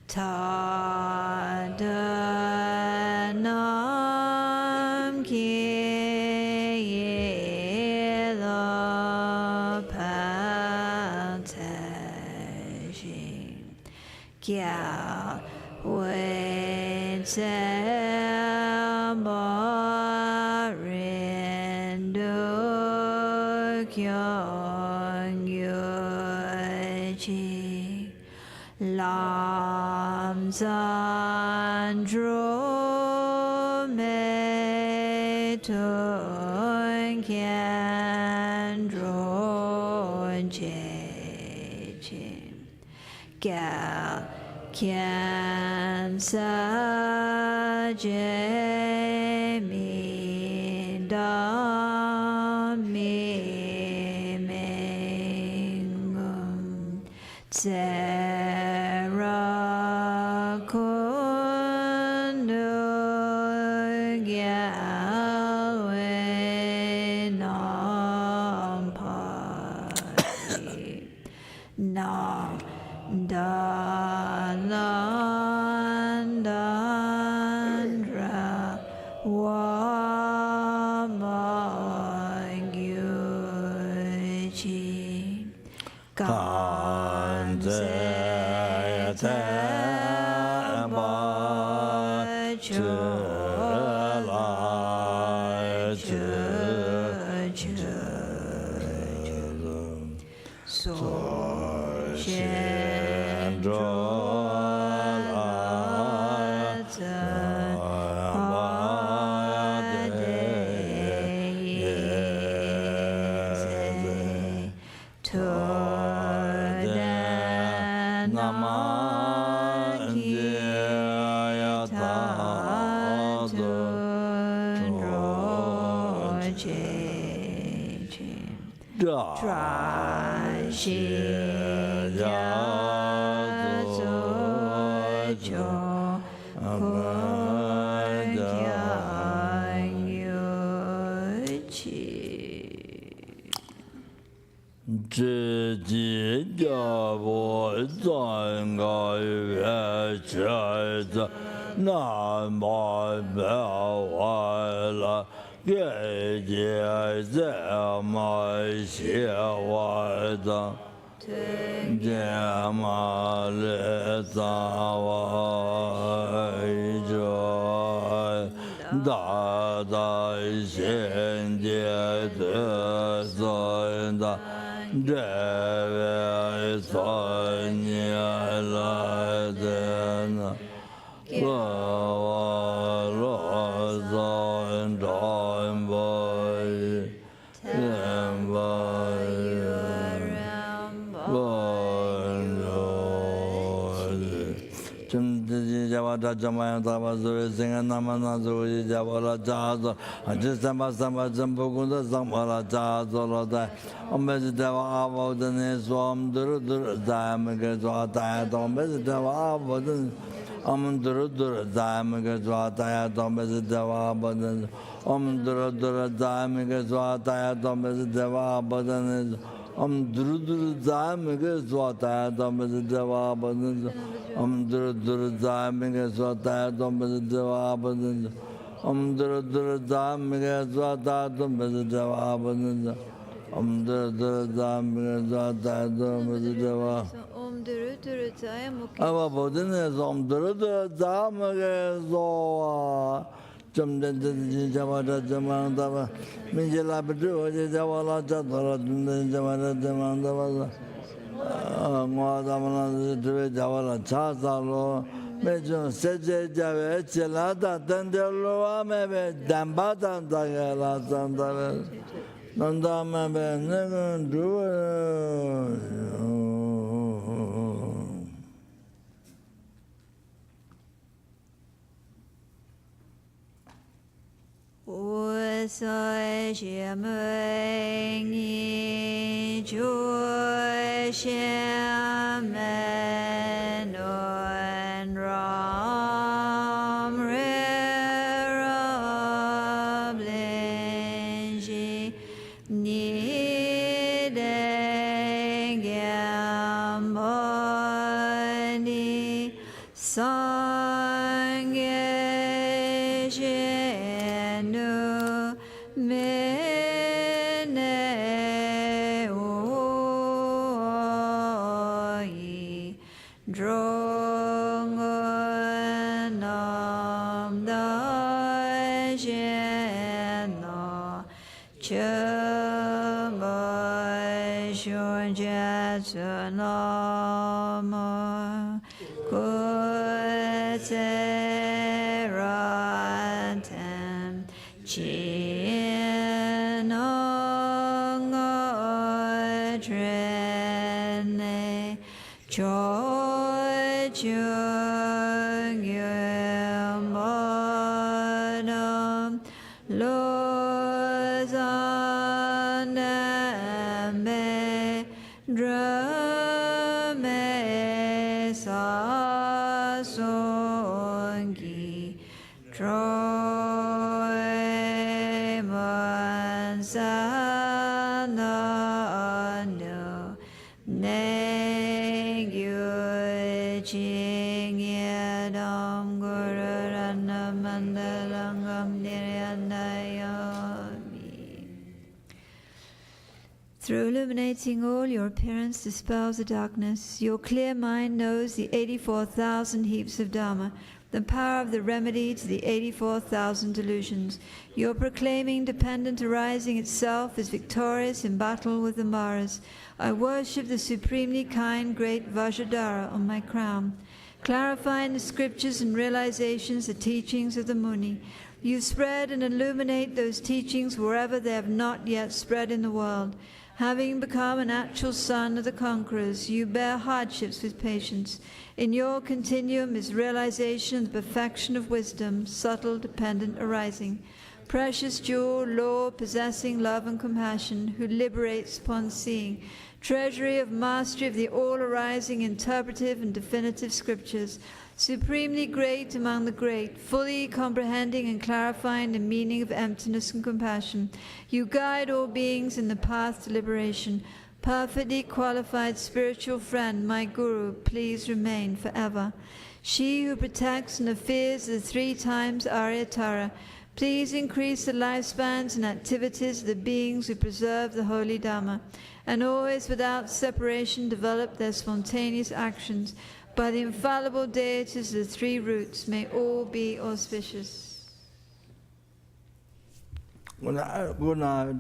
Ta da nam ki Kya Wei Tsembo Rindu Kyong Yu Chi Lam San Dru Me Tun Kien Drun Che Chin Gal Kien Sa Je Mi Da Mi Ming Tsera Kundu Gyal We Nam Pari Nam Dandandra Wamang Yuchi Kanze Teba Chula So自己家我三个月孩子，那么表坏了，给姐这么些孩子，这么的早着，大大现界的孙子。这位3年来的呢，我罗山传播人不真自己把这怎么样？他把所有生啊，那么那所有家把它家做，这三把真不工作，三把它家做了的。我们是在阿婆的那说，我们都咱们个做大家，我们是在阿婆的，我们都咱们个做大家，我们是在阿婆的，我们都咱们个做大家，我们是在阿婆的那。我们都咱们个做大家，我们是在阿婆的，我们都咱们个做大家，我们是在阿婆的，我们都咱们个做大家，我们是在阿婆的。我们都咱们个做大家，我们是在阿。我不真的说，我们都咱们个做啊。怎这叫我这怎么的吧？明天来不住，我就叫我老家做了，怎么怎么的吧？我咱们那是这边叫我了查啥路？没种谁家为起来的，等条路啊没被单把单打开了，真的，能他们被那个住。我在学门一就下门暖让人联系你的感冒你sang ye nu me ne o i dro no chumbo shunjatsu no mo kutse ratem chin ong trene joy chung yum bodum lo zan me drame sa songi troy man sa na no ne gyu ching yadam guru rana mandalangam niryanayami. Through illuminating all your appearance dispels the darkness. Your clear mind knows the 84,000 heaps of Dharma, the power of the remedy to the 84,000 delusions. Your proclaiming dependent arising itself is victorious in battle with the Maras. I worship the supremely kind great Vajradhara on my crown, clarifying the scriptures and realizations, the teachings of the Muni. You spread and illuminate those teachings wherever they have not yet spread in the world. Having become an actual son of the conquerors, you bear hardships with patience. In your continuum is realization of the perfection of wisdom, subtle, dependent arising. Precious jewel, Lord, possessing love and compassion, who liberates upon seeing. Treasury of mastery of the all-arising interpretive and definitive scriptures. Supremely great among the great, fully comprehending and clarifying the meaning of emptiness and compassion. You guide all beings in the path to liberation. Perfectly qualified spiritual friend, my Guru, please remain forever. She who protects and fears the 3 times Aryatara, please increase the lifespans and activities of the beings who preserve the holy Dhamma, and always without separation develop their spontaneous actions. By the infallible deities of the 3 roots, may all be auspicious. Good night.